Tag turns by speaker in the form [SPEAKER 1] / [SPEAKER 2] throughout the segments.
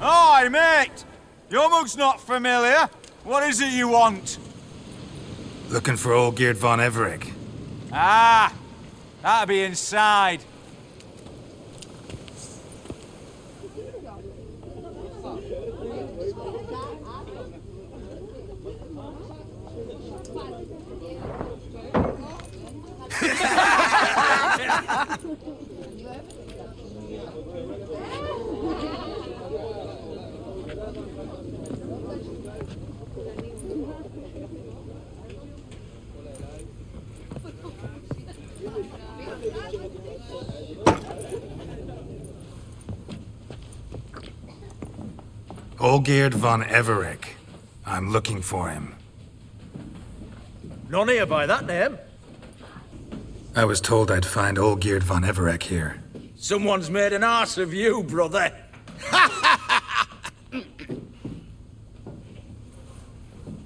[SPEAKER 1] Aye, mate! Your mug's not familiar. What is it you want?
[SPEAKER 2] Looking for Olgierd von Everec.
[SPEAKER 1] Ah, that'll be inside.
[SPEAKER 2] Olgierd von Everec. I'm looking for him.
[SPEAKER 3] None here by that name.
[SPEAKER 2] I was told I'd find Olgierd von Everec here.
[SPEAKER 3] Someone's made an arse of you, brother.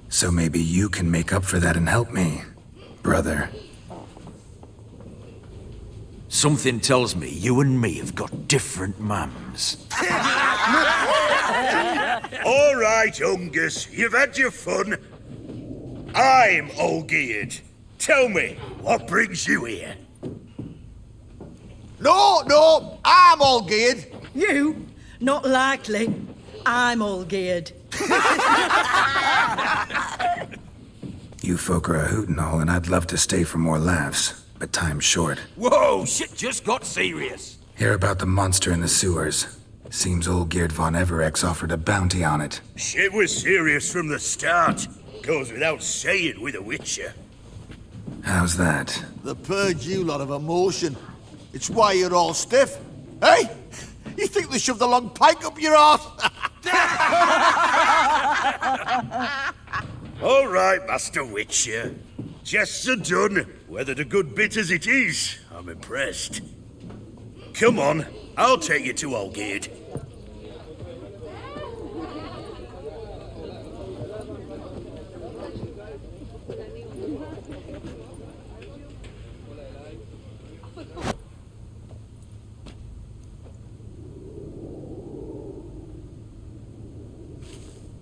[SPEAKER 2] So maybe you can make up for that and help me, brother.
[SPEAKER 3] Something tells me you and me have got different mums.
[SPEAKER 4] All right, Ungus, you've had your fun. I'm Olgierd. Tell me, what brings you here?
[SPEAKER 5] No, I'm Olgierd.
[SPEAKER 6] You? Not likely. I'm Olgierd.
[SPEAKER 2] You folk are a hoot and all, and I'd love to stay for more laughs, but time's short.
[SPEAKER 3] Whoa, shit just got serious.
[SPEAKER 2] Hear about the monster in the sewers. Seems Olgierd von Everec's offered a bounty on it.
[SPEAKER 4] Shit was serious from the start. Goes without saying with a Witcher.
[SPEAKER 2] How's that?
[SPEAKER 5] They purge you lot of emotion. It's why you're all stiff. Hey? You think they shoved a long pike up your arse?
[SPEAKER 4] All right, Master Witcher. Jests are done. Whether the good bit as it is, I'm impressed. Come on, I'll take you to Olgierd.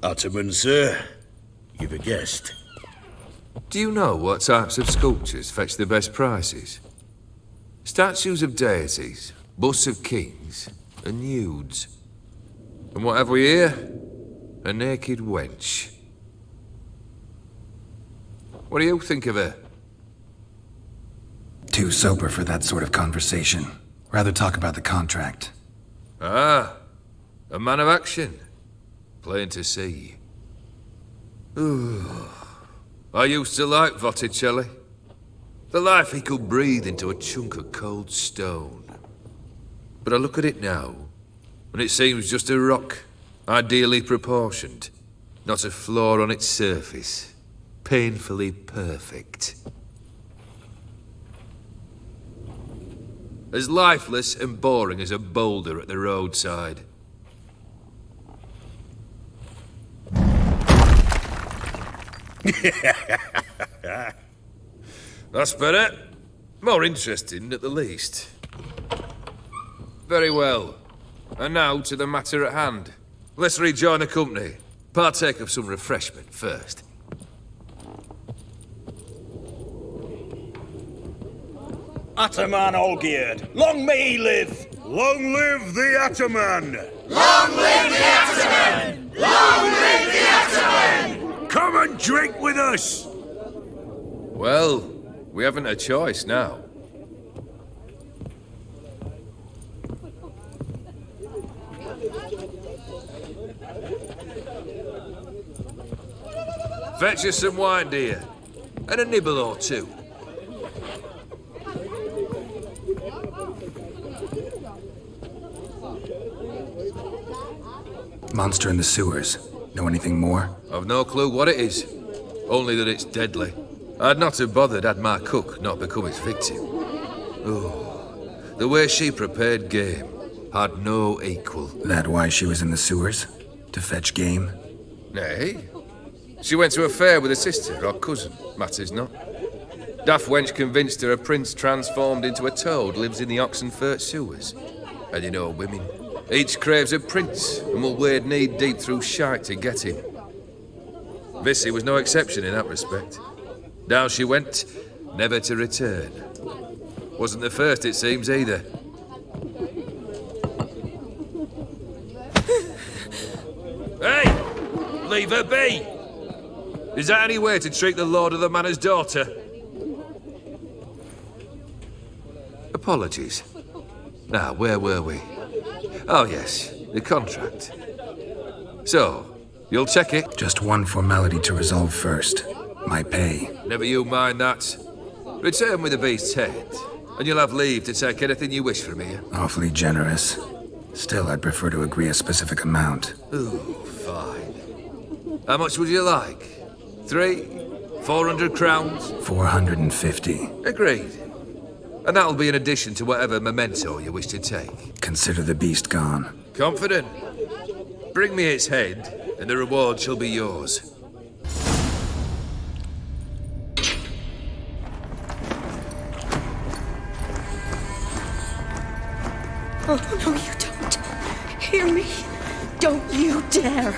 [SPEAKER 4] Ottoman, sir. You've a guest.
[SPEAKER 7] Do you know what types of sculptures fetch the best prices? Statues of deities, busts of kings, and nudes. And what have we here? A naked wench. What do you think of her?
[SPEAKER 2] Too sober for that sort of conversation. Rather talk about the contract.
[SPEAKER 7] Ah, a man of action. Plain to see. Ooh. I used to like Botticelli. The life he could breathe into a chunk of cold stone. But I look at it now, and it seems just a rock, ideally proportioned. Not a flaw on its surface. Painfully perfect. As lifeless and boring as a boulder at the roadside. That's better. More interesting, at the least. Very well. And now to the matter at hand. Let's rejoin the company. Partake of some refreshment first.
[SPEAKER 3] Ataman Olgierd, long may he live!
[SPEAKER 4] Long live the Ataman!
[SPEAKER 8] Long live the Ataman! Long live the Ataman!
[SPEAKER 4] Come and drink with us!
[SPEAKER 7] Well, we haven't a choice now. Fetch us some wine, dear. And a nibble or two.
[SPEAKER 2] Monster in the sewers. Know anything more?
[SPEAKER 7] I've no clue what it is. Only that it's deadly. I'd not have bothered had my cook not become its victim. Oh, the way she prepared game had no equal.
[SPEAKER 2] That why she was in the sewers? To fetch game?
[SPEAKER 7] Nay. She went to a fair with a sister or cousin, matters not. Daft wench convinced her a prince transformed into a toad lives in the Oxenfurt sewers. And you know women, Each craves a prince and will wade knee-deep through shite to get him. Vissy was no exception in that respect. Down she went, never to return. Wasn't the first, it seems, either. Hey! Leave her be! Is that any way to treat the lord of the manor's daughter? Apologies. Now, where were we? Oh, yes, the contract. So, you'll check it?
[SPEAKER 2] Just one formality to resolve first. My pay.
[SPEAKER 7] Never you mind that. Return with the beast's head, and you'll have leave to take anything you wish from here.
[SPEAKER 2] Awfully generous. Still, I'd prefer to agree a specific amount.
[SPEAKER 7] Ooh, fine. How much would you like? 400 crowns?
[SPEAKER 2] 450.
[SPEAKER 7] Agreed. And that'll be in addition to whatever memento you wish to take.
[SPEAKER 2] Consider the beast gone.
[SPEAKER 7] Confident? Bring me its head, and the reward shall be yours.
[SPEAKER 6] Oh, no, you don't. Hear me? Don't you dare.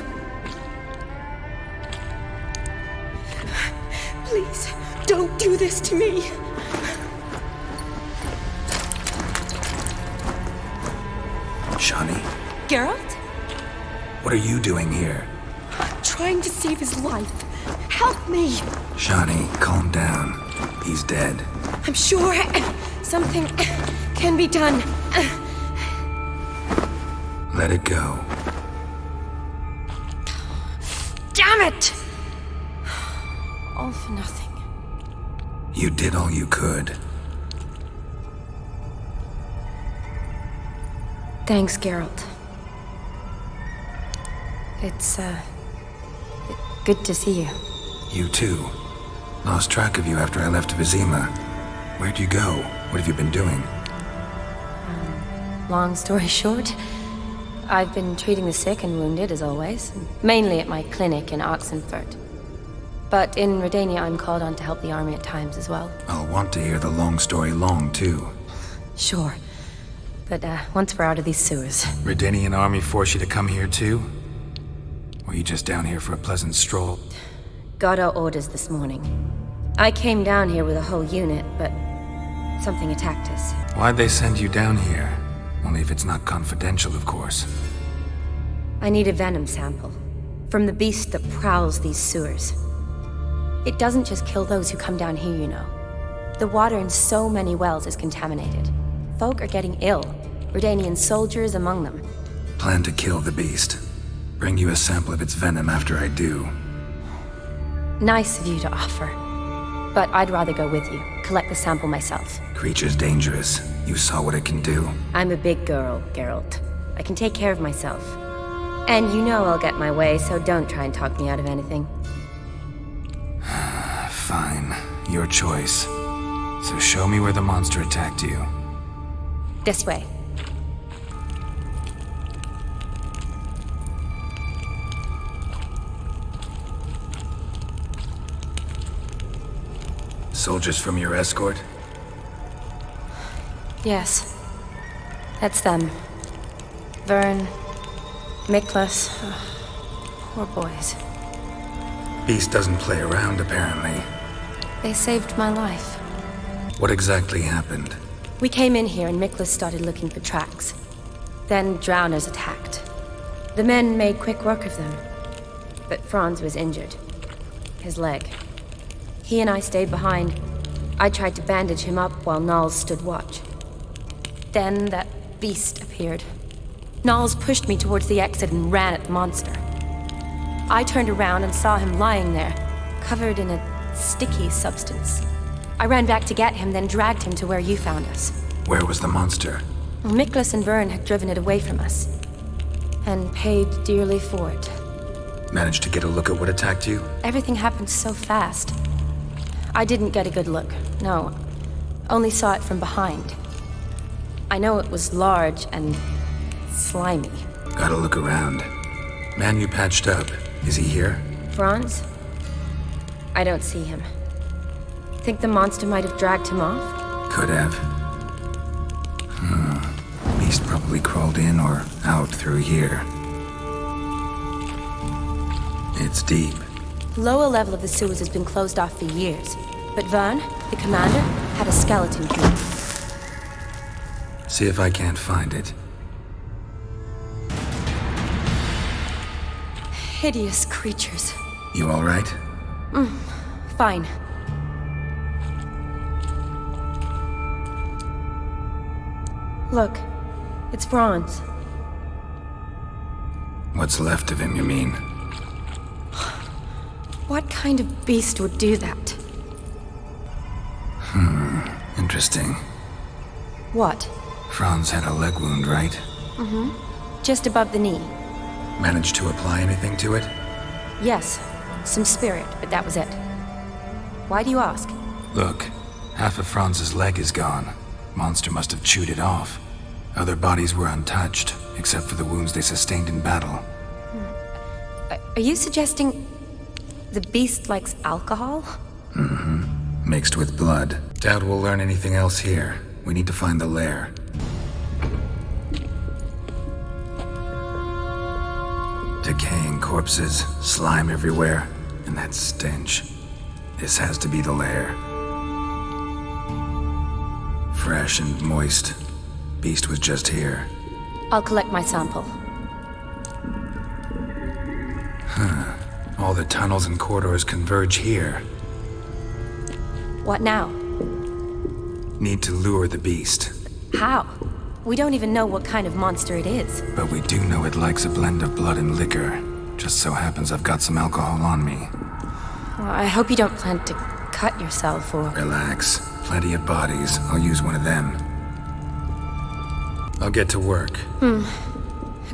[SPEAKER 6] Please, don't do this to me.
[SPEAKER 2] Shani,
[SPEAKER 6] Geralt?
[SPEAKER 2] what are you doing here?
[SPEAKER 6] Trying to save his life. Help me.
[SPEAKER 2] Shani, calm down. He's dead.
[SPEAKER 6] I'm sure something can be done.
[SPEAKER 2] Let it go.
[SPEAKER 6] Damn it! All for nothing.
[SPEAKER 2] You did all you could.
[SPEAKER 9] Thanks, Geralt. It's, good to see you.
[SPEAKER 2] You too. Lost track of you after I left Vizima. Where'd you go? What have you been doing?
[SPEAKER 9] Long story short, I've been treating the sick and wounded, as always. Mainly at my clinic in Oxenfurt. But in Redania, I'm called on to help the army at times as well.
[SPEAKER 2] I'll want to hear the long story long, too.
[SPEAKER 9] Sure. But, once we're out of these sewers.
[SPEAKER 2] Redanian army force you to come here, too? Or are you just down here for a pleasant stroll?
[SPEAKER 9] Got our orders this morning. I came down here with a whole unit, but something attacked us.
[SPEAKER 2] Why'd they send you down here? Only if it's not confidential, of course.
[SPEAKER 9] I need a venom sample. From the beast that prowls these sewers. It doesn't just kill those who come down here, you know. The water in so many wells is contaminated. Folk are getting ill. Redanian soldiers among them.
[SPEAKER 2] Plan to kill the beast. Bring you a sample of its venom after I do.
[SPEAKER 9] Nice of you to offer. But I'd rather go with you. Collect the sample myself.
[SPEAKER 2] Creature's dangerous. You saw what it can do.
[SPEAKER 9] I'm a big girl, Geralt. I can take care of myself. And you know I'll get my way, so don't try and talk me out of anything.
[SPEAKER 2] Fine. Your choice. So show me where the monster attacked you.
[SPEAKER 9] This way.
[SPEAKER 2] Soldiers from your escort?
[SPEAKER 9] Yes. That's them. Vern, Miklas. Poor boys.
[SPEAKER 2] Beast doesn't play around, apparently.
[SPEAKER 9] They saved my life.
[SPEAKER 2] What exactly happened?
[SPEAKER 9] We came in here and Miklas started looking for tracks. Then drowners attacked. The men made quick work of them. But Franz was injured. His leg. He and I stayed behind. I tried to bandage him up while Nals stood watch. Then that beast appeared. Nals pushed me towards the exit and ran at the monster. I turned around and saw him lying there, covered in a sticky substance. I ran back to get him, then dragged him to where you found us.
[SPEAKER 2] Where was the monster?
[SPEAKER 9] Well, Miklas and Vern had driven it away from us. And paid dearly for it.
[SPEAKER 2] Managed to get a look at what attacked you?
[SPEAKER 9] Everything happened so fast. I didn't get a good look, no. Only saw it from behind. I know it was large and slimy.
[SPEAKER 2] Gotta look around. Man you patched up, is he here?
[SPEAKER 9] Franz? I don't see him. Think the monster might have dragged him off?
[SPEAKER 2] Could have. Beast probably probably crawled in or out through here. It's deep.
[SPEAKER 9] Lower level of the sewers has been closed off for years. But Vern, the commander, had a skeleton key.
[SPEAKER 2] See if I can't find it.
[SPEAKER 9] Hideous creatures.
[SPEAKER 2] You all right?
[SPEAKER 9] Fine. Look, it's Franz.
[SPEAKER 2] What's left of him, you mean?
[SPEAKER 9] What kind of beast would do that?
[SPEAKER 2] Interesting.
[SPEAKER 9] What?
[SPEAKER 2] Franz had a leg wound, right?
[SPEAKER 9] Just above the knee.
[SPEAKER 2] Managed to apply anything to it?
[SPEAKER 9] Yes, some spirit, but that was it. Why do you ask?
[SPEAKER 2] Look, half of Franz's leg is gone. Monster must have chewed it off. Other bodies were untouched, except for the wounds they sustained in battle.
[SPEAKER 9] Are you suggesting the beast likes alcohol?
[SPEAKER 2] Mixed with blood. Doubt we'll learn anything else here. We need to find the lair. Decaying corpses, slime everywhere, and that stench. This has to be the lair. Fresh and moist. Beast was just here.
[SPEAKER 9] I'll collect my sample.
[SPEAKER 2] All the tunnels and corridors converge here.
[SPEAKER 9] What now?
[SPEAKER 2] Need to lure the beast.
[SPEAKER 9] How? We don't even know what kind of monster it is.
[SPEAKER 2] But we do know it likes a blend of blood and liquor. Just so happens I've got some alcohol on me.
[SPEAKER 9] Well, I hope you don't plan to cut yourself or...
[SPEAKER 2] Relax. Plenty of bodies. I'll use one of them. I'll get to work.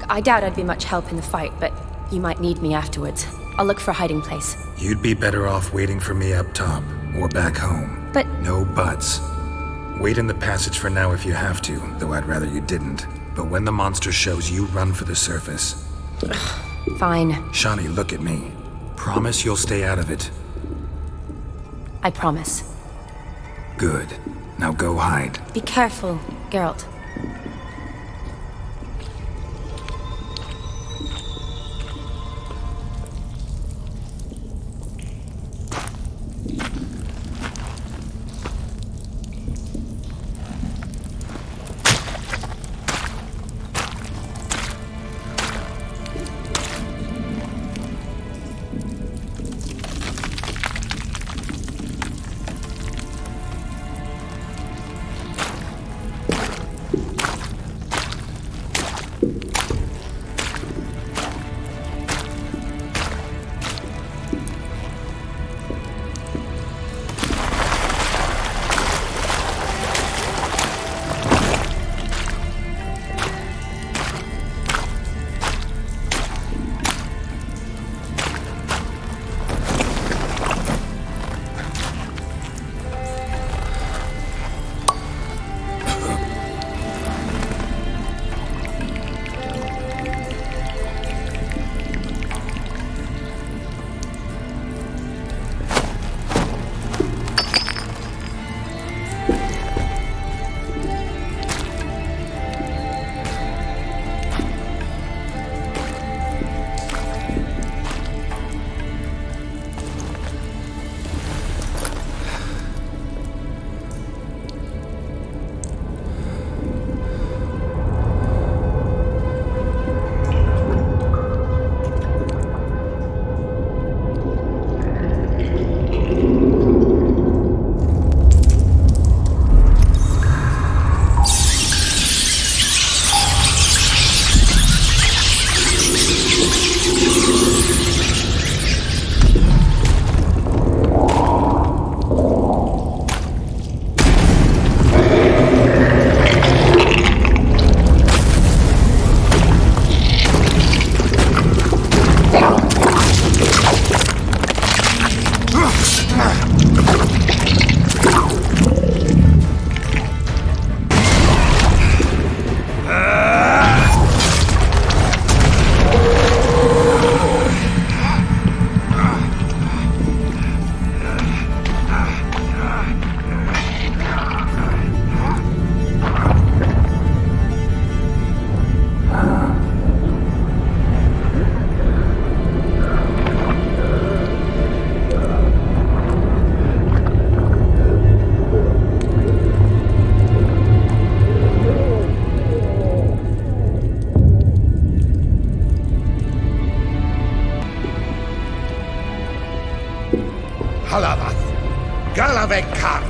[SPEAKER 9] I doubt I'd be much help in the fight, but you might need me afterwards. I'll look for a hiding place.
[SPEAKER 2] You'd be better off waiting for me up top, or back home.
[SPEAKER 9] But...
[SPEAKER 2] No buts. Wait in the passage for now if you have to, though I'd rather you didn't. But when the monster shows, you run for the surface.
[SPEAKER 9] Fine.
[SPEAKER 2] Shawnee, look at me. Promise you'll stay out of it.
[SPEAKER 9] I promise.
[SPEAKER 2] Good. Now go hide.
[SPEAKER 9] Be careful, Geralt.
[SPEAKER 4] Kalavath, Galavek Kar.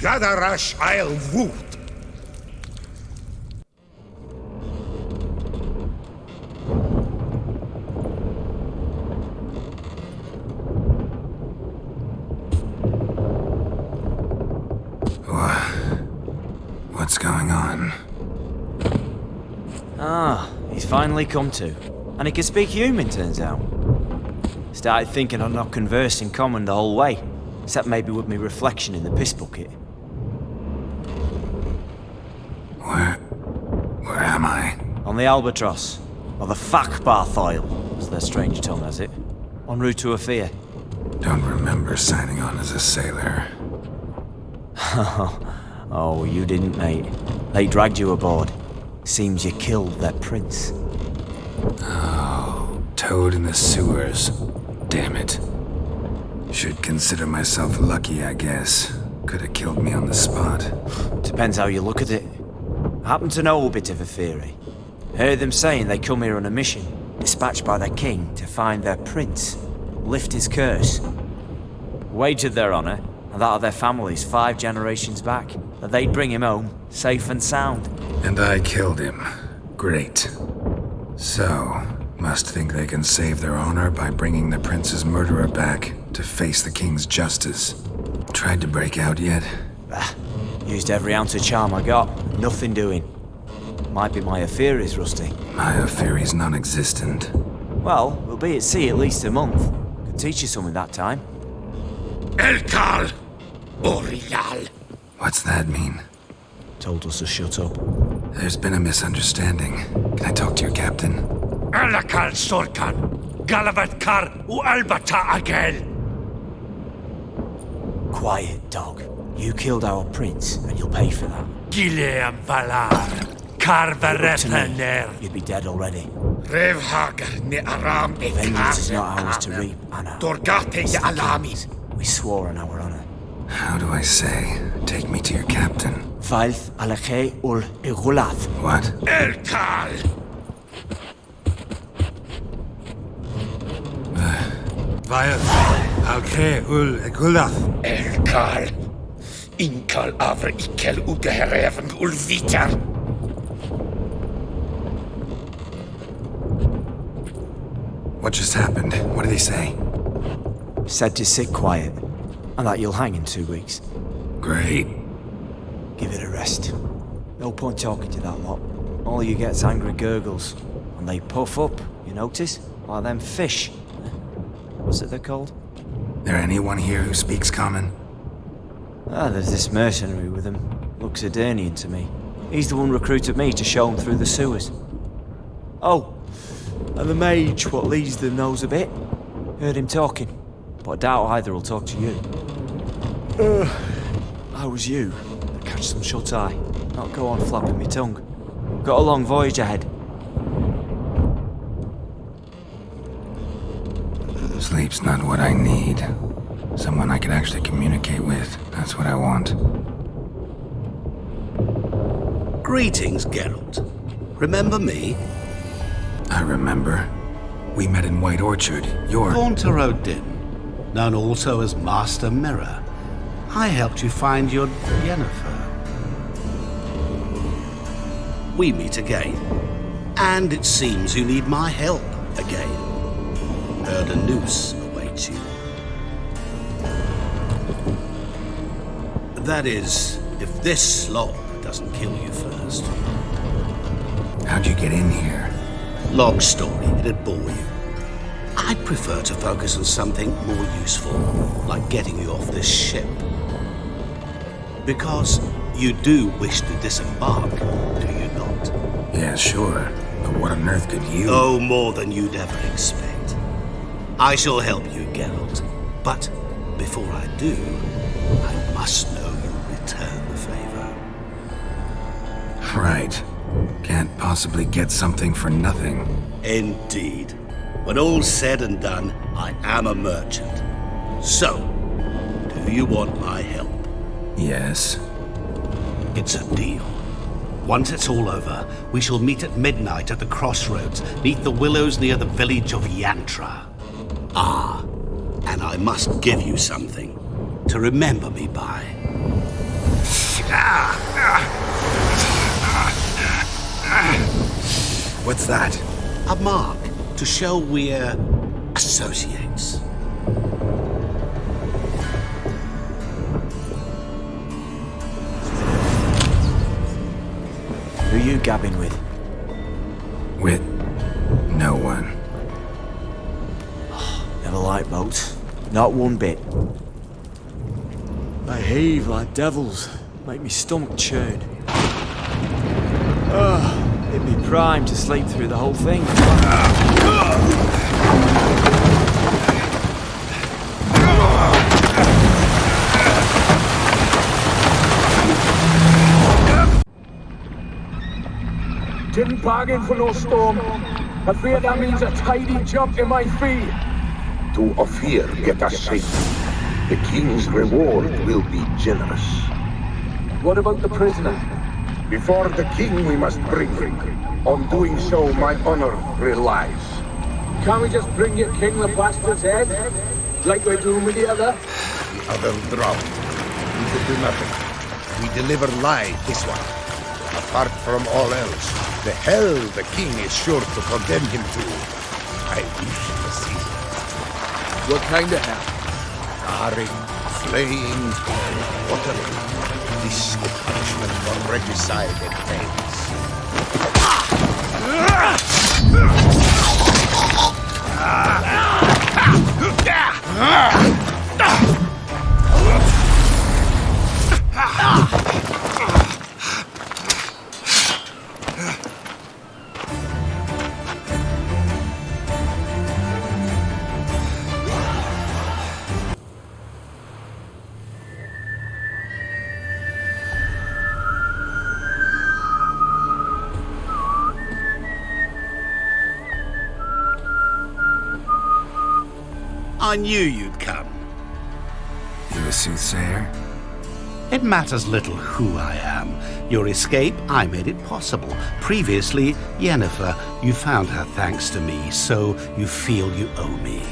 [SPEAKER 4] Gadarash I'll woot.
[SPEAKER 2] What's going on?
[SPEAKER 10] Ah, he's finally come to. And he can speak human, turns out. Started thinking I'd not conversed in common the whole way, except maybe with me reflection in the piss bucket.
[SPEAKER 2] Where am I?
[SPEAKER 10] On the Albatross, or the Fakbarthoil, as their strange tongue has it. En route to Afia.
[SPEAKER 2] Don't remember signing on as a sailor.
[SPEAKER 10] Oh, you didn't, mate. They dragged you aboard. Seems you killed their prince.
[SPEAKER 2] Oh, toad in the sewers. Damn it. Should consider myself lucky, I guess. Could have killed me on the spot.
[SPEAKER 10] Depends how you look at it. I happen to know a bit of a theory. Heard them saying they come here on a mission, dispatched by their king to find their prince, lift his curse. Wagered their honor, and that of their families 5 generations back, that they'd bring him home, safe and sound.
[SPEAKER 2] And I killed him. Great. So, must think they can save their honor by bringing the prince's murderer back to face the king's justice. Tried to break out yet?
[SPEAKER 10] Used every ounce of charm I got, nothing doing. Might be my Aetheri's rusty.
[SPEAKER 2] My Aetheri's non-existent.
[SPEAKER 10] Well, we'll be at sea at least a month. Could teach you something that time.
[SPEAKER 4] Elkal, Orial.
[SPEAKER 2] What's that mean?
[SPEAKER 10] Told us to shut up.
[SPEAKER 2] There's been a misunderstanding. Can I talk to your captain?
[SPEAKER 4] Alakal Sorkan, Galavat Kar, Albata Agel.
[SPEAKER 10] Quiet, dog. You killed our prince, and you'll pay for that.
[SPEAKER 4] Gileam Valar, Karvarethaner.
[SPEAKER 10] You'd be dead already.
[SPEAKER 4] Revhagar ne Aram
[SPEAKER 10] Vengeance is not ours to reap, Anna.
[SPEAKER 4] Dorgate
[SPEAKER 10] It's the
[SPEAKER 4] Alami.
[SPEAKER 10] king's. We swore on our honor.
[SPEAKER 2] How do I say? Take me to your captain.
[SPEAKER 10] Valth Alakhe ul Igulath.
[SPEAKER 2] What?
[SPEAKER 4] Elkal.
[SPEAKER 1] Vaya, alke ul egulath.
[SPEAKER 4] Elkal. Inkal Avre Ikel Ugehereven ul Vitar.
[SPEAKER 2] What just happened? What did he say?
[SPEAKER 10] Said to sit quiet, and that you'll hang in 2 weeks.
[SPEAKER 2] Great.
[SPEAKER 10] Give it a rest. No point talking to that lot. All you get's angry gurgles, and they puff up, you notice? Like them fish. What's it they're called?
[SPEAKER 2] There anyone here who speaks common?
[SPEAKER 10] There's this mercenary with him. Looks Edirnian to me. He's the one recruited me to show him through the sewers. Oh, and the mage what leads them knows a bit. Heard him talking, but I doubt either will talk to you. How was you? Catch some shut-eye. Not go on flapping me tongue. Got a long voyage ahead.
[SPEAKER 2] Sleep's not what I need. Someone I could actually communicate with. That's what I want.
[SPEAKER 11] Greetings, Geralt. Remember me?
[SPEAKER 2] I remember. We met in White Orchard. You're...
[SPEAKER 11] Gaunter O'Dimm, known also as Master Mirror. I helped you find your Yennefer. We meet again. And it seems you need my help again. Heard a noose awaits you. That is, if this slob doesn't kill you first.
[SPEAKER 2] How'd you get in here?
[SPEAKER 11] Long story, it'd bore you. I'd prefer to focus on something more useful, like getting you off this ship. Because you do wish to disembark, do you not?
[SPEAKER 2] Yeah, sure. But what on earth could you...
[SPEAKER 11] Oh, more than you'd ever expect. I shall help you, Geralt. But before I do, I must know you'll return the favor.
[SPEAKER 2] Right. Can't possibly get something for nothing.
[SPEAKER 11] Indeed. When all's said and done, I am a merchant. So, do you want my help?
[SPEAKER 2] Yes.
[SPEAKER 11] It's a deal. Once it's all over, we shall meet at midnight at the crossroads, neath the willows near the village of Yantra. Ah, and I must give you something to remember me by.
[SPEAKER 2] What's that?
[SPEAKER 11] A mark to show we're associates.
[SPEAKER 10] Who you gabbing with?
[SPEAKER 2] With no one.
[SPEAKER 10] Never liked boats. Not one bit. They heave like devils. Make me stomach churn. It'd be prime to sleep through the whole thing.
[SPEAKER 12] Didn't bargain for no storm. I fear that means a tidy jump in my fee.
[SPEAKER 13] To Ophir get us safe. The king's reward will be generous.
[SPEAKER 12] What about the prisoner?
[SPEAKER 13] Before the king we must bring him. On doing so, my honor relies.
[SPEAKER 12] Can't we just bring your king the bastard's head? Like we're doing with the other?
[SPEAKER 13] The other drowned. We could do nothing. We deliver live this one. Apart from all else, the hell the king is sure to condemn him to. I wish to see.
[SPEAKER 1] What kind of hell?
[SPEAKER 13] Scarring, flaying, watering. This is the punishment for regicide and pains.
[SPEAKER 11] I knew you'd come.
[SPEAKER 2] You a soothsayer?
[SPEAKER 11] It matters little who I am. Your escape, I made it possible. Previously, Yennefer, you found her thanks to me, so you feel you owe me.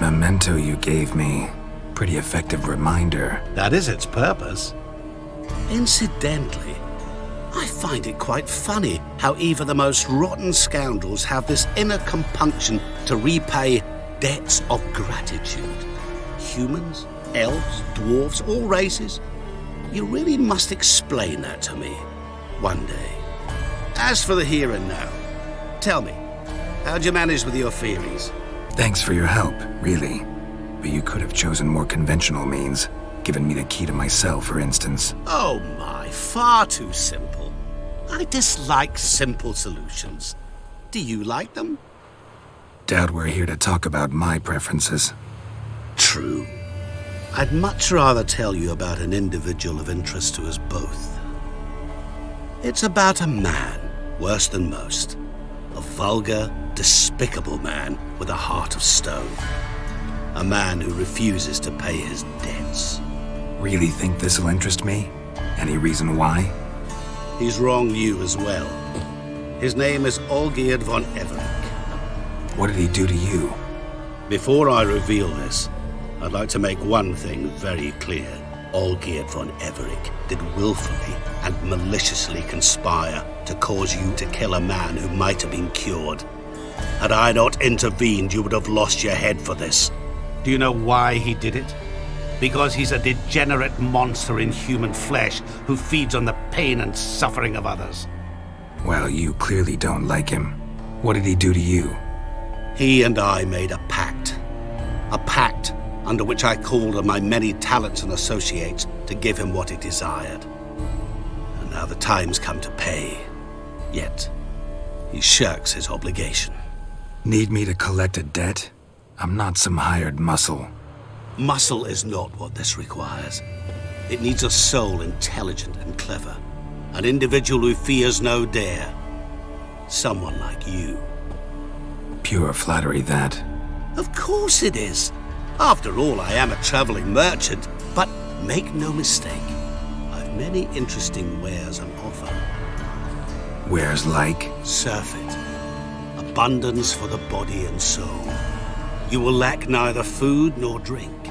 [SPEAKER 2] Memento you gave me. Pretty effective reminder.
[SPEAKER 11] That is its purpose. Incidentally, I find it quite funny how even the most rotten scoundrels have this inner compunction to repay debts of gratitude. Humans, elves, dwarves, all races. You really must explain that to me one day. As for the here and now, tell me, how'd you manage with your theories?
[SPEAKER 2] Thanks for your help, really. But you could have chosen more conventional means. Given me the key to my cell, for instance.
[SPEAKER 11] Oh my, far too simple. I dislike simple solutions. Do you like them?
[SPEAKER 2] Doubt we're here to talk about my preferences.
[SPEAKER 11] True. I'd much rather tell you about an individual of interest to us both. It's about a man, worse than most. A vulgar, despicable man with a heart of stone. A man who refuses to pay his debts.
[SPEAKER 2] Really think this'll interest me? Any reason why?
[SPEAKER 11] He's wronged you as well. His name is Olgierd von Everec.
[SPEAKER 2] What did he do to you?
[SPEAKER 11] Before I reveal this, I'd like to make one thing very clear. Olgierd von Everec did willfully and maliciously conspire to cause you to kill a man who might have been cured. Had I not intervened, you would have lost your head for this. Do you know why he did it? Because he's a degenerate monster in human flesh who feeds on the pain and suffering of others.
[SPEAKER 2] Well, you clearly don't like him. What did he do to you?
[SPEAKER 11] He and I made a pact. A pact under which I called on my many talents and associates to give him what he desired. And now the time's come to pay. Yet, he shirks his obligation.
[SPEAKER 2] Need me to collect a debt? I'm not some hired muscle.
[SPEAKER 11] Muscle is not what this requires. It needs a soul intelligent and clever. An individual who fears no dare. Someone like you.
[SPEAKER 2] Pure flattery, that.
[SPEAKER 11] Of course it is. After all, I am a traveling merchant. But make no mistake, I've many interesting wares on offer.
[SPEAKER 2] Where's like?
[SPEAKER 11] Surfeit. Abundance for the body and soul. You will lack neither food nor drink.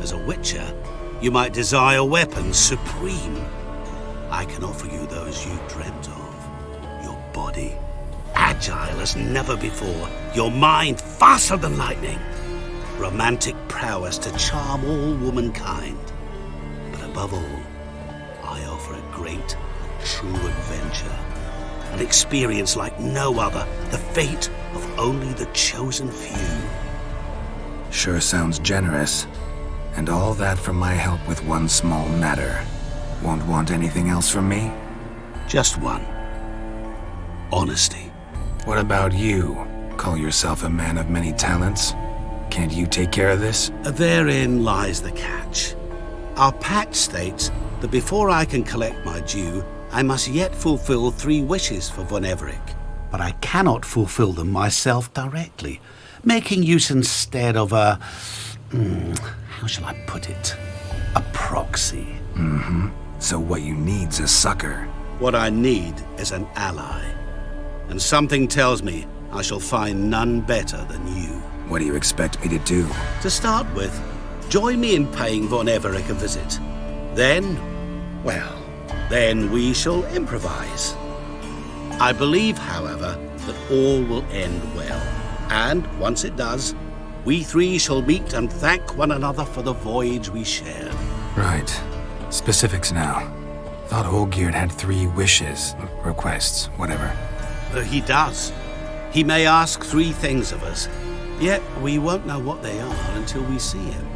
[SPEAKER 11] As a witcher, you might desire weapons supreme. I can offer you those you dreamt of. Your body, agile as never before. Your mind, faster than lightning. Romantic prowess to charm all womankind. But above all, I offer a great, true adventure. An experience like no other. The fate of only the chosen few.
[SPEAKER 2] Sure sounds generous. And all that for my help with one small matter. Won't want anything else from me?
[SPEAKER 11] Just one. Honesty.
[SPEAKER 2] What about you? Call yourself a man of many talents? Can't you take care of this?
[SPEAKER 11] Therein lies the catch. Our pact states that before I can collect my due, I must yet fulfill 3 wishes for von Everec. But I cannot fulfill them myself directly, making use instead of a... how shall I put it? A proxy.
[SPEAKER 2] Mm-hmm. So what you need's a sucker.
[SPEAKER 11] What I need is an ally. And something tells me I shall find none better than you.
[SPEAKER 2] What do you expect me to do?
[SPEAKER 11] To start with, join me in paying von Everec a visit. Then, well, then we shall improvise. I believe, however, that all will end well. And once it does, we 3 shall meet and thank one another for the voyage we shared.
[SPEAKER 2] Right. Specifics now. Thought Olgierd had 3 wishes, requests, whatever.
[SPEAKER 11] He does. He may ask 3 things of us, yet we won't know what they are until we see him.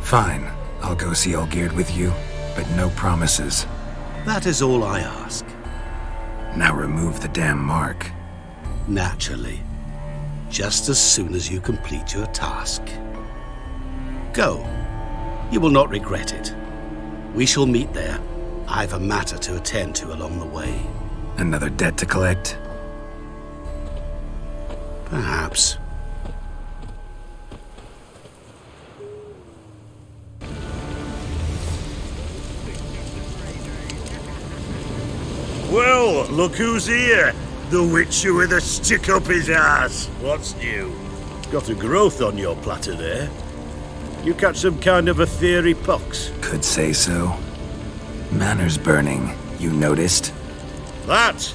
[SPEAKER 2] Fine. I'll go see Olgierd with you, but no promises.
[SPEAKER 11] That is all I ask.
[SPEAKER 2] Now remove the damn mark.
[SPEAKER 11] Naturally. Just as soon as you complete your task. Go. You will not regret it. We shall meet there. I've a matter to attend to along the way.
[SPEAKER 2] Another debt to collect?
[SPEAKER 11] Perhaps.
[SPEAKER 4] Well, look who's here. The Witcher with a stick up his ass. What's new? Got a growth on your platter there. You catch some kind of a theory pox?
[SPEAKER 2] Could say so. Manor's burning. You noticed?
[SPEAKER 4] That?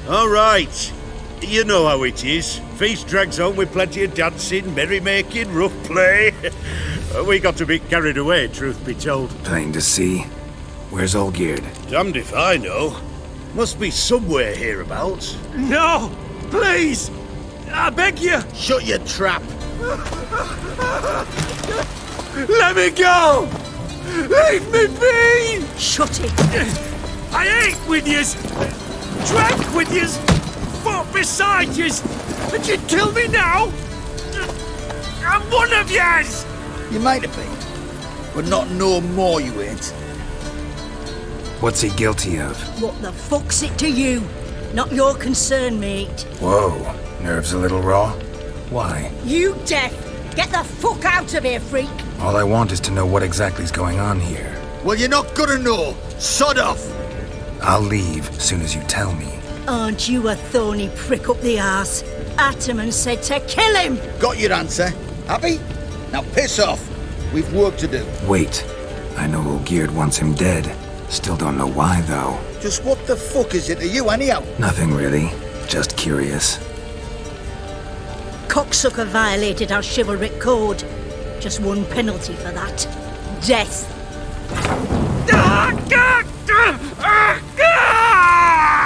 [SPEAKER 4] All right. You know how it is. Feast drags on with plenty of dancing, merrymaking, rough play. We got a bit carried away, truth be told.
[SPEAKER 2] Plain to see. Where's Olgierd?
[SPEAKER 4] Damned if I know. Must be somewhere hereabouts.
[SPEAKER 1] No! Please! I beg you!
[SPEAKER 5] Shut your trap!
[SPEAKER 1] Let me go! Leave me be!
[SPEAKER 6] Shut it!
[SPEAKER 1] I ate with yous! Drank with yous! Fought beside yous! And you'd kill me now? I'm one of yous!
[SPEAKER 5] You might have been, but not no more you ain't.
[SPEAKER 2] What's he guilty of?
[SPEAKER 6] What the fuck's it to you? Not your concern, mate.
[SPEAKER 2] Whoa. Nerves a little raw? Why?
[SPEAKER 6] You deaf! Get the fuck out of here, freak!
[SPEAKER 2] All I want is to know what exactly's going on here.
[SPEAKER 5] Well, you're not gonna know. Sod off!
[SPEAKER 2] I'll leave as soon as you tell me.
[SPEAKER 6] Aren't you a thorny prick up the arse? Ataman said to kill him!
[SPEAKER 5] Got your answer. Happy? Now piss off. We've work to do.
[SPEAKER 2] Wait. I know Olgierd wants him dead. Still don't know why, though.
[SPEAKER 5] Just what the fuck is it to you, anyhow?
[SPEAKER 2] Nothing really. Just curious.
[SPEAKER 6] Cocksucker violated our chivalric code. Just one penalty for that. Death.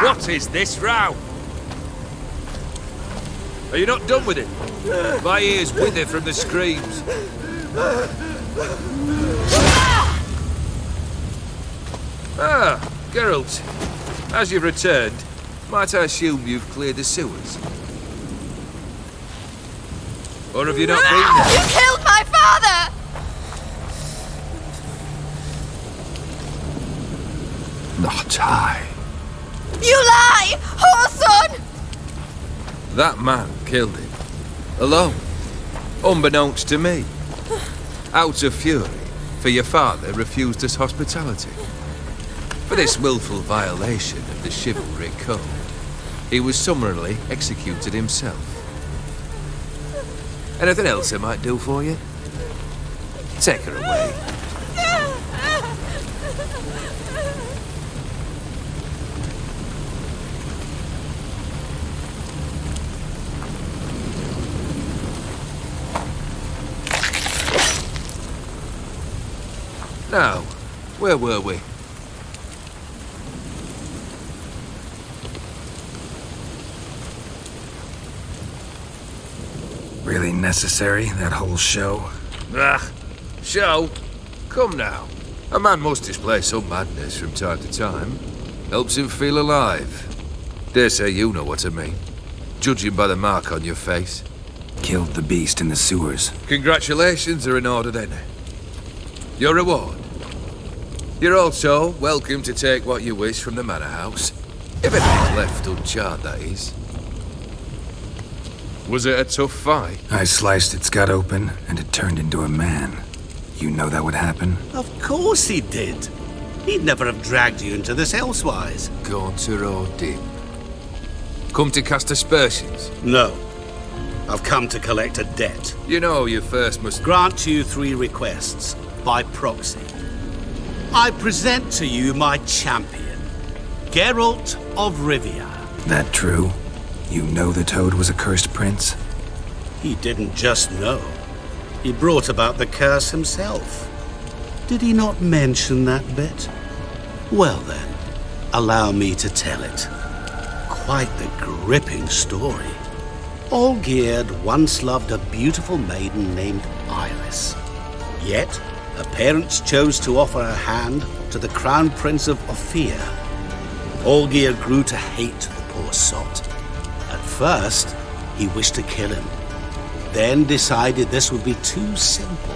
[SPEAKER 7] What is this row? Are you not done with it? My ears wither from the screams. Ah, Geralt. As you've returned, might I assume you've cleared the sewers? Or have you not been there?
[SPEAKER 9] You killed my father!
[SPEAKER 2] Not I.
[SPEAKER 9] You lie! Whoreson!
[SPEAKER 7] That man killed him. Alone. Unbeknownst to me. Out of fury, for your father refused us hospitality. For this willful violation of the chivalric code. he was summarily executed himself. Anything else I might do for you? Take her away. Now, where were we?
[SPEAKER 2] Really necessary, that whole show?
[SPEAKER 7] Ah, show? Come now. A man must display some madness from time to time. Helps him feel alive. Dare say you know what I mean. Judging by the mark on your face.
[SPEAKER 2] Killed the beast in the sewers.
[SPEAKER 7] Congratulations are in order then. Your reward. You're also welcome to take what you wish from the manor house. If anything's left uncharred, that is. Was it a tough fight?
[SPEAKER 2] I sliced its gut open, and it turned into a man. You know that would happen?
[SPEAKER 11] Of course he did. He'd never have dragged you into this elsewise.
[SPEAKER 7] Gaunter O'Dimm. Come to cast aspersions?
[SPEAKER 11] No. I've come to collect a debt.
[SPEAKER 7] You know you first must
[SPEAKER 11] grant you 3 requests, by proxy. I present to you my champion, Geralt of Rivia.
[SPEAKER 2] That true? You know the Toad was a cursed prince?
[SPEAKER 11] He didn't just know. He brought about the curse himself. Did he not mention that bit? Well then, allow me to tell it. Quite the gripping story. Olgierd once loved a beautiful maiden named Iris. Yet, her parents chose to offer her hand to the Crown Prince of Ophir. Olgierd grew to hate the poor sot. At first, he wished to kill him, then decided this would be too simple.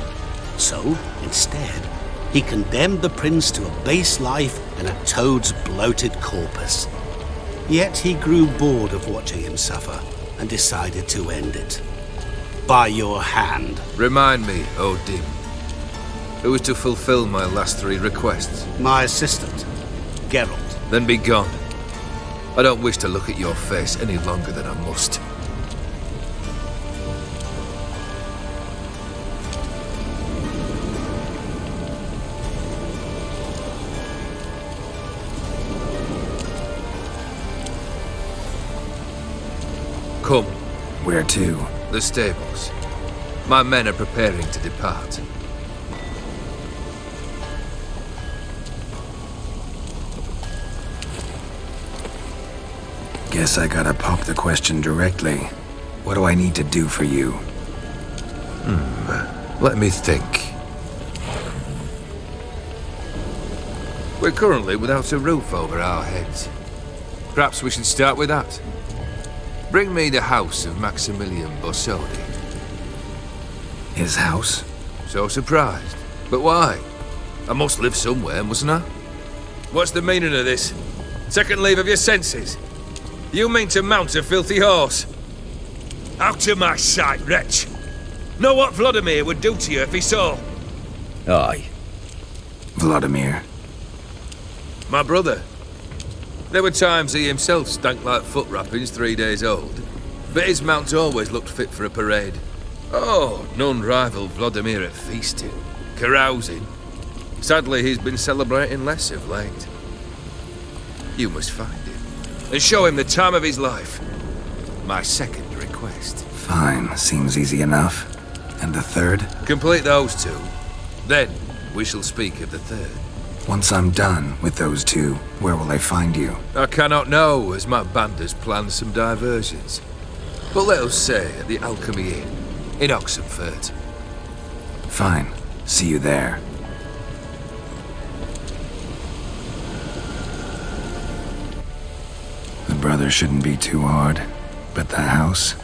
[SPEAKER 11] So, instead, he condemned the prince to a base life in a toad's bloated corpus. Yet he grew bored of watching him suffer and decided to end it. By your hand.
[SPEAKER 7] Remind me, O'Dimm. Who was to fulfill my last 3 requests?
[SPEAKER 11] My assistant, Geralt.
[SPEAKER 7] Then be gone. I don't wish to look at your face any longer than I must. Come.
[SPEAKER 2] Where to?
[SPEAKER 7] The stables. My men are preparing to depart.
[SPEAKER 2] Guess I gotta pop the question directly. What do I need to do for you?
[SPEAKER 7] Let me think. We're currently without a roof over our heads. Perhaps we should start with that. Bring me the house of Maximilian Borsodi.
[SPEAKER 2] His house?
[SPEAKER 7] So surprised. But why? I must live somewhere, mustn't I? What's the meaning of this? Second leave of your senses? You mean to mount a filthy horse? Out of my sight, wretch! Know what Vladimir would do to you if he saw?
[SPEAKER 2] Aye. Vladimir.
[SPEAKER 7] My brother. There were times he himself stank like foot wrappings 3 days old, but his mount always looked fit for a parade. Oh, none rival Vladimir at feasting, carousing. Sadly, he's been celebrating less of late. You must find him and show him the time of his life. My second request.
[SPEAKER 2] Fine, seems easy enough. And the third?
[SPEAKER 7] Complete those 2. Then we shall speak of the third.
[SPEAKER 2] Once I'm done with those 2, where will I find you?
[SPEAKER 7] I cannot know, as my band has planned some diversions. But let us say at the Alchemy Inn, in Oxenfurt.
[SPEAKER 2] Fine. See you there. The brother shouldn't be too hard. But the house?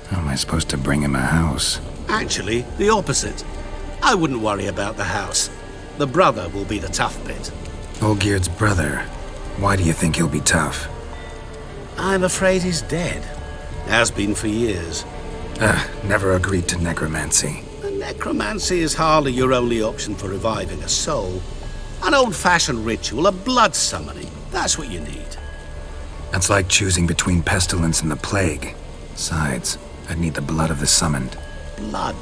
[SPEAKER 2] How am I supposed to bring him a house?
[SPEAKER 11] Actually, the opposite. I wouldn't worry about the house. The brother will be the tough bit.
[SPEAKER 2] Olgierd's brother. Why do you think he'll be tough?
[SPEAKER 11] I'm afraid he's dead. Has been for years.
[SPEAKER 2] Never agreed to necromancy.
[SPEAKER 11] Necromancy is hardly your only option for reviving a soul. An old-fashioned ritual of blood summoning. That's what you need.
[SPEAKER 2] That's like choosing between pestilence and the plague. Besides, I'd need the blood of the summoned.
[SPEAKER 11] Blood.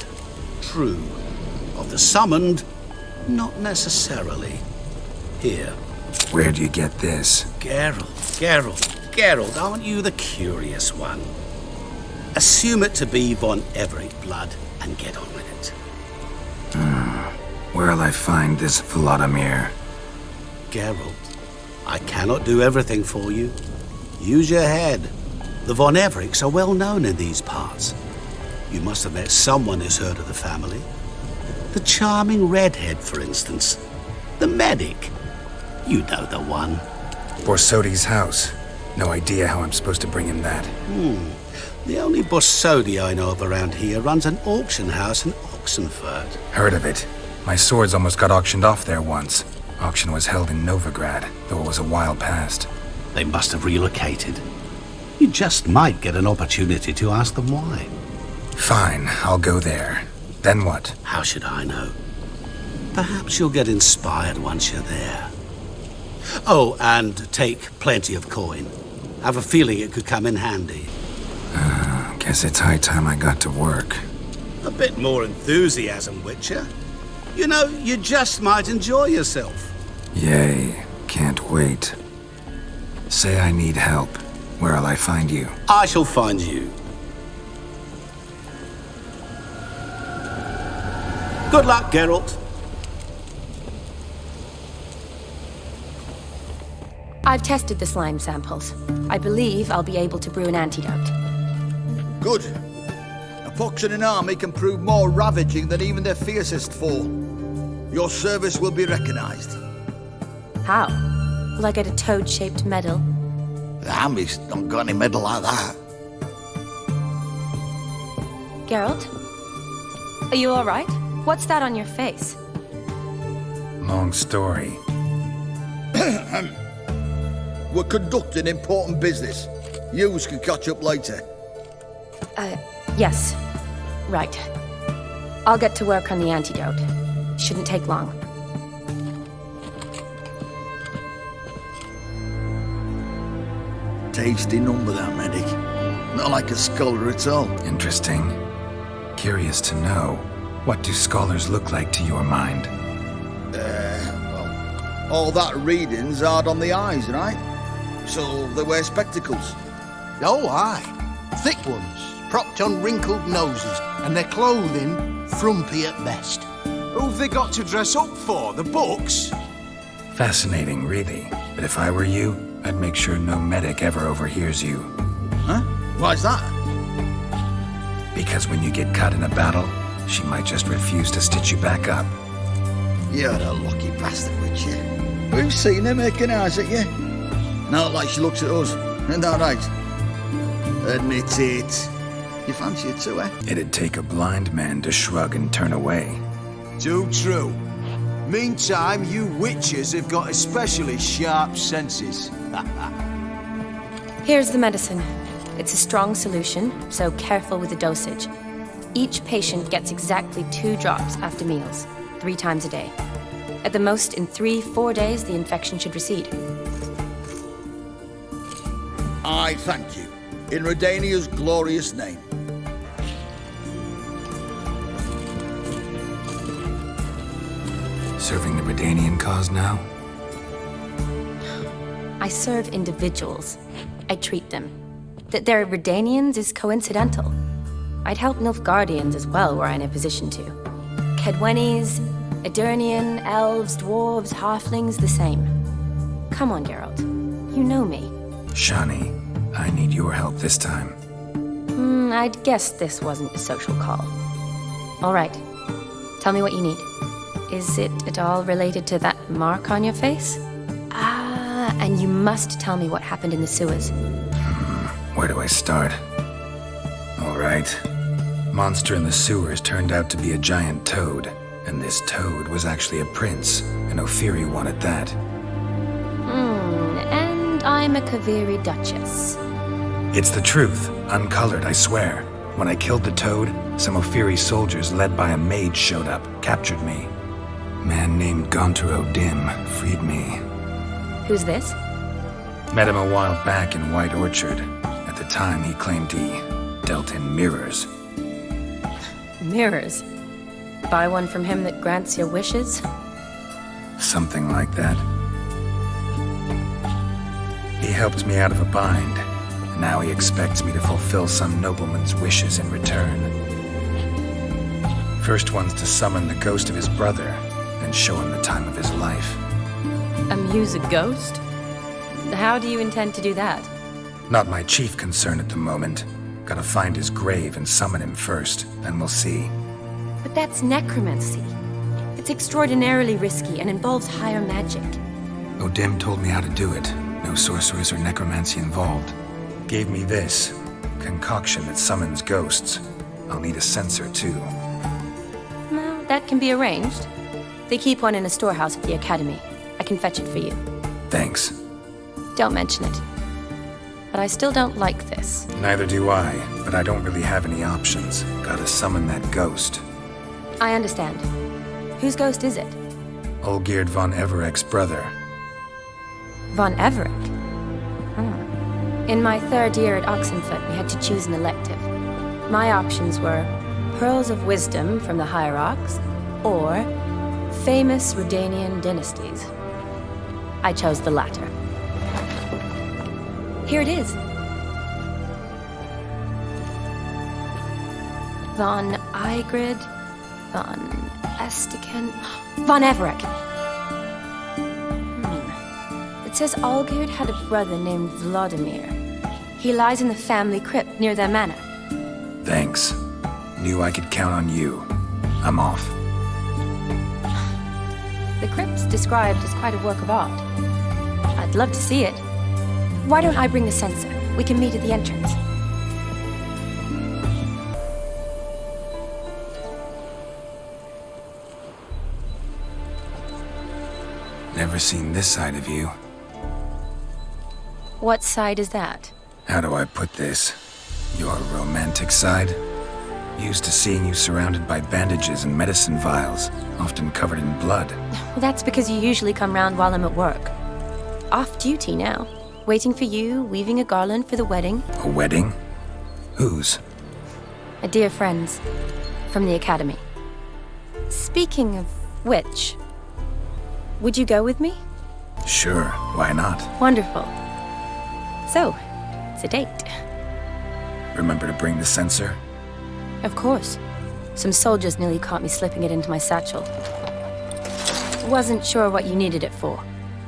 [SPEAKER 11] True. Of the summoned, not necessarily. Here.
[SPEAKER 2] Where'd you get this?
[SPEAKER 11] Geralt, aren't you the curious one? Assume it to be von Everec blood and get on with it.
[SPEAKER 2] Where'll I find this Vladimir?
[SPEAKER 11] Geralt, I cannot do everything for you. Use your head. The von Everecs are well known in these parts. You must have met someone who's heard of the family. The charming redhead, for instance. The medic. You know the one.
[SPEAKER 2] Borsodi's house. No idea how I'm supposed to bring him that.
[SPEAKER 11] The only Borsodi I know of around here runs an auction house in Oxenfurt.
[SPEAKER 2] Heard of it. My swords almost got auctioned off there once. Auction was held in Novigrad, though it was a while past.
[SPEAKER 11] They must have relocated. You just might get an opportunity to ask them why.
[SPEAKER 2] Fine, I'll go there. Then what?
[SPEAKER 11] How should I know? Perhaps you'll get inspired once you're there. Oh, and take plenty of coin. Have a feeling it could come in handy.
[SPEAKER 2] Guess it's high time I got to work.
[SPEAKER 11] A bit more enthusiasm, Witcher. You know, you just might enjoy yourself.
[SPEAKER 2] Yay, can't wait. Say I need help. Where'll I find you?
[SPEAKER 11] I shall find you. Good luck, Geralt.
[SPEAKER 9] I've tested the slime samples. I believe I'll be able to brew an antidote.
[SPEAKER 5] Good. A pox in an army can prove more ravaging than even their fiercest foe. Your service will be recognized.
[SPEAKER 9] How? Will I get a toad-shaped medal?
[SPEAKER 5] The army's not got any medal like that.
[SPEAKER 9] Geralt? Are you all right? What's that on your face?
[SPEAKER 2] Long story.
[SPEAKER 5] We're conducting important business. Yous can catch up later.
[SPEAKER 9] Yes. Right. I'll get to work on the antidote. Shouldn't take long.
[SPEAKER 5] Tasty number, that medic. Not like a scholar at all.
[SPEAKER 2] Interesting. Curious to know, what do scholars look like to your mind?
[SPEAKER 5] Well, all that reading's hard on the eyes, right? So they wear spectacles.
[SPEAKER 14] Oh, aye. Thick ones, propped on wrinkled noses, and their clothing frumpy at best. Who've they got to dress up for? The books?
[SPEAKER 2] Fascinating, really. But if I were you, I'd make sure no medic ever overhears you.
[SPEAKER 5] Huh? Why's that?
[SPEAKER 2] Because when you get caught in a battle, she might just refuse to stitch you back up.
[SPEAKER 5] You're a lucky bastard, Witcher. We've seen her making eyes at you. Not like she looks at us. Isn't that right? Admit it. You fancy it too, eh?
[SPEAKER 2] It'd take a blind man to shrug and turn away.
[SPEAKER 14] Too true. Meantime, you witches have got especially sharp senses.
[SPEAKER 9] Here's the medicine. It's a strong solution, so careful with the dosage. Each patient gets exactly 2 drops after meals, 3 times a day. At the most, in 3-4 days, the infection should recede.
[SPEAKER 5] I thank you. In Redania's glorious name.
[SPEAKER 2] Serving the Redanian cause now?
[SPEAKER 9] I serve individuals. I treat them. That they're Redanians is coincidental. I'd help Nilfgaardians as well were I in a position to. Kedwenis, Edirnian, elves, dwarves, halflings, the same. Come on, Geralt. You know me.
[SPEAKER 2] Shani, I need your help this time.
[SPEAKER 9] I'd guessed this wasn't a social call. All right. Tell me what you need. Is it at all related to that mark on your face? And you must tell me what happened in the sewers.
[SPEAKER 2] Where do I start? All right. Monster in the sewers turned out to be a giant toad, and this toad was actually a prince, an Ophiri one at that.
[SPEAKER 9] And I'm a Kaviri duchess.
[SPEAKER 2] It's the truth, uncolored, I swear. When I killed the toad, some Ophiri soldiers led by a mage showed up, captured me. Man named Gaunter O'Dimm freed me.
[SPEAKER 9] Who's this?
[SPEAKER 2] Met him a while back in White Orchard. At the time, he claimed he dealt in mirrors.
[SPEAKER 9] Mirrors? Buy one from him that grants your wishes?
[SPEAKER 2] Something like that. He helped me out of a bind. And now he expects me to fulfill some nobleman's wishes in return. First one's to summon the ghost of his brother, and show him the time of his life.
[SPEAKER 9] Amuse a ghost? How do you intend to do that?
[SPEAKER 2] Not my chief concern at the moment. Gotta find his grave and summon him first, then we'll see.
[SPEAKER 9] But that's necromancy. It's extraordinarily risky and involves higher magic.
[SPEAKER 2] O'Dimm told me how to do it. No sorcerers or necromancy involved. Gave me this concoction that summons ghosts. I'll need a censer too.
[SPEAKER 9] No, that can be arranged. They keep one in a storehouse at the academy. I can fetch it for you.
[SPEAKER 2] Thanks.
[SPEAKER 9] Don't mention it. But I still don't like this.
[SPEAKER 2] Neither do I, but I don't really have any options. Gotta summon that ghost.
[SPEAKER 9] I understand. Whose ghost is it?
[SPEAKER 2] Olgierd von Everec's brother.
[SPEAKER 9] Von Everec? In my third year at Oxenfoot, we had to choose an elective. My options were Pearls of Wisdom from the Hierarchs, or famous Redanian dynasties. I chose the latter. Here it is. Von Igrid, Von Estican, Von Everec. It says Olgierd had a brother named Vladimir. He lies in the family crypt near their manor.
[SPEAKER 2] Thanks. Knew I could count on you. I'm off.
[SPEAKER 9] The crypt's described as quite a work of art. I'd love to see it. Why don't I bring the censer? We can meet at the entrance.
[SPEAKER 2] Never seen this side of you.
[SPEAKER 9] What side is that?
[SPEAKER 2] How do I put this? Your romantic side? Used to seeing you surrounded by bandages and medicine vials, often covered in blood.
[SPEAKER 9] Well, that's because you usually come round while I'm at work. Off duty now. Waiting for you, weaving a garland for the wedding.
[SPEAKER 2] A wedding? Whose?
[SPEAKER 9] A dear friend's. From the academy. Speaking of which, would you go with me?
[SPEAKER 2] Sure, why not?
[SPEAKER 9] Wonderful. So, it's a date.
[SPEAKER 2] Remember to bring the censer?
[SPEAKER 9] Of course. Some soldiers nearly caught me slipping it into my satchel. Wasn't sure what you needed it for,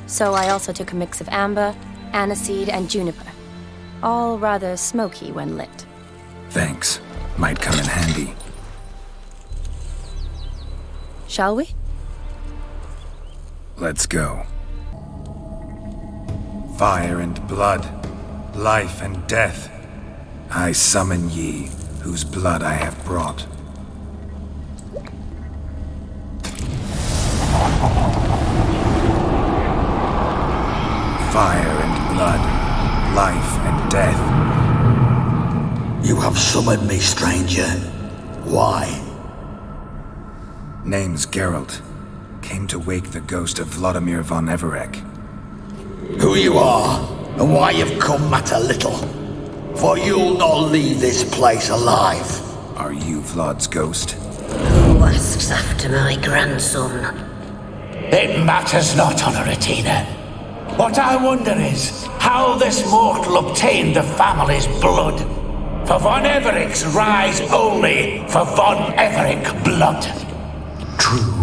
[SPEAKER 9] so I also took a mix of amber, aniseed, and juniper. All rather smoky when lit.
[SPEAKER 2] Thanks. Might come in handy.
[SPEAKER 9] Shall we?
[SPEAKER 2] Let's go. Fire and blood, life and death. I summon ye, whose blood I have brought. Fire and blood, life and death.
[SPEAKER 5] You have summoned me, stranger. Why?
[SPEAKER 2] Name's Geralt. Came to wake the ghost of Vladimir von Everec.
[SPEAKER 5] Who you are, and why you've come matter little. For you'll not leave this place alive.
[SPEAKER 2] Are you Vlad's ghost?
[SPEAKER 15] Who asks after my grandson?
[SPEAKER 16] It matters not, Honoratina. What I wonder is how this mortal obtained the family's blood. For von Everec's rise only for von Everec blood.
[SPEAKER 14] True.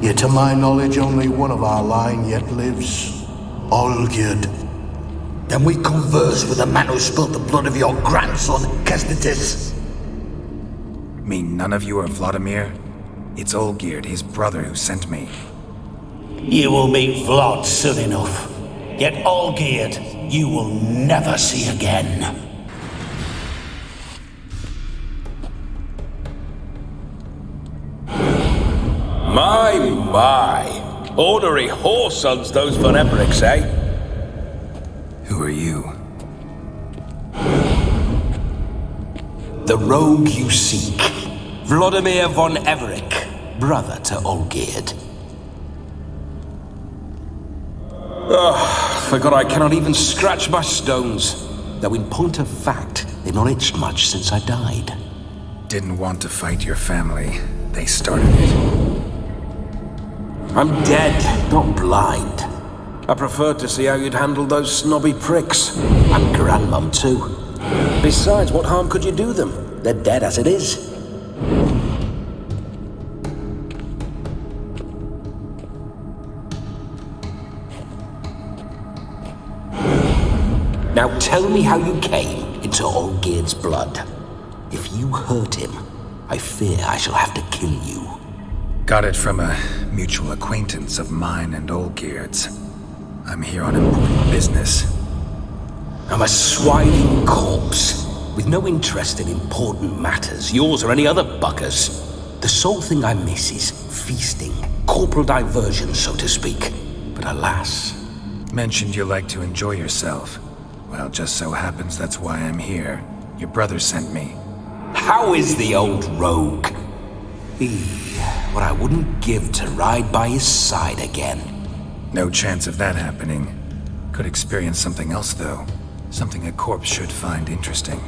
[SPEAKER 14] Yet to my knowledge, only one of our line yet lives. Olgierd.
[SPEAKER 5] Then we converse with the man who spilled the blood of your grandson, Kestitis.
[SPEAKER 2] Mean none of you are Vladimir? It's Olgierd, his brother, who sent me.
[SPEAKER 16] You will meet Vlad soon enough. Yet Olgierd, you will never see again.
[SPEAKER 17] My. Ornery whoresons those von Everecs, eh?
[SPEAKER 2] Who are you?
[SPEAKER 3] The rogue you seek. Vladimir von Everec, brother to Olgierd.
[SPEAKER 17] forgot I cannot even scratch my stones. Though in point of fact, they've not itched much since I died.
[SPEAKER 2] Didn't want to fight your family. They started it.
[SPEAKER 17] I'm dead, not blind. I preferred to see how you'd handle those snobby pricks. And Grandmum too. Besides, what harm could you do them? They're dead as it is. Now tell me how you came into Olgierd's blood. If you hurt him, I fear I shall have to kill you.
[SPEAKER 2] Got it from a mutual acquaintance of mine and Olgierd's. I'm here on important business.
[SPEAKER 17] I'm a swiving corpse, with no interest in important matters, yours or any other buggers. The sole thing I miss is feasting, corporal diversion, so to speak. But alas...
[SPEAKER 2] Mentioned you like to enjoy yourself. Well, just so happens that's why I'm here. Your brother sent me.
[SPEAKER 17] How is the old rogue? What I wouldn't give to ride by his side again.
[SPEAKER 2] No chance of that happening. Could experience something else, though. Something a corpse should find interesting.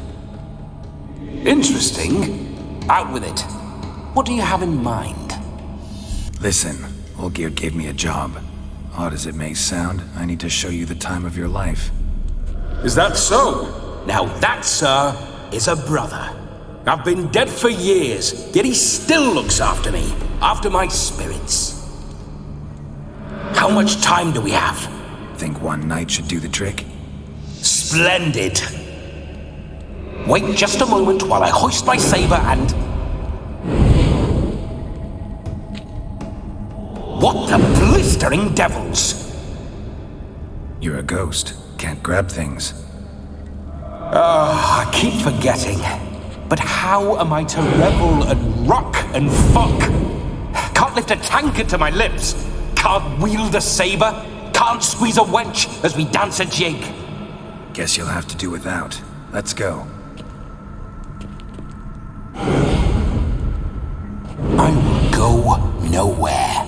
[SPEAKER 17] Interesting? Out with it. What do you have in mind?
[SPEAKER 2] Listen, Olgierd gave me a job. Odd as it may sound, I need to show you the time of your life.
[SPEAKER 17] Is that so? Now that, sir, is a brother. I've been dead for years, yet he still looks after me, after my spirits. How much time do we have?
[SPEAKER 2] Think one night should do the trick?
[SPEAKER 17] Splendid. Wait just a moment while I hoist my saber and... What the blistering devils?
[SPEAKER 2] You're a ghost. Can't grab things.
[SPEAKER 17] I keep forgetting. But how am I to revel and rock and fuck? Can't lift a tankard to my lips. Can't wield a saber. Can't squeeze a wench as we dance a jig.
[SPEAKER 2] Guess you'll have to do without. Let's go.
[SPEAKER 17] I will go nowhere.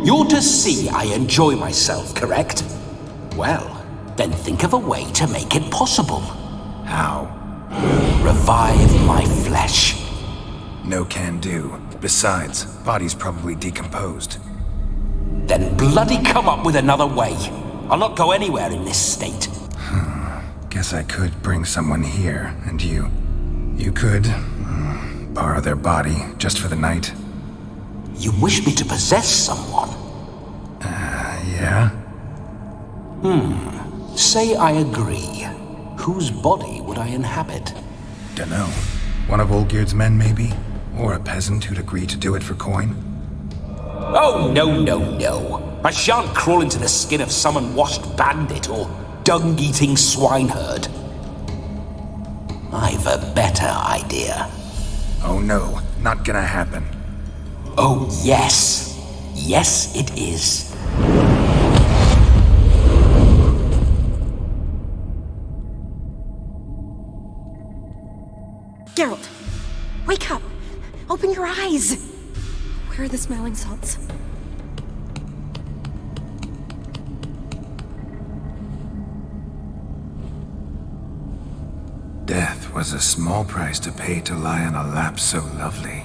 [SPEAKER 17] You're to see I enjoy myself, correct? Well, then think of a way to make it possible.
[SPEAKER 2] How?
[SPEAKER 17] Revive my flesh.
[SPEAKER 2] No can do. Besides, body's probably decomposed.
[SPEAKER 17] Then bloody come up with another way. I'll not go anywhere in this state.
[SPEAKER 2] Guess I could bring someone here, and you could borrow their body just for the night.
[SPEAKER 17] You wish me to possess someone?
[SPEAKER 2] Yeah?
[SPEAKER 17] Say I agree. Whose body would I inhabit?
[SPEAKER 2] Dunno. One of Olgierd's men, maybe? Or a peasant who'd agree to do it for coin?
[SPEAKER 17] Oh, no. I shan't crawl into the skin of some unwashed bandit or dung-eating swineherd. I've a better idea.
[SPEAKER 2] Oh no, not gonna happen.
[SPEAKER 17] Oh, yes. Yes, it is.
[SPEAKER 6] Geralt, wake up! Open your eyes! Where are the smelling salts?
[SPEAKER 2] Death was a small price to pay to lie on a lap so lovely,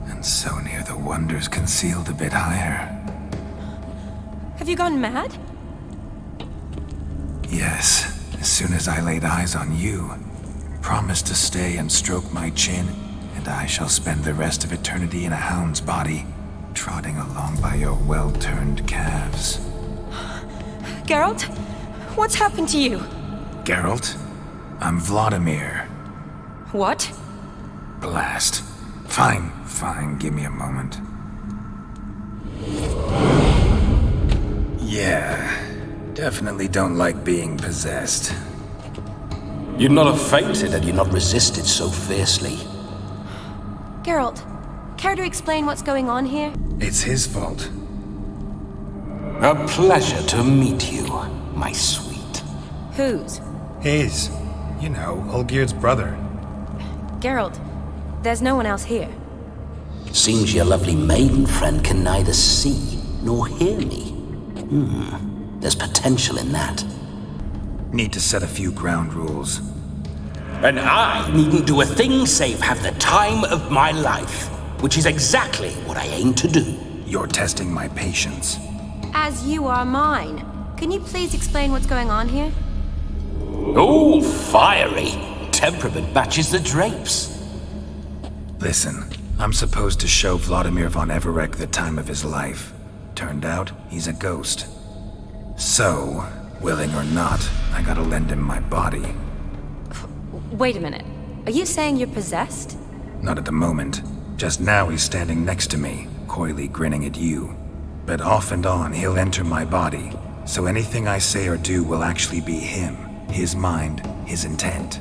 [SPEAKER 2] and so near the wonders concealed a bit higher.
[SPEAKER 9] Have you gone mad?
[SPEAKER 2] Yes, as soon as I laid eyes on you, promised to stay and stroke my chin, and I shall spend the rest of eternity in a hound's body, trotting along by your well-turned calves.
[SPEAKER 9] Geralt? What's happened to you?
[SPEAKER 2] Geralt? I'm Vladimir.
[SPEAKER 9] What?
[SPEAKER 2] Blast. Fine, give me a moment. Yeah, definitely don't like being possessed.
[SPEAKER 17] You'd not have fainted had you not resisted so fiercely.
[SPEAKER 9] Geralt, care to explain what's going on here?
[SPEAKER 2] It's his fault.
[SPEAKER 17] A pleasure to meet you, my sweet.
[SPEAKER 9] Whose?
[SPEAKER 2] His. You know, Olgierd's brother.
[SPEAKER 9] Geralt, there's no one else here.
[SPEAKER 17] Seems your lovely maiden friend can neither see nor hear me. There's potential in that.
[SPEAKER 2] Need to set a few ground rules.
[SPEAKER 17] And I needn't do a thing save have the time of my life, which is exactly what I aim to do.
[SPEAKER 2] You're testing my patience.
[SPEAKER 9] As you are mine. Can you please explain what's going on here?
[SPEAKER 17] Oh, fiery. Temperament matches the drapes.
[SPEAKER 2] Listen, I'm supposed to show Vladimir von Everec the time of his life. Turned out, he's a ghost. So, willing or not, I gotta lend him my body.
[SPEAKER 9] Wait a minute. Are you saying you're possessed?
[SPEAKER 2] Not at the moment. Just now he's standing next to me, coyly grinning at you. But off and on, he'll enter my body. So anything I say or do will actually be him. His mind, his intent.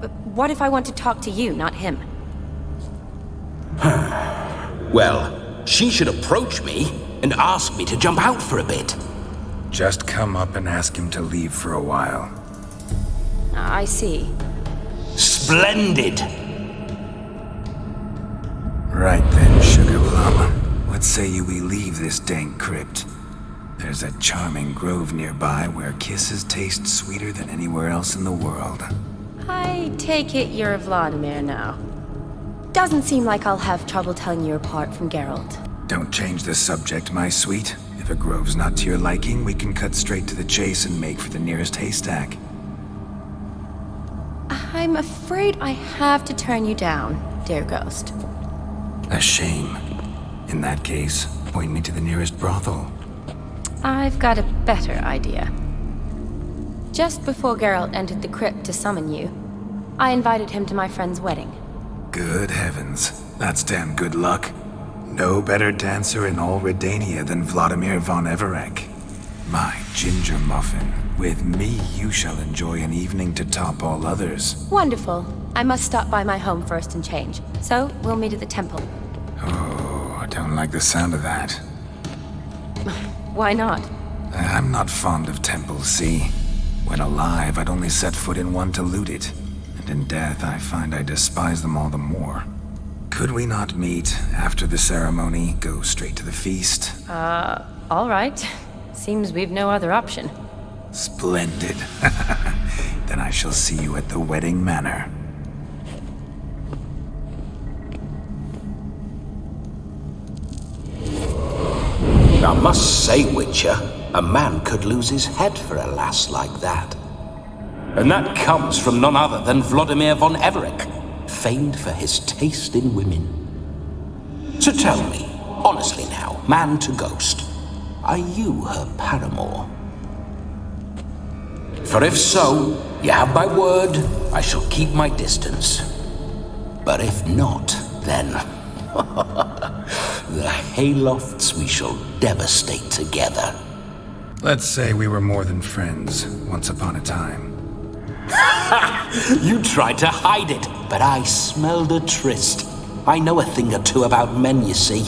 [SPEAKER 9] But what if I want to talk to you, not him?
[SPEAKER 17] Well, she should approach me and ask me to jump out for a bit.
[SPEAKER 2] Just come up and ask him to leave for a while.
[SPEAKER 9] I see.
[SPEAKER 17] Splendid!
[SPEAKER 2] Right then, Sugar Plum. What say you we leave this dank crypt? There's a charming grove nearby where kisses taste sweeter than anywhere else in the world.
[SPEAKER 9] I take it you're Vladimir now. Doesn't seem like I'll have trouble telling you apart from Geralt.
[SPEAKER 2] Don't change the subject, my sweet. If a grove's not to your liking, we can cut straight to the chase and make for the nearest haystack.
[SPEAKER 9] I'm afraid I have to turn you down, dear ghost.
[SPEAKER 2] A shame. In that case, point me to the nearest brothel.
[SPEAKER 9] I've got a better idea. Just before Geralt entered the crypt to summon you, I invited him to my friend's wedding.
[SPEAKER 2] Good heavens. That's damn good luck. No better dancer in all Redania than Vladimir von Everec. My ginger muffin. With me, you shall enjoy an evening to top all others.
[SPEAKER 9] Wonderful. I must stop by my home first and change. So, we'll meet at the temple.
[SPEAKER 2] Oh, I don't like the sound of that.
[SPEAKER 9] Why not?
[SPEAKER 2] I'm not fond of temples, see? When alive, I'd only set foot in one to loot it. And in death, I find I despise them all the more. Could we not meet after the ceremony, go straight to the feast?
[SPEAKER 9] All right. Seems we've no other option.
[SPEAKER 2] Splendid. Then I shall see you at the wedding manor.
[SPEAKER 17] I must say, Witcher, a man could lose his head for a lass like that. And that comes from none other than Vladimir von Everec, famed for his taste in women. So tell me, honestly now, man to ghost, are you her paramour? For if so, you have my word, I shall keep my distance. But if not, then the haylofts we shall devastate together.
[SPEAKER 2] Let's say we were more than friends, once upon a time.
[SPEAKER 17] You tried to hide it, but I smelled a tryst. I know a thing or two about men, you see.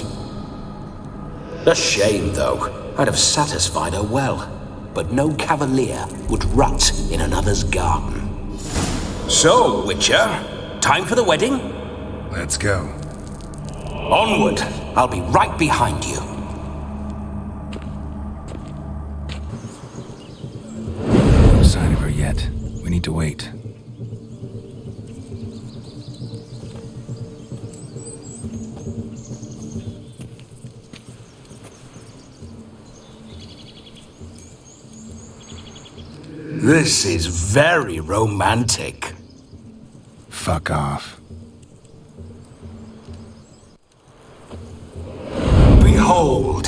[SPEAKER 17] A shame, though. I'd have satisfied her well, but no cavalier would rut in another's garden. So, Witcher, time for the wedding?
[SPEAKER 2] Let's go.
[SPEAKER 17] Onward! I'll be right behind you.
[SPEAKER 2] No sign of her yet. We need to wait.
[SPEAKER 17] This is very romantic.
[SPEAKER 2] Fuck off.
[SPEAKER 17] Behold,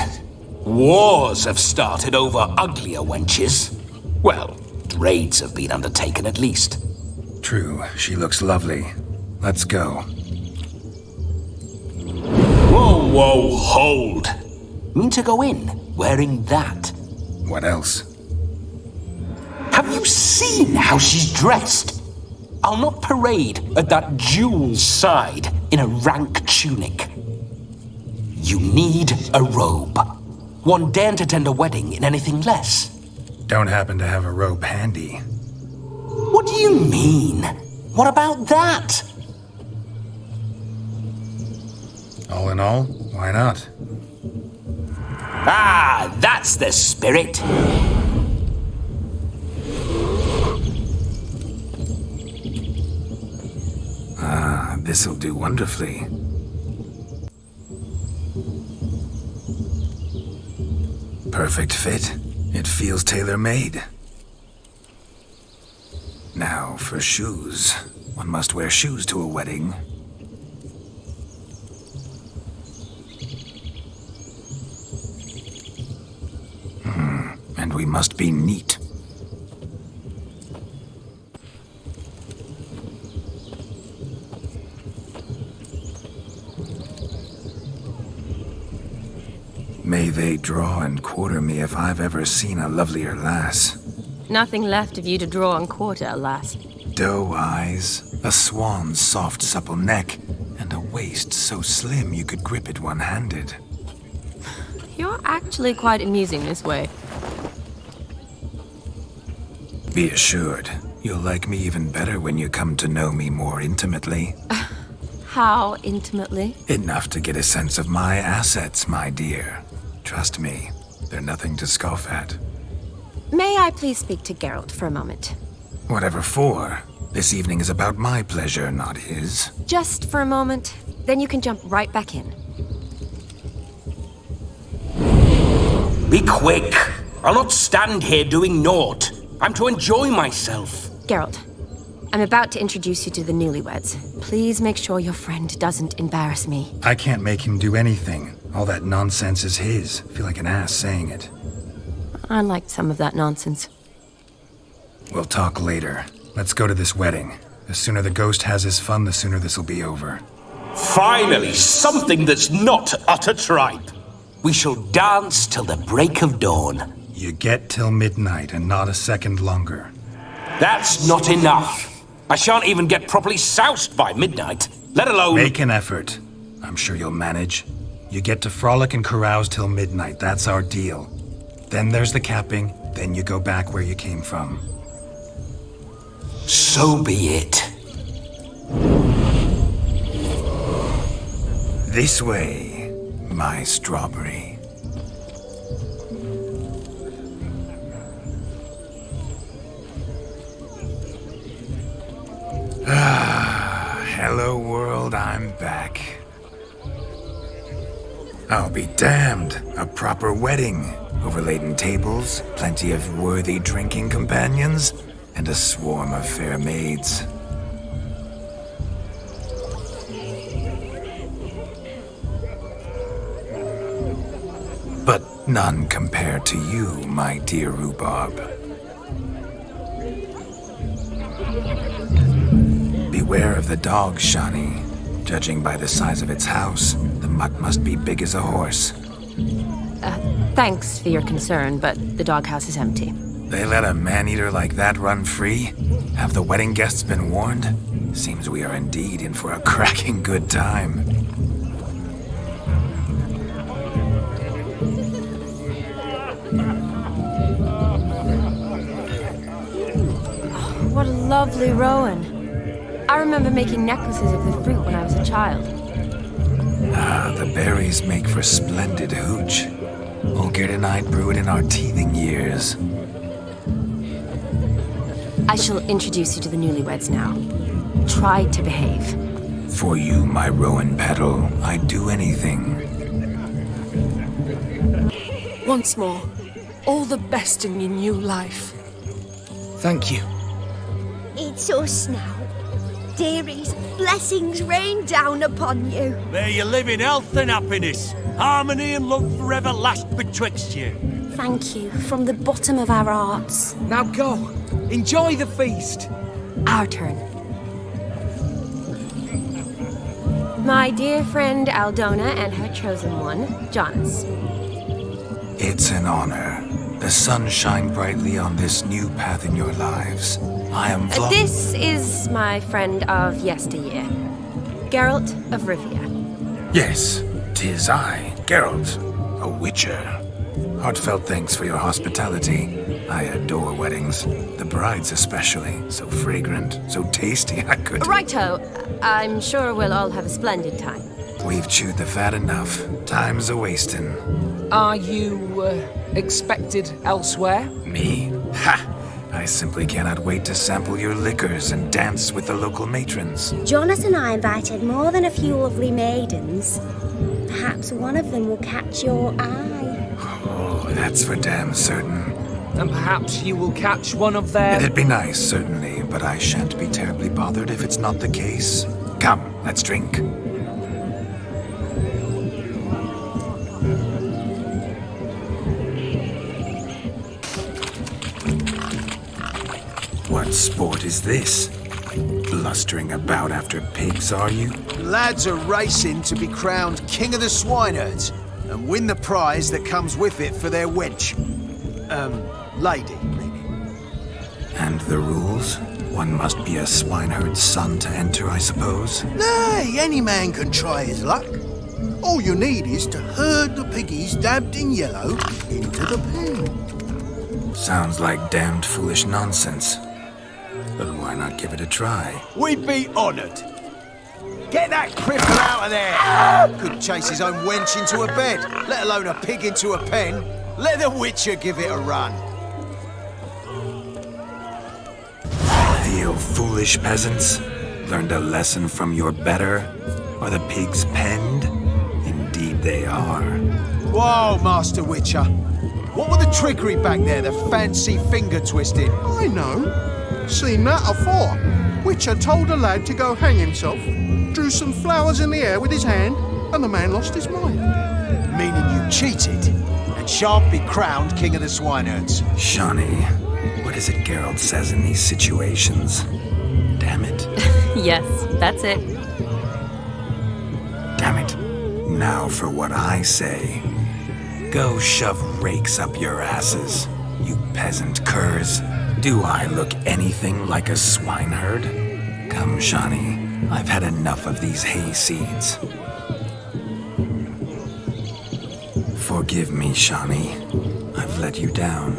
[SPEAKER 17] wars have started over uglier wenches. Well, raids have been undertaken at least.
[SPEAKER 2] True, she looks lovely. Let's go.
[SPEAKER 17] Whoa, hold. Mean to go in wearing that?
[SPEAKER 2] What else?
[SPEAKER 17] Have you seen how she's dressed? I'll not parade at that jewel's side in a rank tunic. You need a robe. One daren't attend a wedding in anything less.
[SPEAKER 2] Don't happen to have a robe handy.
[SPEAKER 17] What do you mean? What about that?
[SPEAKER 2] All in all, why not?
[SPEAKER 17] Ah, that's the spirit.
[SPEAKER 2] Ah, this'll do wonderfully. Perfect fit. It feels tailor-made. Now, for shoes. One must wear shoes to a wedding. And we must be neat. May they draw and quarter me if I've ever seen a lovelier lass.
[SPEAKER 9] Nothing left of you to draw and quarter, alas.
[SPEAKER 2] Doe eyes, a swan's soft supple neck, and a waist so slim you could grip it one-handed.
[SPEAKER 9] You're actually quite amusing this way.
[SPEAKER 2] Be assured, you'll like me even better when you come to know me more intimately.
[SPEAKER 9] How intimately?
[SPEAKER 2] Enough to get a sense of my assets, my dear. Trust me, they're nothing to scoff at.
[SPEAKER 9] May I please speak to Geralt for a moment?
[SPEAKER 2] Whatever for. This evening is about my pleasure, not his.
[SPEAKER 9] Just for a moment, then you can jump right back in.
[SPEAKER 17] Be quick. I'll not stand here doing naught. I'm to enjoy myself.
[SPEAKER 9] Geralt, I'm about to introduce you to the newlyweds. Please make sure your friend doesn't embarrass me.
[SPEAKER 2] I can't make him do anything. All that nonsense is his. Feel like an ass saying it.
[SPEAKER 9] I liked some of that nonsense.
[SPEAKER 2] We'll talk later. Let's go to this wedding. The sooner the ghost has his fun, the sooner this'll be over.
[SPEAKER 17] Finally, something that's not utter tripe. We shall dance till the break of dawn.
[SPEAKER 2] You get till midnight and not a second longer.
[SPEAKER 17] That's not enough. I shan't even get properly soused by midnight, let alone...
[SPEAKER 2] Make an effort. I'm sure you'll manage. You get to frolic and carouse till midnight, that's our deal. Then there's the capping, then you go back where you came from.
[SPEAKER 17] So be it.
[SPEAKER 2] This way, my strawberry. Ah, hello world, I'm back. I'll be damned. A proper wedding. Overladen tables, plenty of worthy drinking companions, and a swarm of fair maids. But none compared to you, my dear rhubarb. Beware of the dog, Shani. Judging by the size of its house, the mutt must be big as a horse.
[SPEAKER 9] Thanks for your concern, but the doghouse is empty.
[SPEAKER 2] They let a man-eater like that run free? Have the wedding guests been warned? Seems we are indeed in for a cracking good time.
[SPEAKER 9] Oh, what a lovely rowan. I remember making necklaces of the fruit when I was a child.
[SPEAKER 2] Ah, the berries make for splendid hooch. Olgierd and I brewed in our teething years.
[SPEAKER 9] I shall introduce you to the newlyweds now. Try to behave.
[SPEAKER 2] For you, my rowan petal, I'd do anything.
[SPEAKER 6] Once more, all the best in your new life.
[SPEAKER 14] Thank you.
[SPEAKER 18] It's us now. Dearies, blessings rain down upon you.
[SPEAKER 1] May you live in health and happiness. Harmony and love forever last betwixt you.
[SPEAKER 18] Thank you from the bottom of our hearts.
[SPEAKER 14] Now go. Enjoy the feast.
[SPEAKER 9] Our turn. My dear friend Aldona and her chosen one, Jonas.
[SPEAKER 2] It's an honor. The sun shine brightly on this new path in your lives. I am
[SPEAKER 9] This is my friend of yesteryear, Geralt of Rivia.
[SPEAKER 2] Yes, 'tis I, Geralt, a witcher. Heartfelt thanks for your hospitality. I adore weddings. The brides especially. So fragrant, so tasty, I could...
[SPEAKER 9] Righto. I'm sure we'll all have a splendid time.
[SPEAKER 2] We've chewed the fat enough. Time's a-wasting.
[SPEAKER 19] Are you, expected elsewhere?
[SPEAKER 2] Me? Ha! I simply cannot wait to sample your liquors and dance with the local matrons.
[SPEAKER 18] Jonas and I invited more than a few lovely maidens. Perhaps one of them will catch your eye.
[SPEAKER 2] Oh, that's for damn certain.
[SPEAKER 19] And perhaps you will catch one of their...
[SPEAKER 2] It'd be nice, certainly, but I shan't be terribly bothered if it's not the case. Come, let's drink. What sport is this? Blustering about after pigs, are you?
[SPEAKER 14] Lads are racing to be crowned King of the Swineherds and win the prize that comes with it for their wench. Lady, meaning.
[SPEAKER 2] And the rules? One must be a swineherd's son to enter, I suppose?
[SPEAKER 14] Nay, any man can try his luck. All you need is to herd the piggies dabbed in yellow into the pen.
[SPEAKER 2] Sounds like damned foolish nonsense. But why not give it a try?
[SPEAKER 14] We'd be honoured. Get that cripple out of there! Could chase his own wench into a bed, let alone a pig into a pen. Let the Witcher give it a run.
[SPEAKER 2] You foolish peasants. Learned a lesson from your better? Are the pigs penned? Indeed they are.
[SPEAKER 14] Whoa, Master Witcher. What were the trickery back there, the fancy finger twisting?
[SPEAKER 20] I know. Seen that afore. Witcher told a lad to go hang himself, drew some flowers in the air with his hand, and the man lost his mind.
[SPEAKER 14] Meaning you cheated, and shan't be crowned King of the Swineherds.
[SPEAKER 2] Shawnee, what is it Geralt says in these situations? Damn it.
[SPEAKER 9] Yes, that's it.
[SPEAKER 2] Damn it. Now for what I say. Go shove rakes up your asses, you peasant curs. Do I look anything like a swineherd? Come, Shawnee. I've had enough of these hay seeds. Forgive me, Shawnee. I've let you down.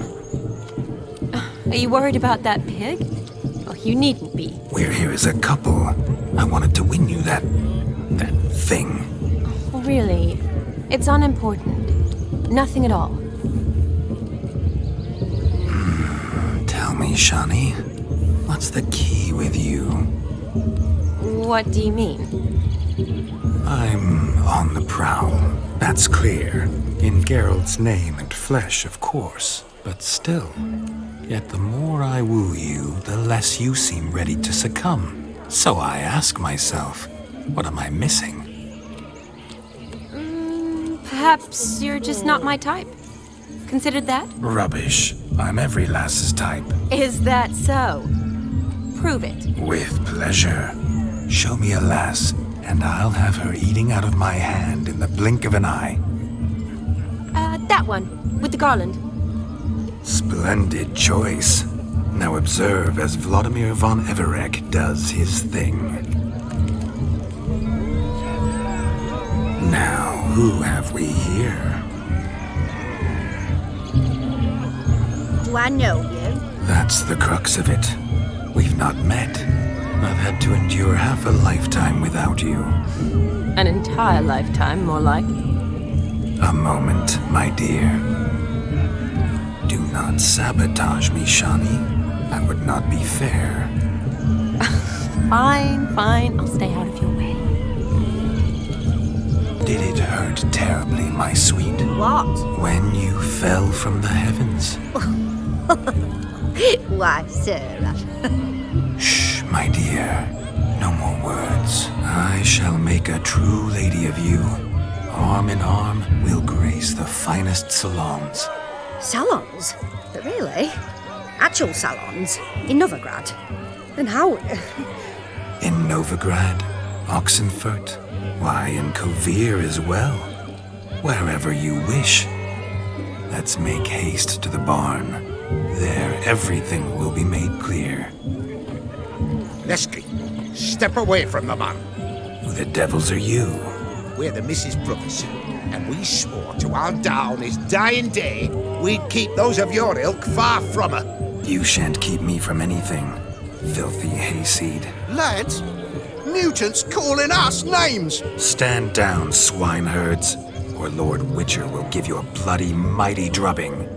[SPEAKER 9] Are you worried about that pig? Oh, you needn't be.
[SPEAKER 2] We're here as a couple. I wanted to win you that thing.
[SPEAKER 9] Oh, really? It's unimportant. Nothing at all.
[SPEAKER 2] Tell me, Shawnee, what's the key with you?
[SPEAKER 9] What do you mean?
[SPEAKER 2] I'm on the prowl. That's clear. In Geralt's name and flesh, of course. But still, yet the more I woo you, the less you seem ready to succumb. So I ask myself, what am I missing?
[SPEAKER 9] Perhaps you're just not my type. Considered that?
[SPEAKER 2] Rubbish. I'm every lass's type.
[SPEAKER 9] Is that so? Prove it.
[SPEAKER 2] With pleasure. Show me a lass, and I'll have her eating out of my hand in the blink of an eye.
[SPEAKER 9] That one, with the garland.
[SPEAKER 2] Splendid choice. Now observe as Vladimir von Everec does his thing. Now, who have we here?
[SPEAKER 18] Do I know you?
[SPEAKER 2] That's the crux of it. We've not met. I've had to endure half a lifetime without you.
[SPEAKER 9] An entire lifetime, more like.
[SPEAKER 2] A moment, my dear. Do not sabotage me, Shawnee. That would not be fair.
[SPEAKER 9] Fine. I'll stay out of your way.
[SPEAKER 2] Did it hurt terribly, my sweet?
[SPEAKER 18] What?
[SPEAKER 2] When you fell from the heavens.
[SPEAKER 18] Why, Sarah.
[SPEAKER 2] Shh, my dear. No more words. I shall make a true lady of you. Arm in arm, we'll grace the finest salons.
[SPEAKER 18] Salons? But really? Actual salons? In Novigrad? And how?
[SPEAKER 2] In Novigrad, Oxenfurt, why, in Kovir as well. Wherever you wish. Let's make haste to the barn. There, everything will be made clear.
[SPEAKER 13] Leslie, step away from the man.
[SPEAKER 2] Who the devils are you?
[SPEAKER 13] We're the Mrs. Brothers, and we swore to our down his dying day we'd keep those of your ilk far from her.
[SPEAKER 2] You shan't keep me from anything, filthy hayseed.
[SPEAKER 20] Lads, Mutants calling us names!
[SPEAKER 2] Stand down, swineherds, or Lord Witcher will give you a bloody mighty drubbing.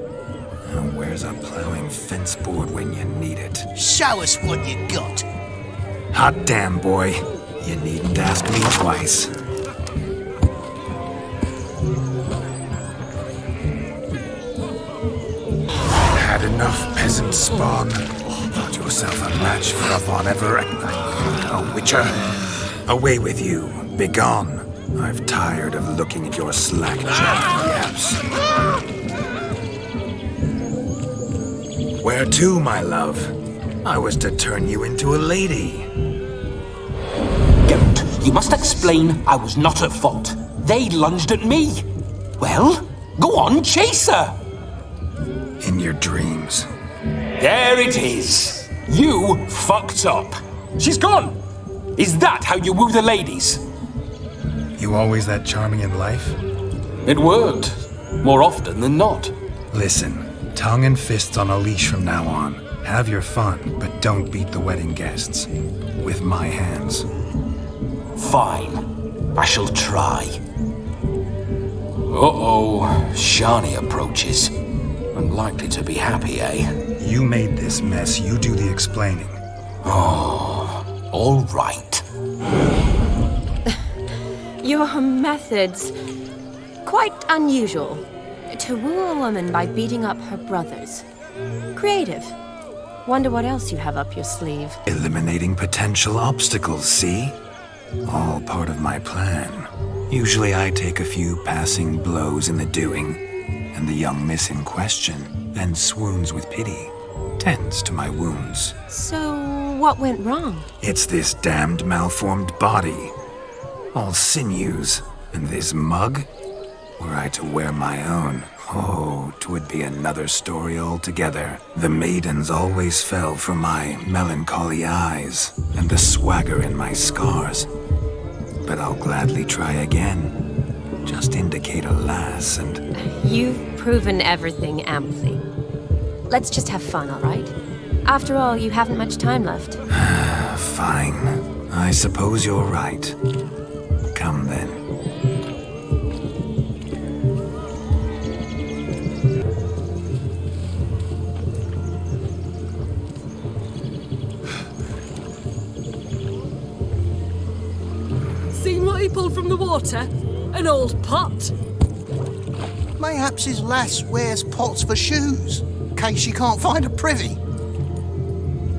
[SPEAKER 2] Now where's a plowing fence board when you need it?
[SPEAKER 14] Show us what you got.
[SPEAKER 2] Hot damn, boy. You needn't ask me twice. Had enough, peasant spawn. Got yourself a match for a von Everec. A Witcher. Away with you. Begone. I've tired of looking at your slack-jawed yaps. Where to, my love? I was to turn you into a lady.
[SPEAKER 17] Geralt, you must explain I was not at fault. They lunged at me. Well, go on, chase her.
[SPEAKER 2] In your dreams.
[SPEAKER 17] There it is. You fucked up. She's gone. Is that how you woo the ladies?
[SPEAKER 2] You always that charming in life?
[SPEAKER 17] It worked. More often than not.
[SPEAKER 2] Listen, tongue and fists on a leash from now on. Have your fun, but don't beat the wedding guests. With my hands.
[SPEAKER 17] Fine. I shall try. Uh-oh. Shani approaches. Unlikely to be happy, eh?
[SPEAKER 2] You made this mess. You do the explaining.
[SPEAKER 17] Oh, all right.
[SPEAKER 9] Your methods... quite unusual. To woo a woman by beating up her brothers. Creative. Wonder what else you have up your sleeve.
[SPEAKER 2] Eliminating potential obstacles, see? All part of my plan. Usually I take a few passing blows in the doing, and the young miss in question then swoons with pity. Tends to my wounds.
[SPEAKER 9] So, what went wrong?
[SPEAKER 2] It's this damned malformed body. All sinews, and this mug? Were I to wear my own, oh, 'twould be another story altogether. The maidens always fell for my melancholy eyes, and the swagger in my scars. But I'll gladly try again. Just indicate a lass and...
[SPEAKER 9] You've proven everything amply. Let's just have fun, all right? After all, you haven't much time left.
[SPEAKER 2] Fine. I suppose you're right. Come then.
[SPEAKER 6] Seen what he pulled from the water? An old pot?
[SPEAKER 14] Mayhaps his lass wears pots for shoes, in case she can't find a privy.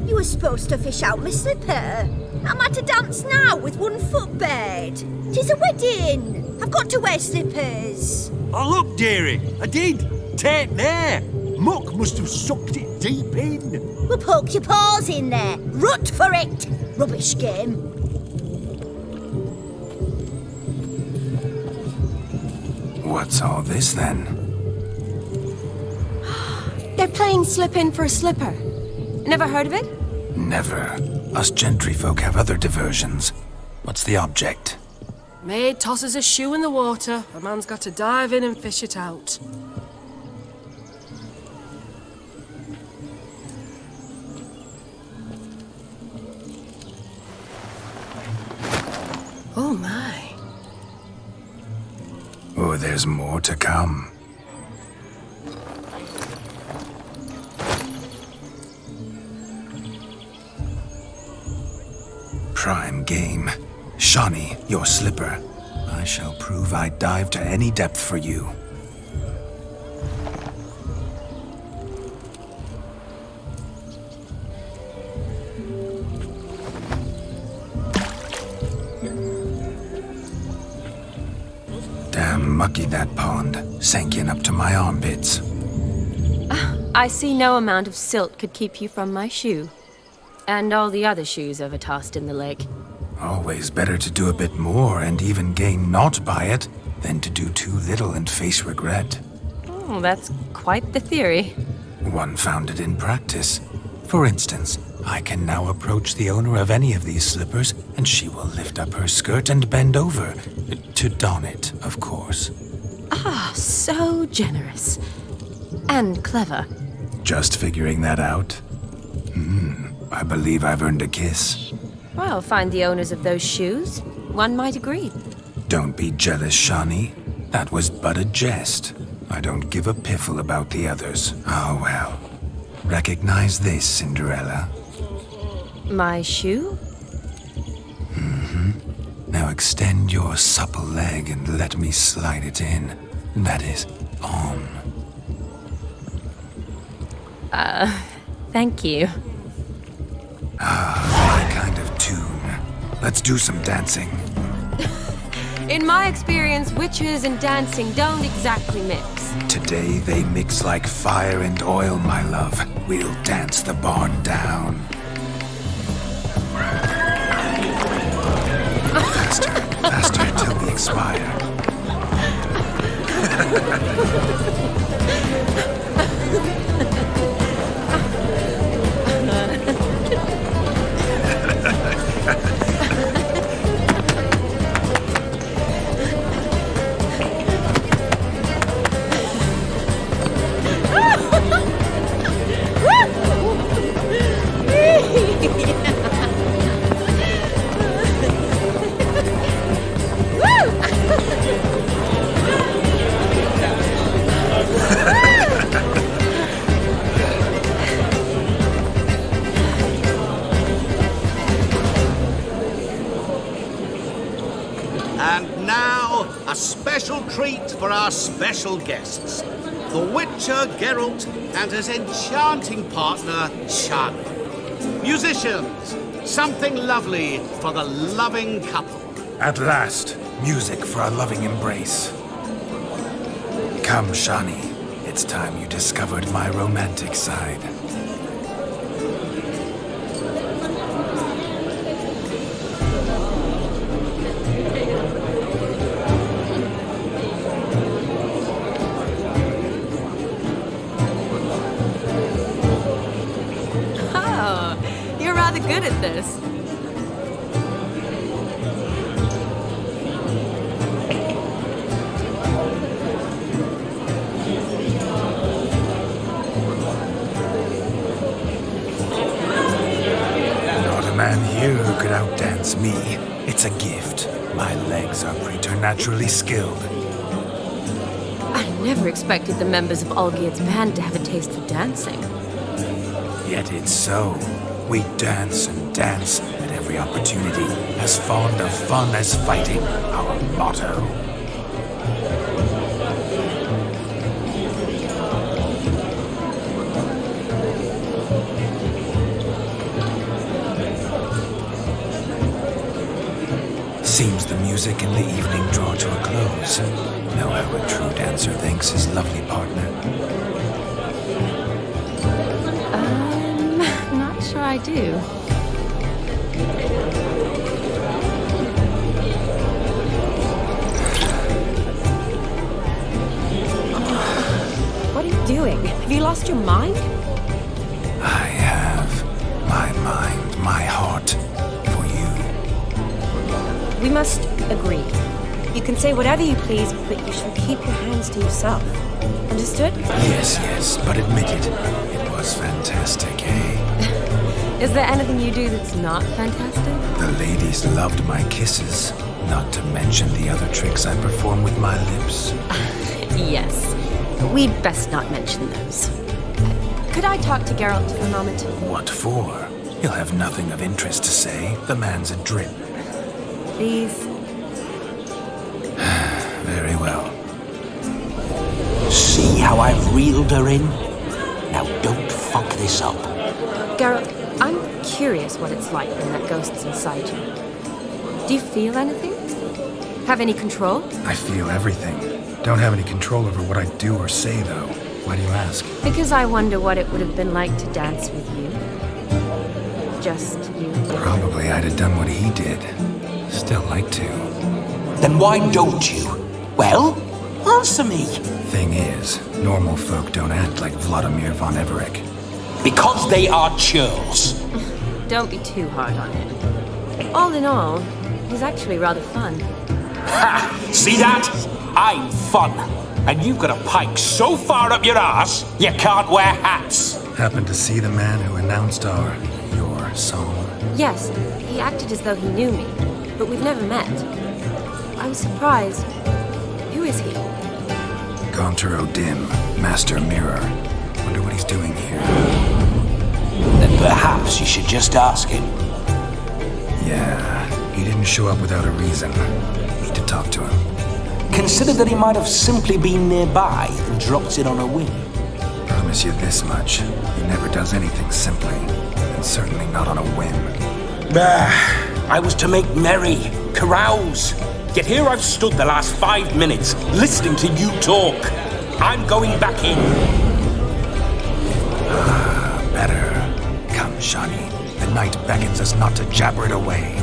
[SPEAKER 18] You were supposed to fish out my slipper. I'm at a dance now with one foot bared. 'Tis a wedding. I've got to wear slippers.
[SPEAKER 1] Oh, look, dearie, I did. Take there. Muck must have sucked it deep in.
[SPEAKER 18] Well, poke your paws in there. Rut for it. Rubbish game.
[SPEAKER 2] What's all this then?
[SPEAKER 9] They're playing slip in for a slipper. Never heard of it?
[SPEAKER 2] Never. Us gentry folk have other diversions. What's the object?
[SPEAKER 6] Maid tosses a shoe in the water. A man's got to dive in and fish it out. Oh my.
[SPEAKER 2] Oh, there's more to come. Prime game. Shawnee, your slipper. I shall prove I'd dive to any depth for you. Damn mucky that pond. Sank in up to my armpits.
[SPEAKER 9] I see no amount of silt could keep you from my shoe. And all the other shoes overtossed in the lake.
[SPEAKER 2] Always better to do a bit more and even gain naught by it than to do too little and face regret.
[SPEAKER 9] Oh, that's quite the theory.
[SPEAKER 2] One founded in practice. For instance, I can now approach the owner of any of these slippers, and she will lift up her skirt and bend over. To don it, of course.
[SPEAKER 9] Ah, so generous. And clever.
[SPEAKER 2] Just figuring that out? I believe I've earned a kiss.
[SPEAKER 9] Well, find the owners of those shoes. One might agree.
[SPEAKER 2] Don't be jealous, Shani. That was but a jest. I don't give a piffle about the others. Oh well. Recognize this, Cinderella?
[SPEAKER 9] My shoe?
[SPEAKER 2] Now extend your supple leg and let me slide it in. That is, on.
[SPEAKER 9] Thank you.
[SPEAKER 2] My kind of tune. Let's do some dancing.
[SPEAKER 9] In my experience, witches and dancing don't exactly mix.
[SPEAKER 2] Today they mix like fire and oil, my love. We'll dance the barn down. Faster, faster till we expire.
[SPEAKER 11] And now, a special treat for our special guests. The Witcher Geralt and his enchanting partner, Shani. Musicians, something lovely for the loving couple.
[SPEAKER 2] At last, music for our loving embrace. Come, Shani. It's time you discovered my romantic side.
[SPEAKER 9] Oh, you're rather good at this.
[SPEAKER 2] Here who could outdance me. It's a gift. My legs are preternaturally skilled.
[SPEAKER 9] I never expected the members of Olgierd's band to have a taste for dancing.
[SPEAKER 2] Yet it's so. We dance and dance at every opportunity, as fond of fun as fighting, our motto. Seems the music in the evening draw to a close. Know how a true dancer thanks his lovely partner.
[SPEAKER 9] Not sure I do. What are you doing? Have you lost your mind?
[SPEAKER 2] I have my mind, my heart.
[SPEAKER 9] We must agree. You can say whatever you please, but you shall keep your hands to yourself. Understood?
[SPEAKER 2] Yes, yes, but admit it. It was fantastic, eh?
[SPEAKER 9] Is there anything you do that's not fantastic?
[SPEAKER 2] The ladies loved my kisses, not to mention the other tricks I perform with my lips.
[SPEAKER 9] Yes. We'd best not mention those. Could I talk to Geralt for a moment?
[SPEAKER 2] What for? He'll have nothing of interest to say. The man's a drip.
[SPEAKER 9] Please.
[SPEAKER 2] Very well.
[SPEAKER 17] See how I've reeled her in? Now don't fuck this up.
[SPEAKER 9] Geralt, I'm curious what it's like when that ghost's inside you. Do you feel anything? Have any control?
[SPEAKER 2] I feel everything. Don't have any control over what I do or say, though. Why do you ask?
[SPEAKER 9] Because I wonder what it would have been like to dance with you. Just you.
[SPEAKER 2] Probably I'd have done what he did. Still like to.
[SPEAKER 17] Then why don't you? Well, answer me.
[SPEAKER 2] Thing is, normal folk don't act like Vladimir von Everec.
[SPEAKER 17] Because they are churls.
[SPEAKER 9] Don't be too hard on him. All in all, he's actually rather fun.
[SPEAKER 17] Ha! See that? I'm fun. And you've got a pike so far up your ass, you can't wear hats.
[SPEAKER 2] Happened to see the man who announced your song.
[SPEAKER 9] Yes, he acted as though he knew me, but we've never met. I was surprised. Who is he?
[SPEAKER 2] Gaunter O'Dimm, Master Mirror. Wonder what he's doing here.
[SPEAKER 17] Then perhaps you should just ask him.
[SPEAKER 2] Yeah, he didn't show up without a reason. Need to talk to him.
[SPEAKER 17] Consider that he might have simply been nearby and dropped in on a whim.
[SPEAKER 2] Promise you this much. He never does anything simply, and certainly not on a whim.
[SPEAKER 17] I was to make merry, carouse. Yet here I've stood the last 5 minutes, listening to you talk. I'm going back in.
[SPEAKER 2] Better. Come, Shani. The night beckons us not to jabber it away.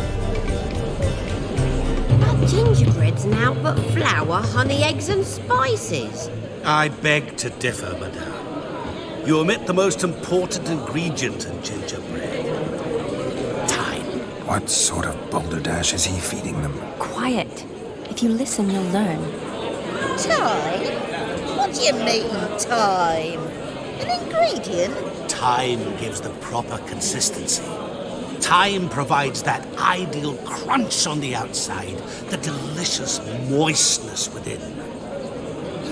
[SPEAKER 15] That gingerbread's now but flour, honey, eggs and spices.
[SPEAKER 11] I beg to differ, madame. You omit the most important ingredient in gingerbread. Time.
[SPEAKER 2] What sort of balderdash is he feeding them?
[SPEAKER 9] Quiet. If you listen, you'll learn.
[SPEAKER 18] Time? What do you mean, time? An ingredient?
[SPEAKER 11] Time gives the proper consistency. Time provides that ideal crunch on the outside, the delicious moistness within.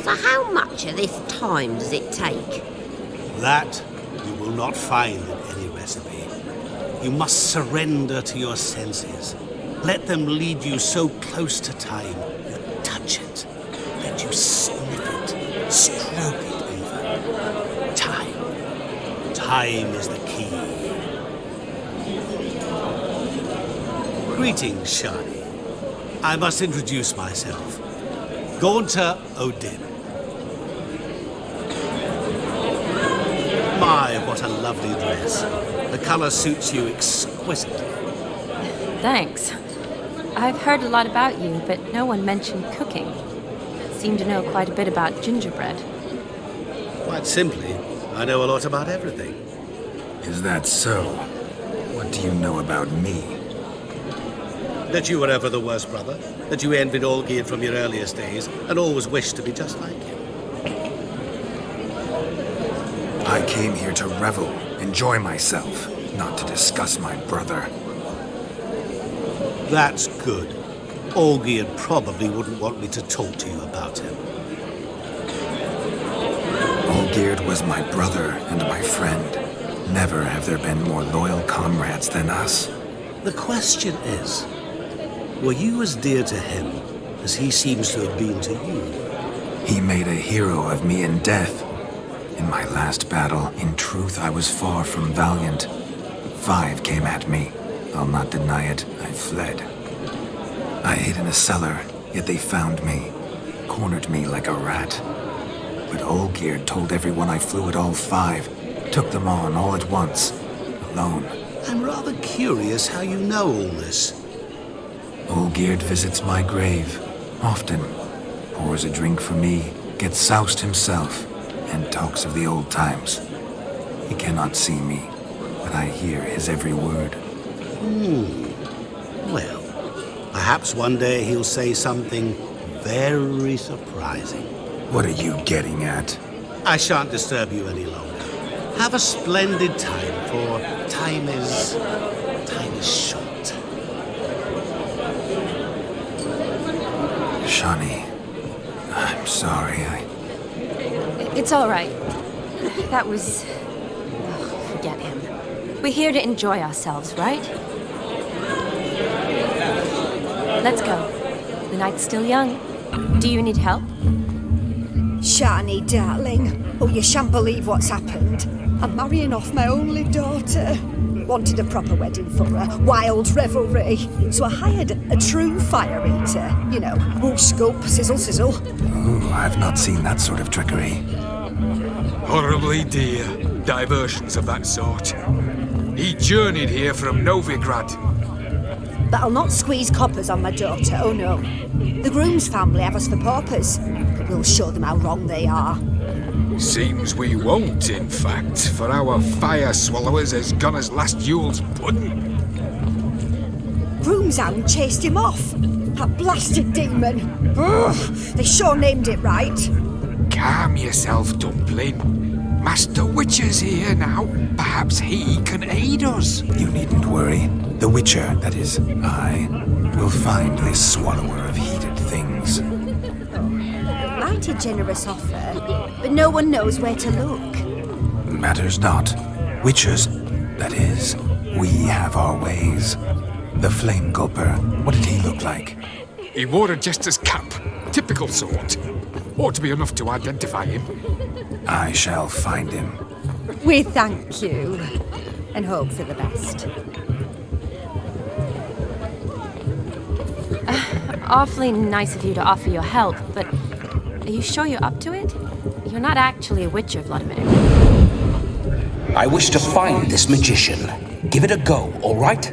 [SPEAKER 15] So how much of this time does it take?
[SPEAKER 11] That you will not find in any recipe. You must surrender to your senses. Let them lead you so close to time, you touch it. Let you sniff it, stroke it even. Time. Time is the key. Greetings, Shani. I must introduce myself. Gaunter O'Dimm. My, what a lovely dress. The color suits you exquisitely.
[SPEAKER 9] Thanks. I've heard a lot about you, but no one mentioned cooking. Seem to know quite a bit about gingerbread.
[SPEAKER 11] Quite simply, I know a lot about everything.
[SPEAKER 2] Is that so? What do you know about me?
[SPEAKER 11] That you were ever the worst brother. That you envied Olgierd from your earliest days and always wished to be just like him.
[SPEAKER 2] I came here to revel, enjoy myself, not to discuss my brother.
[SPEAKER 11] That's good. Olgierd probably wouldn't want me to talk to you about him.
[SPEAKER 2] Olgierd was my brother and my friend. Never have there been more loyal comrades than us.
[SPEAKER 11] The question is, were you as dear to him as he seems to have been to you?
[SPEAKER 2] He made a hero of me in death. In my last battle, in truth, I was far from valiant. 5 came at me. I'll not deny it, I fled. I hid in a cellar, yet they found me, cornered me like a rat. But Olgierd told everyone I flew at all 5, took them on all at once, alone.
[SPEAKER 11] I'm rather curious how you know all this.
[SPEAKER 2] Olgierd visits my grave, often. Pours a drink for me, gets soused himself, and talks of the old times. He cannot see me, but I hear his every word.
[SPEAKER 11] Well, perhaps one day he'll say something very surprising.
[SPEAKER 2] What are you getting at?
[SPEAKER 11] I shan't disturb you any longer. Have a splendid time, for time is short.
[SPEAKER 2] Shani, I'm sorry,
[SPEAKER 9] It's all right. That was... Oh, forget him. We're here to enjoy ourselves, right? Let's go. The night's still young. Do you need help?
[SPEAKER 6] Shani, darling. Oh, you shan't believe what's happened. I'm marrying off my only daughter. Wanted a proper wedding for her. Wild revelry. So I hired a true fire eater. You know, whoosh, scoop, sizzle, sizzle.
[SPEAKER 2] Ooh, I've not seen that sort of trickery.
[SPEAKER 12] Horribly dear diversions of that sort. He journeyed here from Novigrad.
[SPEAKER 6] But I'll not squeeze coppers on my daughter, oh no. The groom's family have us for paupers. But we'll show them how wrong they are.
[SPEAKER 12] Seems we won't, in fact, for our fire swallowers has gone as last Yule's pudding.
[SPEAKER 6] Groom's hound chased him off. That blasted demon. Ugh, they sure named it right.
[SPEAKER 12] Calm yourself, Dumpling. Master Witcher's here now. Perhaps he can aid us.
[SPEAKER 2] You needn't worry. The Witcher, that is, I, will find this swallower of heated things.
[SPEAKER 6] Mighty generous offer, but no one knows where to look.
[SPEAKER 2] Matters not. Witchers, that is, we have our ways. The Flame Gulper, what did he look like?
[SPEAKER 12] He wore a jester's cap, typical sort. Ought to be enough to identify him.
[SPEAKER 2] I shall find him.
[SPEAKER 6] We thank you, and hope for the best.
[SPEAKER 9] Awfully nice of you to offer your help, but are you sure you're up to it? You're not actually a Witcher, Vladimir.
[SPEAKER 17] I wish to find this magician. Give it a go, all right?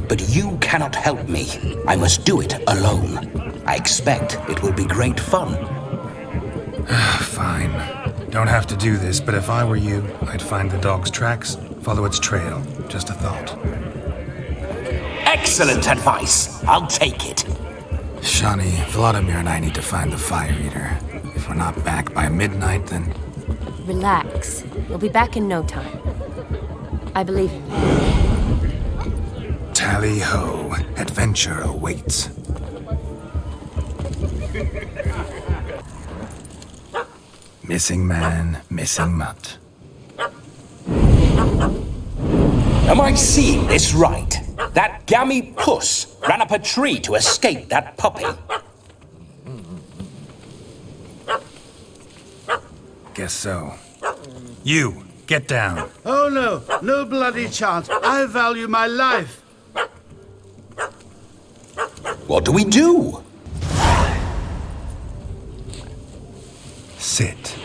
[SPEAKER 17] But you cannot help me. I must do it alone. I expect it will be great fun.
[SPEAKER 2] Fine. Don't have to do this, but if I were you, I'd find the dog's tracks, follow its trail. Just a thought.
[SPEAKER 17] Excellent advice. I'll take it.
[SPEAKER 2] Shani, Vladimir and I need to find the Fire Eater. If we're not back by midnight, then...
[SPEAKER 9] Relax. We'll be back in no time. I believe in you.
[SPEAKER 2] Tally-ho. Adventure awaits. Missing man, missing mutt.
[SPEAKER 17] Am I seeing this right? That gammy puss ran up a tree to escape that puppy.
[SPEAKER 2] Guess so. You, get down.
[SPEAKER 4] Oh no, no bloody chance. I value my life.
[SPEAKER 17] What do we do?
[SPEAKER 2] Sit.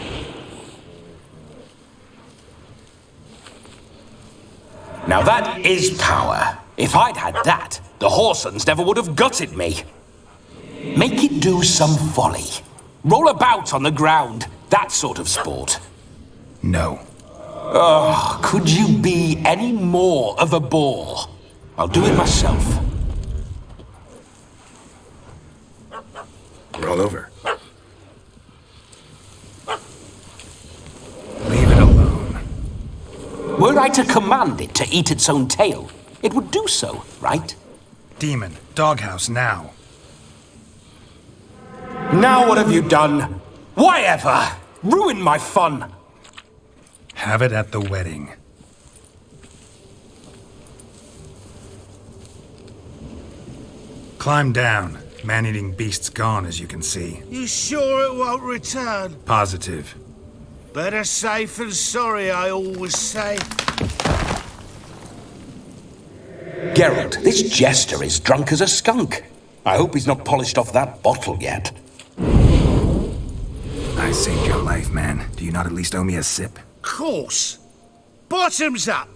[SPEAKER 17] Now that is power. If I'd had that, the Horsons never would have gutted me. Make it do some folly. Roll about on the ground. That sort of sport.
[SPEAKER 2] No.
[SPEAKER 17] Oh, could you be any more of a bore? I'll do it myself.
[SPEAKER 2] Roll over. Leave it alone.
[SPEAKER 17] Were I to command it to eat its own tail, it would do so, right?
[SPEAKER 2] Demon, doghouse now.
[SPEAKER 17] Now what have you done? Why ever? Ruined my fun.
[SPEAKER 2] Have it at the wedding. Climb down. Man-eating beast's gone, as you can see.
[SPEAKER 4] You sure it won't return?
[SPEAKER 2] Positive.
[SPEAKER 4] Better safe than sorry, I always say.
[SPEAKER 17] Geralt, this jester is drunk as a skunk. I hope he's not polished off that bottle yet.
[SPEAKER 2] I saved your life, man. Do you not at least owe me a sip?
[SPEAKER 4] Course. Bottoms up.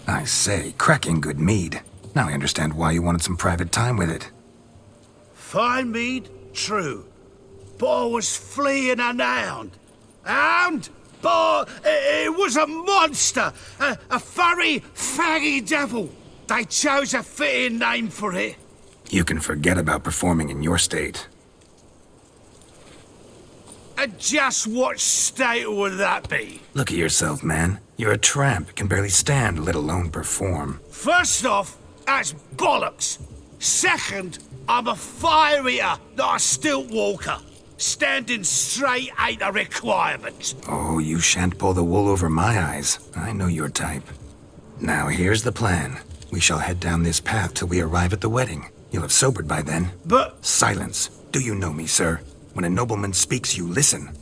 [SPEAKER 2] I say, cracking good mead. Now I understand why you wanted some private time with it.
[SPEAKER 4] Fine mead, true. But I was fleeing an hound. Hound? But it was a monster. A furry, faggy devil. They chose a fitting name for it.
[SPEAKER 2] You can forget about performing in your state.
[SPEAKER 4] And just what state would that be?
[SPEAKER 2] Look at yourself, man. You're a tramp, can barely stand, let alone perform.
[SPEAKER 4] First off, that's bollocks. Second, I'm a fire eater, not a stilt walker. Standing straight ain't a requirement.
[SPEAKER 2] Oh, you shan't pull the wool over my eyes. I know your type. Now, here's the plan. We shall head down this path till we arrive at the wedding. You'll have sobered by then.
[SPEAKER 4] But...
[SPEAKER 2] Silence. Do you know me, sir? When a nobleman speaks, you listen.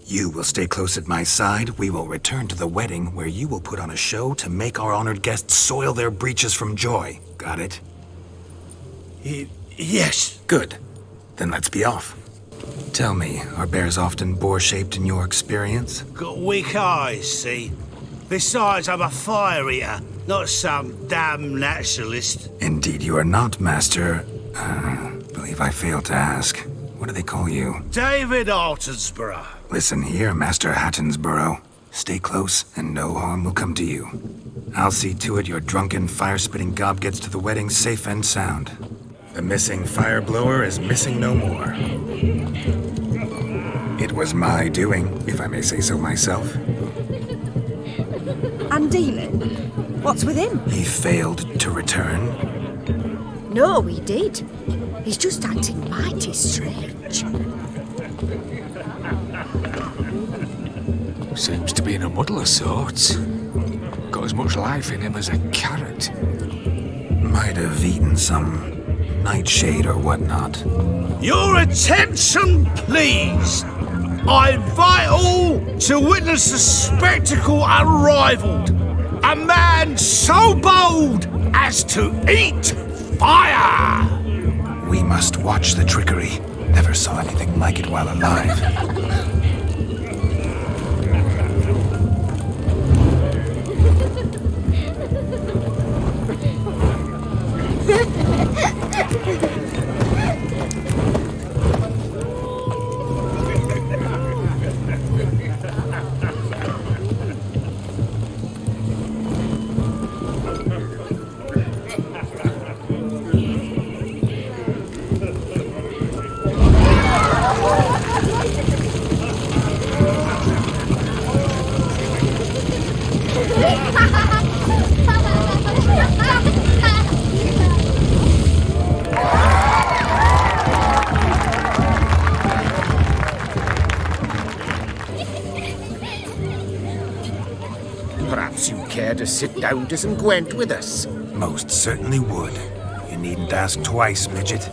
[SPEAKER 2] You will stay close at my side. We will return to the wedding, where you will put on a show to make our honored guests soil their breeches from joy. Got it?
[SPEAKER 4] Yes.
[SPEAKER 2] Good. Then let's be off. Tell me, are bears often boar-shaped in your experience?
[SPEAKER 4] Got weak eyes, see? Besides, I'm a fire eater, not some damn naturalist.
[SPEAKER 2] Indeed you are not, Master. Believe I failed to ask. What do they call you?
[SPEAKER 4] David Altonsborough.
[SPEAKER 2] Listen here, Master Hattonsborough. Stay close, and no harm will come to you. I'll see to it your drunken, fire-spitting gob gets to the wedding safe and sound. The missing fire blower is missing no more. It was my doing, if I may say so myself.
[SPEAKER 6] And dealing? What's with him?
[SPEAKER 2] He failed to return.
[SPEAKER 18] No, he did. He's just acting mighty strange.
[SPEAKER 12] Seems to be in a muddle of sorts. Got as much life in him as a carrot.
[SPEAKER 2] Might have eaten some nightshade or whatnot.
[SPEAKER 4] Your attention, please! I invite all to witness a spectacle unrivaled. A man so bold as to eat fire!
[SPEAKER 2] We must watch the trickery. Never saw anything like it while alive.
[SPEAKER 13] Perhaps you care to sit down to some Gwent with us?
[SPEAKER 2] Most certainly would. You needn't ask twice, midget.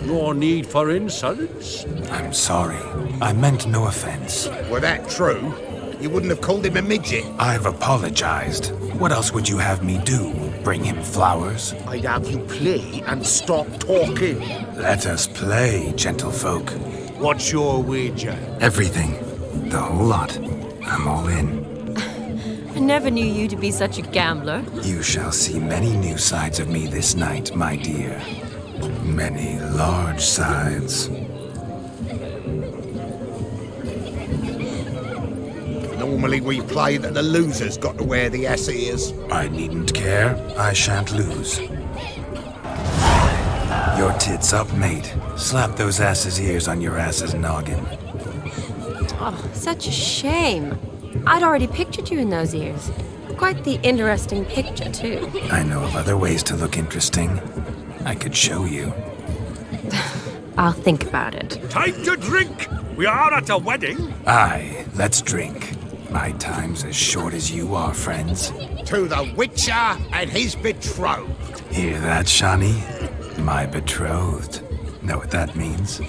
[SPEAKER 4] No need for insolence.
[SPEAKER 2] I'm sorry. I meant no offense.
[SPEAKER 13] Were that true, you wouldn't have called him a midget.
[SPEAKER 2] I've apologized. What else would you have me do? Bring him flowers?
[SPEAKER 13] I'd have you play and stop talking.
[SPEAKER 2] Let us play, gentlefolk.
[SPEAKER 4] What's your wager?
[SPEAKER 2] Everything. The whole lot. I'm all in.
[SPEAKER 9] I never knew you to be such a gambler.
[SPEAKER 2] You shall see many new sides of me this night, my dear. Many large sides.
[SPEAKER 13] Normally we play that the loser's got to wear the ass ears.
[SPEAKER 2] I needn't care. I shan't lose. Your tits up, mate. Slap those asses' ears on your ass's noggin.
[SPEAKER 9] Oh, such a shame. I'd already pictured you in those ears. Quite the interesting picture, too.
[SPEAKER 2] I know of other ways to look interesting. I could show you.
[SPEAKER 9] I'll think about it.
[SPEAKER 1] Time to drink! We are at a wedding.
[SPEAKER 2] Aye, let's drink. My time's as short as you are, friends.
[SPEAKER 13] To the Witcher and his betrothed.
[SPEAKER 2] Hear that, Shani? My betrothed. Know what that means?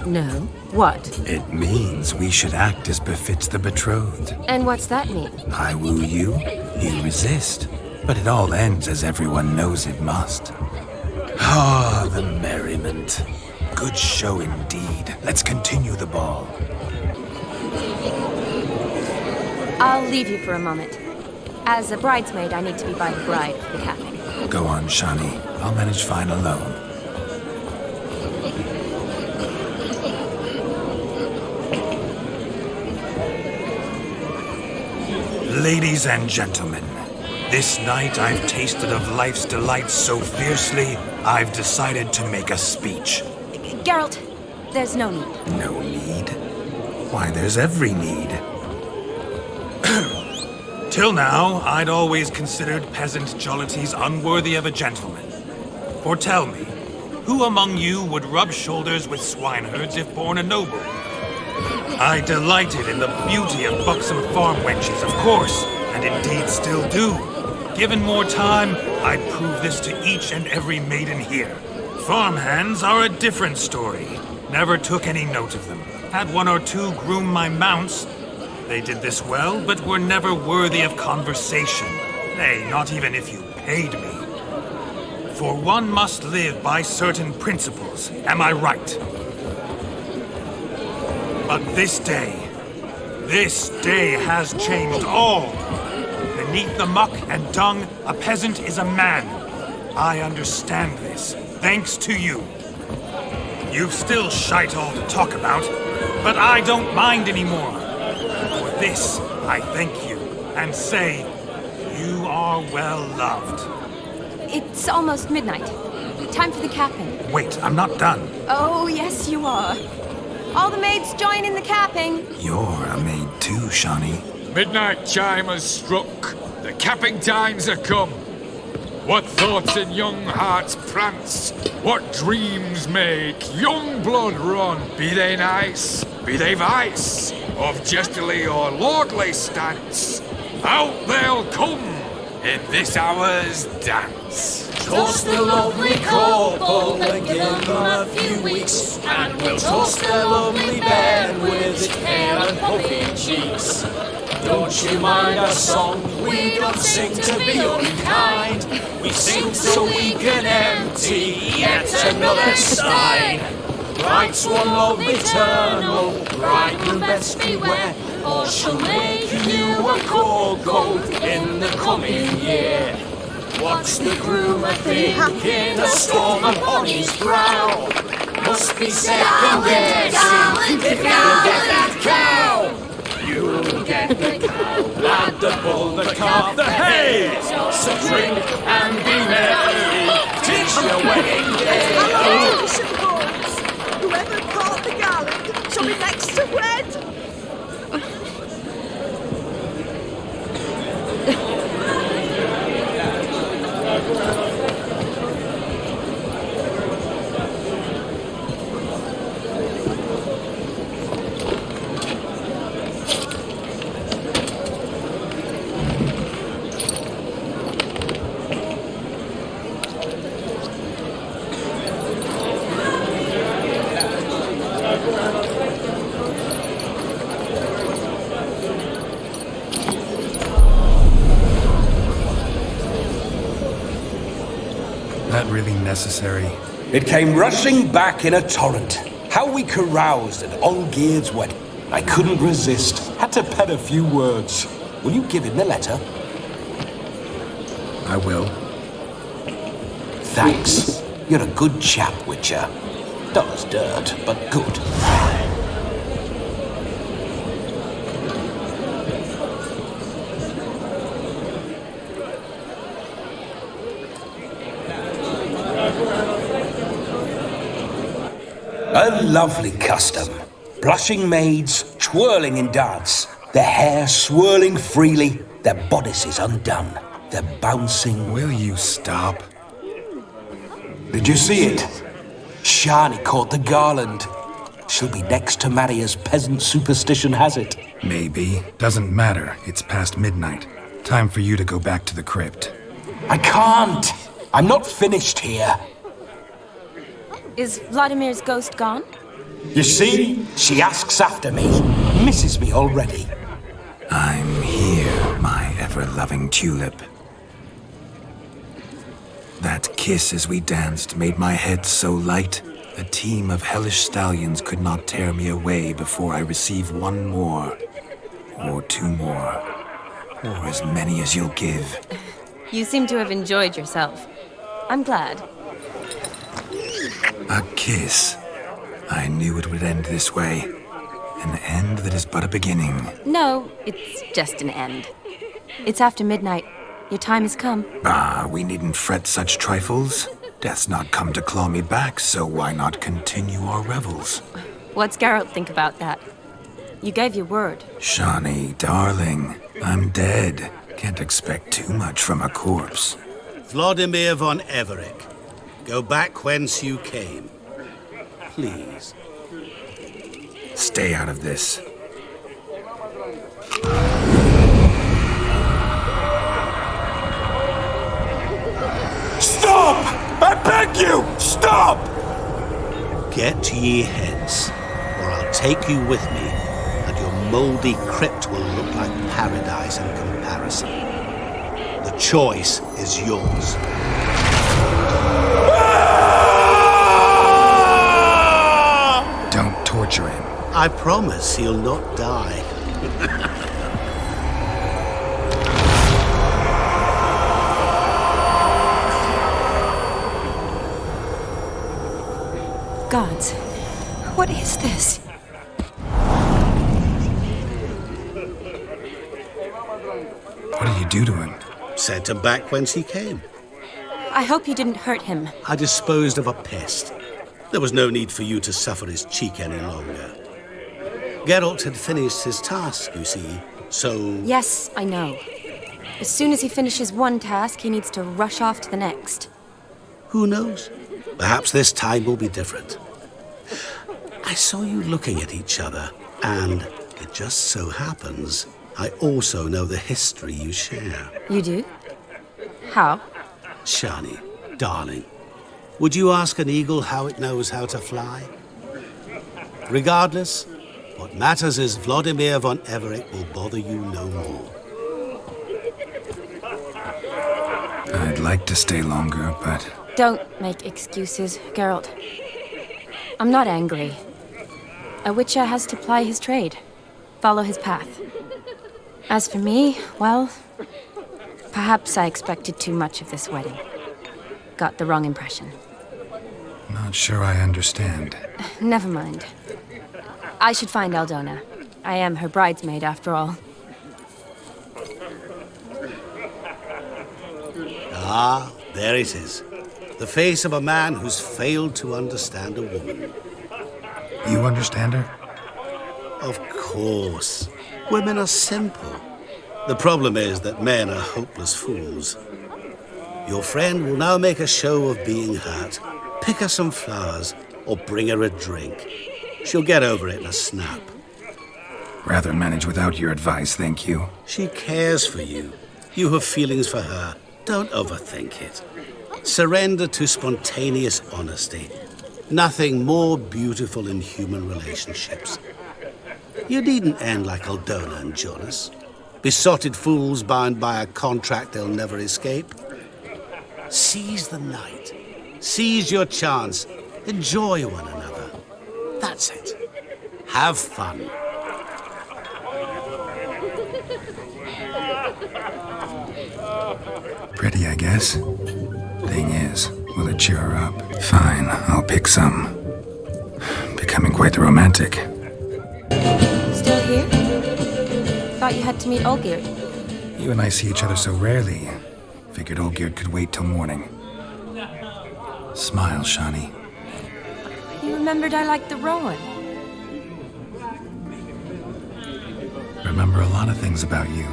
[SPEAKER 9] No. What?
[SPEAKER 2] It means we should act as befits the betrothed.
[SPEAKER 9] And what's that mean?
[SPEAKER 2] I woo you, you resist. But it all ends as everyone knows it must. Ah, the merriment. Good show indeed. Let's continue the ball.
[SPEAKER 9] I'll leave you for a moment. As a bridesmaid, I need to be by the bride for the capping.
[SPEAKER 2] Go on, Shani. I'll manage fine alone. Ladies and gentlemen, this night I've tasted of life's delights so fiercely, I've decided to make a speech.
[SPEAKER 9] Geralt, there's no need.
[SPEAKER 2] No need? Why, there's every need. Till now, I'd always considered peasant jollities unworthy of a gentleman. For tell me, who among you would rub shoulders with swineherds if born a noble? I delighted in the beauty of buxom farm wenches, of course, and indeed still do. Given more time, I'd prove this to each and every maiden here. Farmhands are a different story. Never took any note of them. Had one or two groom my mounts. They did this well, but were never worthy of conversation. Nay, not even if you paid me. For one must live by certain principles, am I right? But this day has changed all. Beneath the muck and dung, a peasant is a man. I understand this, thanks to you. You've still shite all to talk about, but I don't mind anymore. For this, I thank you, and say, you are well loved.
[SPEAKER 9] It's almost midnight. Time for the capping.
[SPEAKER 2] Wait, I'm not done.
[SPEAKER 9] Oh, yes, you are. All the maids join in the capping.
[SPEAKER 2] You're a maid too, Shawnee.
[SPEAKER 12] Midnight chime has struck. The capping times are come. What thoughts in young hearts prance? What dreams make young blood run? Be they nice, be they vice, of jestily or lordly stance, out they'll come in this hour's dance.
[SPEAKER 8] Toast the lovely couple and give them a few weeks, and we'll toast the lovely bed with its hair and puffy cheeks. Don't you mind our song? We don't sing to be unkind. We sing so we can empty yet another stein. Writes one love eternal, bright and best beware, or she'll make you a cold gold in the coming year. What's the groom a thinking? A storm upon his brow. Must be second guessing if you'll get that cow. You'll get the cow, lad, the bull, the calf, the hay. So drink and be merry, 'tis your wedding day.
[SPEAKER 6] Hello, bishop boys. Whoever caught the garland shall be next to wed.
[SPEAKER 2] That really necessary?
[SPEAKER 17] It came rushing back in a torrent. How we caroused at Olgierd's wedding. I couldn't resist. Had to pen a few words. Will you give him the letter?
[SPEAKER 2] I will.
[SPEAKER 17] Thanks. You're a good chap, Witcher. Does dirt, but good. A lovely custom. Blushing maids, twirling in dance, their hair swirling freely, their bodices undone, their bouncing...
[SPEAKER 2] Will you stop?
[SPEAKER 17] Did you see it? Shani caught the garland. She'll be next to marry as peasant superstition has it.
[SPEAKER 2] Maybe. Doesn't matter. It's past midnight. Time for you to go back to the crypt.
[SPEAKER 17] I can't. I'm not finished here.
[SPEAKER 9] Is Vladimir's ghost gone?
[SPEAKER 17] You see? She asks after me. Misses me already.
[SPEAKER 2] I'm here, my ever-loving tulip. That kiss as we danced made my head so light, a team of hellish stallions could not tear me away before I receive one more. Or two more. Or as many as you'll give.
[SPEAKER 9] You seem to have enjoyed yourself. I'm glad.
[SPEAKER 2] A kiss. I knew it would end this way. An end that is but a beginning.
[SPEAKER 9] No, it's just an end. It's after midnight. Your time has come.
[SPEAKER 2] Ah, we needn't fret such trifles. Death's not come to claw me back, so why not continue our revels?
[SPEAKER 9] What's Geralt think about that? You gave your word.
[SPEAKER 2] Shawnee, darling, I'm dead. Can't expect too much from a corpse.
[SPEAKER 11] Vladimir von Everec, go back whence you came. Please.
[SPEAKER 2] Stay out of this.
[SPEAKER 17] Stop! I beg you! Stop!
[SPEAKER 11] Get ye hence, or I'll take you with me, and your mouldy crypt will look like paradise in comparison. The choice is yours.
[SPEAKER 2] Don't torture him.
[SPEAKER 11] I promise he'll not die.
[SPEAKER 9] Gods, what is this?
[SPEAKER 2] What did you do to him?
[SPEAKER 11] Sent him back whence he came.
[SPEAKER 9] I hope you didn't hurt him.
[SPEAKER 11] I disposed of a pest. There was no need for you to suffer his cheek any longer. Geralt had finished his task, you see, so...
[SPEAKER 9] Yes, I know. As soon as he finishes one task, he needs to rush off to the next.
[SPEAKER 11] Who knows? Perhaps this time will be different. I saw you looking at each other, and it just so happens I also know the history you share.
[SPEAKER 9] You do? How?
[SPEAKER 11] Shani, darling, would you ask an eagle how it knows how to fly? Regardless, what matters is Vladimir von Everec will bother you no more.
[SPEAKER 2] I'd like to stay longer, but...
[SPEAKER 9] Don't make excuses, Geralt. I'm not angry. A witcher has to ply his trade, follow his path. As for me, well, perhaps I expected too much of this wedding. Got the wrong impression.
[SPEAKER 2] Not sure I understand.
[SPEAKER 9] Never mind. I should find Aldona. I am her bridesmaid, after all.
[SPEAKER 11] Ah, there it is. The face of a man who's failed to understand a woman.
[SPEAKER 2] You understand her?
[SPEAKER 11] Of course. Women are simple. The problem is that men are hopeless fools. Your friend will now make a show of being hurt, pick her some flowers, or bring her a drink. She'll get over it in a snap.
[SPEAKER 2] Rather manage without your advice, thank you.
[SPEAKER 11] She cares for you. You have feelings for her. Don't overthink it. Surrender to spontaneous honesty. Nothing more beautiful in human relationships. You needn't end like Aldona and Jonas. Besotted fools bound by a contract they'll never escape. Seize the night. Seize your chance. Enjoy one another. That's it. Have fun.
[SPEAKER 2] Pretty, I guess. Thing is, will it cheer her up? Fine, I'll pick some. Becoming quite the romantic.
[SPEAKER 9] Still here? Thought you had to meet Olgierd.
[SPEAKER 2] You and I see each other so rarely. Figured Olgierd could wait till morning. Smile, Shani.
[SPEAKER 9] You remembered I liked the Rowan.
[SPEAKER 2] Remember a lot of things about you.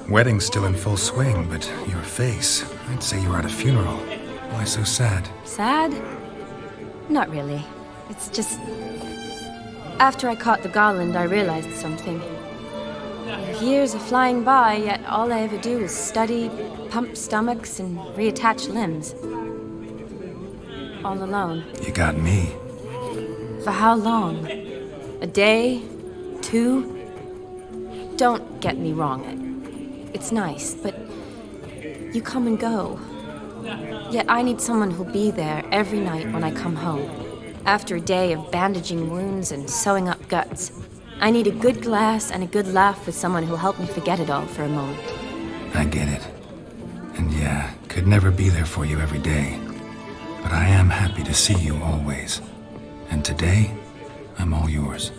[SPEAKER 2] Wedding's still in full swing, but your face, I'd say you were at a funeral. Why so sad?
[SPEAKER 9] Sad? Not really. It's just... After I caught the garland, I realized something. Years are flying by, yet all I ever do is study, pump stomachs, and reattach limbs. All alone.
[SPEAKER 2] You got me.
[SPEAKER 9] For how long? A day? 2? Don't get me wrong. It's nice, but you come and go. Yet I need someone who'll be there every night when I come home. After a day of bandaging wounds and sewing up guts, I need a good glass and a good laugh with someone who'll help me forget it all for a moment.
[SPEAKER 2] I get it. And yeah, could never be there for you every day. But I am happy to see you always. And today, I'm all yours.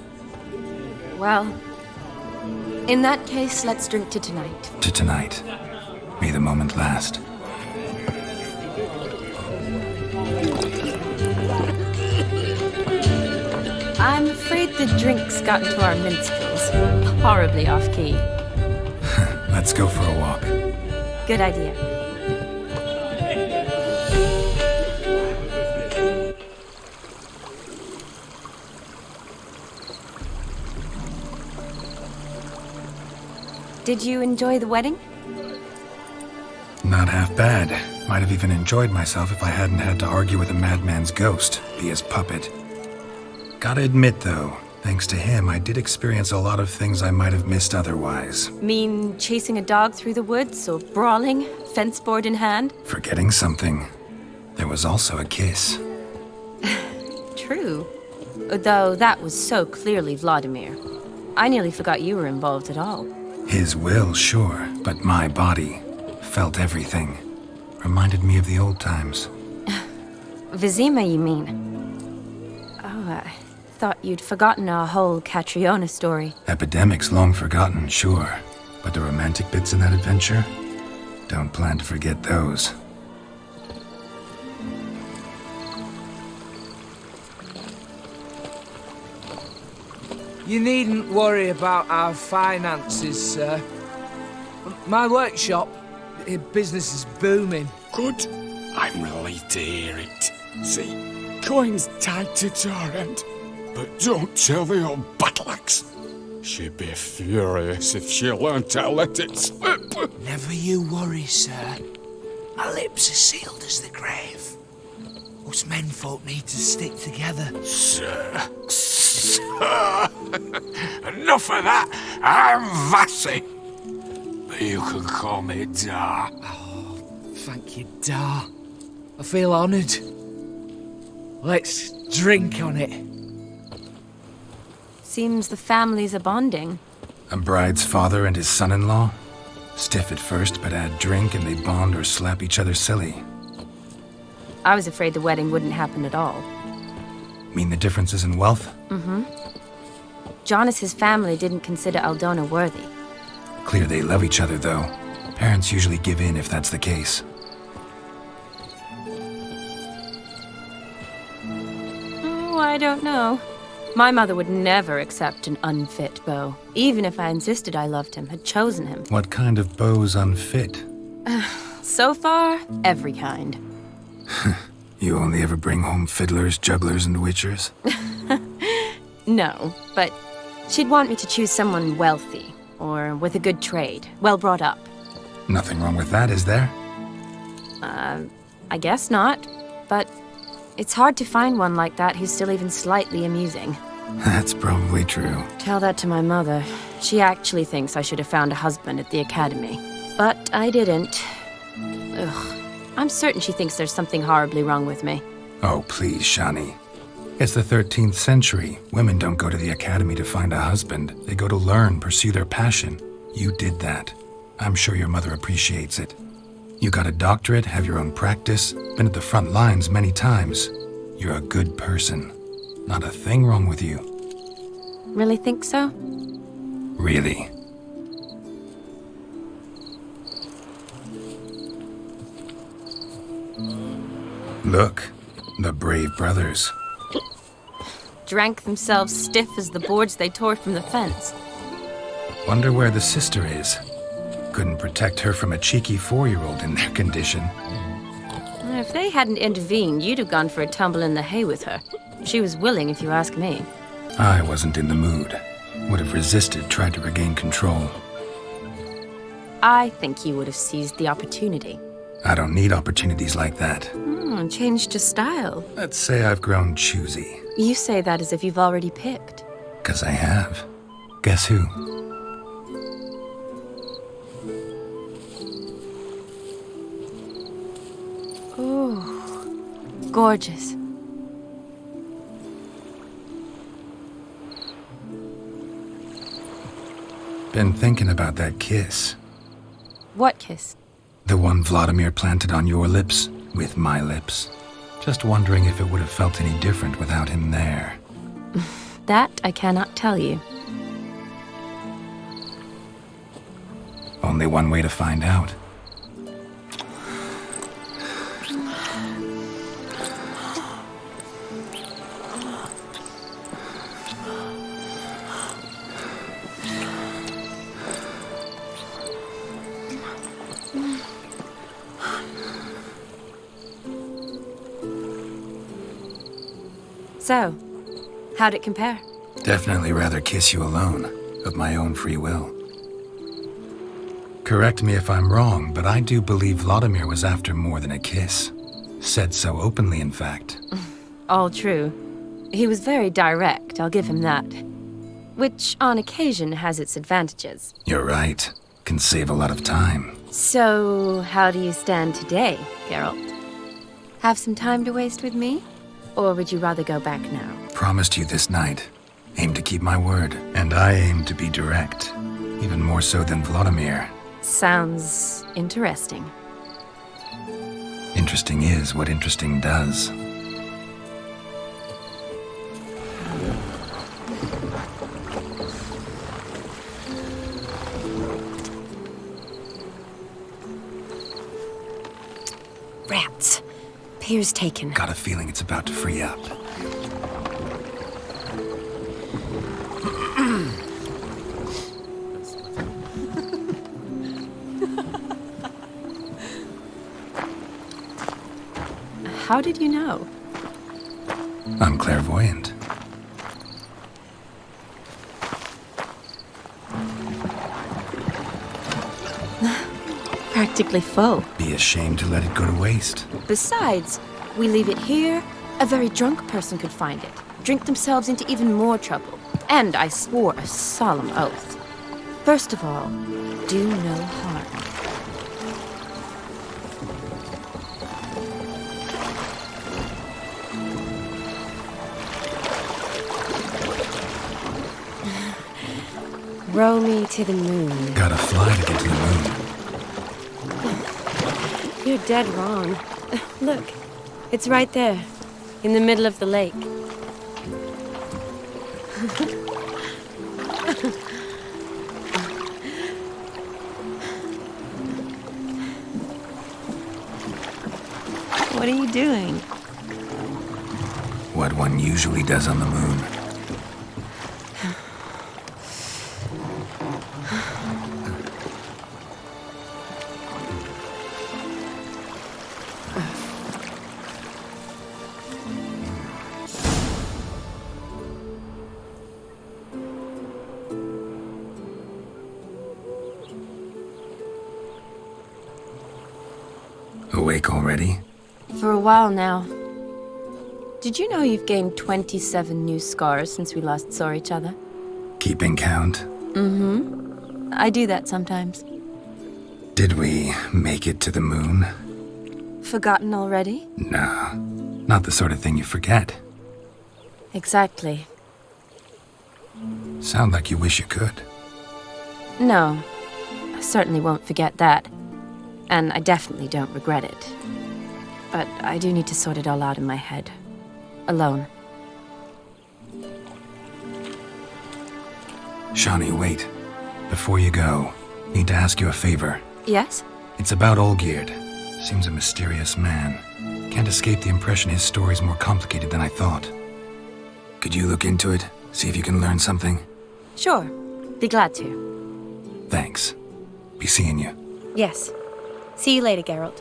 [SPEAKER 9] Well, in that case, let's drink to tonight.
[SPEAKER 2] To tonight. May the moment last.
[SPEAKER 9] I'm afraid the drinks got into our minstrels. Horribly off-key.
[SPEAKER 2] Let's go for a walk.
[SPEAKER 9] Good idea. Did you enjoy the wedding?
[SPEAKER 2] Not half bad. Might have even enjoyed myself if I hadn't had to argue with a madman's ghost, be his puppet. Gotta admit, though, thanks to him, I did experience a lot of things I might have missed otherwise.
[SPEAKER 9] Mean chasing a dog through the woods, or brawling, fence board in hand?
[SPEAKER 2] Forgetting something. There was also a kiss.
[SPEAKER 9] True. Though that was so clearly Vladimir. I nearly forgot you were involved at all.
[SPEAKER 2] His will, sure, but my body felt everything. Reminded me of the old times.
[SPEAKER 9] Vizima, you mean? Oh, I thought you'd forgotten our whole Catriona story.
[SPEAKER 2] Epidemics long forgotten, sure. But the romantic bits in that adventure? Don't plan to forget those.
[SPEAKER 19] You needn't worry about our finances, sir. My workshop, business is booming.
[SPEAKER 12] Good. I'm relieved to hear it. See, coin's tied to Torrent, but don't tell the old battle-axe. She'd be furious if she learned to let it slip.
[SPEAKER 21] Never you worry, sir. My lips are sealed as the grave. Us menfolk need to stick together.
[SPEAKER 12] Sir. Enough of that. I'm Vassy. But you can call me Dar.
[SPEAKER 19] Oh, thank you, Dar. I feel honoured. Let's drink on it.
[SPEAKER 9] Seems the families are bonding.
[SPEAKER 2] A bride's father and his son-in-law? Stiff at first, but add drink and they bond or slap each other silly.
[SPEAKER 9] I was afraid the wedding wouldn't happen at all.
[SPEAKER 2] Mean the differences in wealth?
[SPEAKER 9] Mm-hmm. Jonas's family didn't consider Aldona worthy.
[SPEAKER 2] Clear they love each other, though. Parents usually give in if that's the case.
[SPEAKER 9] Oh, I don't know. My mother would never accept an unfit beau, even if I insisted I loved him, had chosen him.
[SPEAKER 2] What kind of beau's unfit?
[SPEAKER 9] So far, every kind.
[SPEAKER 2] You only ever bring home fiddlers, jugglers, and witchers?
[SPEAKER 9] No, but she'd want me to choose someone wealthy, or with a good trade, well brought up.
[SPEAKER 2] Nothing wrong with that, is there?
[SPEAKER 9] I guess not, but it's hard to find one like that who's still even slightly amusing.
[SPEAKER 2] That's probably true.
[SPEAKER 9] Tell that to my mother. She actually thinks I should have found a husband at the academy. But I didn't. Ugh. I'm certain she thinks there's something horribly wrong with me.
[SPEAKER 2] Oh, please, Shani. It's the 13th century. Women don't go to the academy to find a husband. They go to learn, pursue their passion. You did that. I'm sure your mother appreciates it. You got a doctorate, have your own practice, been at the front lines many times. You're a good person. Not a thing wrong with you.
[SPEAKER 9] Really think so?
[SPEAKER 2] Really. Look, the brave brothers.
[SPEAKER 9] Drank themselves stiff as the boards they tore from the fence.
[SPEAKER 2] Wonder where the sister is. Couldn't protect her from a cheeky 4-year-old in their condition.
[SPEAKER 9] If they hadn't intervened, you'd have gone for a tumble in the hay with her. She was willing, if you ask me.
[SPEAKER 2] I wasn't in the mood. Would have resisted, tried to regain control.
[SPEAKER 9] I think you would have seized the opportunity.
[SPEAKER 2] I don't need opportunities like that.
[SPEAKER 9] Changed your style.
[SPEAKER 2] Let's say I've grown choosy.
[SPEAKER 9] You say that as if you've already picked.
[SPEAKER 2] 'Cause I have. Guess who?
[SPEAKER 9] Oh, gorgeous.
[SPEAKER 2] Been thinking about that kiss.
[SPEAKER 9] What kiss?
[SPEAKER 2] The one Vladimir planted on your lips, with my lips. Just wondering if it would have felt any different without him there.
[SPEAKER 9] That I cannot tell you.
[SPEAKER 2] Only one way to find out.
[SPEAKER 9] So, how'd it compare?
[SPEAKER 2] Definitely rather kiss you alone, of my own free will. Correct me if I'm wrong, but I do believe Vladimir was after more than a kiss. Said so openly, in fact.
[SPEAKER 9] All true. He was very direct, I'll give him that. Which, on occasion, has its advantages.
[SPEAKER 2] You're right. Can save a lot of time.
[SPEAKER 9] So, how do you stand today, Geralt? Have some time to waste with me? Or would you rather go back now?
[SPEAKER 2] Promised you this night. Aim to keep my word. And I aim to be direct. Even more so than Vladimir.
[SPEAKER 9] Sounds interesting.
[SPEAKER 2] Interesting is what interesting does.
[SPEAKER 9] Rats. Pier's taken.
[SPEAKER 2] Got a feeling it's about to free up.
[SPEAKER 9] How did you know?
[SPEAKER 2] I'm clairvoyant.
[SPEAKER 9] Practically full.
[SPEAKER 2] Be ashamed to let it go to waste.
[SPEAKER 9] Besides, we leave it here, a very drunk person could find it, drink themselves into even more trouble. And I swore a solemn oath. First of all, do no harm. Row me to the moon.
[SPEAKER 2] Gotta fly to get to the moon.
[SPEAKER 9] You're dead wrong. Look, it's right there, in the middle of the lake. What are you doing?
[SPEAKER 2] What one usually does on the moon. Awake already?
[SPEAKER 9] For a while now. Did you know you've gained 27 new scars since we last saw each other?
[SPEAKER 2] Keeping count?
[SPEAKER 9] Mm-hmm. I do that sometimes.
[SPEAKER 2] Did we make it to the moon?
[SPEAKER 9] Forgotten already?
[SPEAKER 2] No, not the sort of thing you forget.
[SPEAKER 9] Exactly.
[SPEAKER 2] Sound like you wish you could.
[SPEAKER 9] No, I certainly won't forget that. And I definitely don't regret it. But I do need to sort it all out in my head. Alone.
[SPEAKER 2] Shawnee, wait. Before you go, need to ask you a favor.
[SPEAKER 9] Yes?
[SPEAKER 2] It's about Olgierd. Seems a mysterious man. Can't escape the impression his story's more complicated than I thought. Could you look into it? See if you can learn something?
[SPEAKER 9] Sure. Be glad to.
[SPEAKER 2] Thanks. Be seeing you.
[SPEAKER 9] Yes. See you later, Geralt.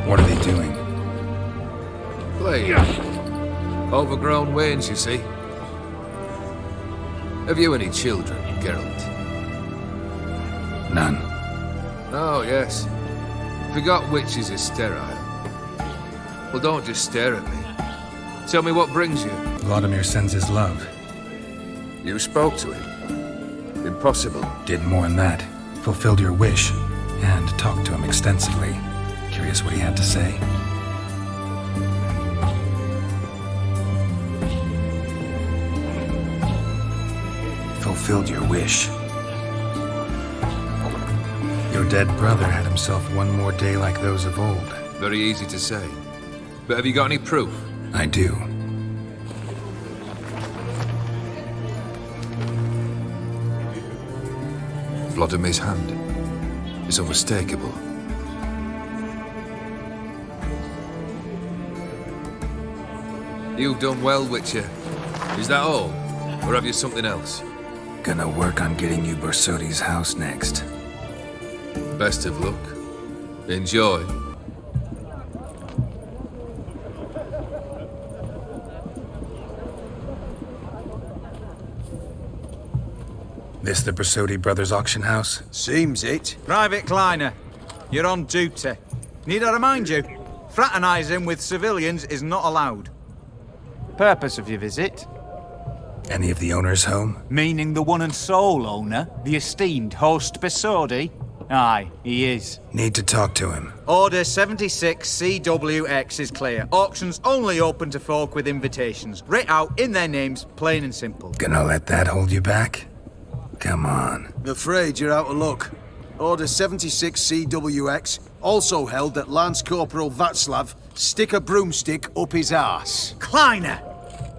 [SPEAKER 2] What are they doing?
[SPEAKER 7] Playing. Overgrown wains, you see. Have you any children, Geralt?
[SPEAKER 2] None.
[SPEAKER 7] Oh, yes. Forgot witches are sterile. Well, don't just stare at me. Tell me what brings you.
[SPEAKER 2] Vladimir sends his love.
[SPEAKER 7] You spoke to him. Impossible.
[SPEAKER 2] Did more than that. Fulfilled your wish. And talked to him extensively. Curious what he had to say. Fulfilled your wish. Your dead brother had himself one more day like those of old.
[SPEAKER 7] Very easy to say. But have you got any proof?
[SPEAKER 2] I do.
[SPEAKER 7] Vladimir's hand. It's unmistakable. You've done well, Witcher. Is that all? Or have you something else?
[SPEAKER 2] Gonna work on getting you Bersodi's house next.
[SPEAKER 7] Best of luck. Enjoy.
[SPEAKER 2] This the Bersodi Brothers auction house?
[SPEAKER 10] Seems it. Private Kleiner, you're on duty. Need I remind you? Fraternising with civilians is not allowed. Purpose of your visit?
[SPEAKER 2] Any of the owners home?
[SPEAKER 10] Meaning the one and sole owner, the esteemed host Bersodi? Aye, he is.
[SPEAKER 2] Need to talk to him.
[SPEAKER 10] Order 76 CWX is clear. Auctions only open to folk with invitations. Writ out in their names, plain and simple.
[SPEAKER 2] Gonna let that hold you back? Come on.
[SPEAKER 14] Afraid you're out of luck. Order 76 CWX, also held that Lance Corporal Václav stick a broomstick up his arse.
[SPEAKER 10] Kleiner,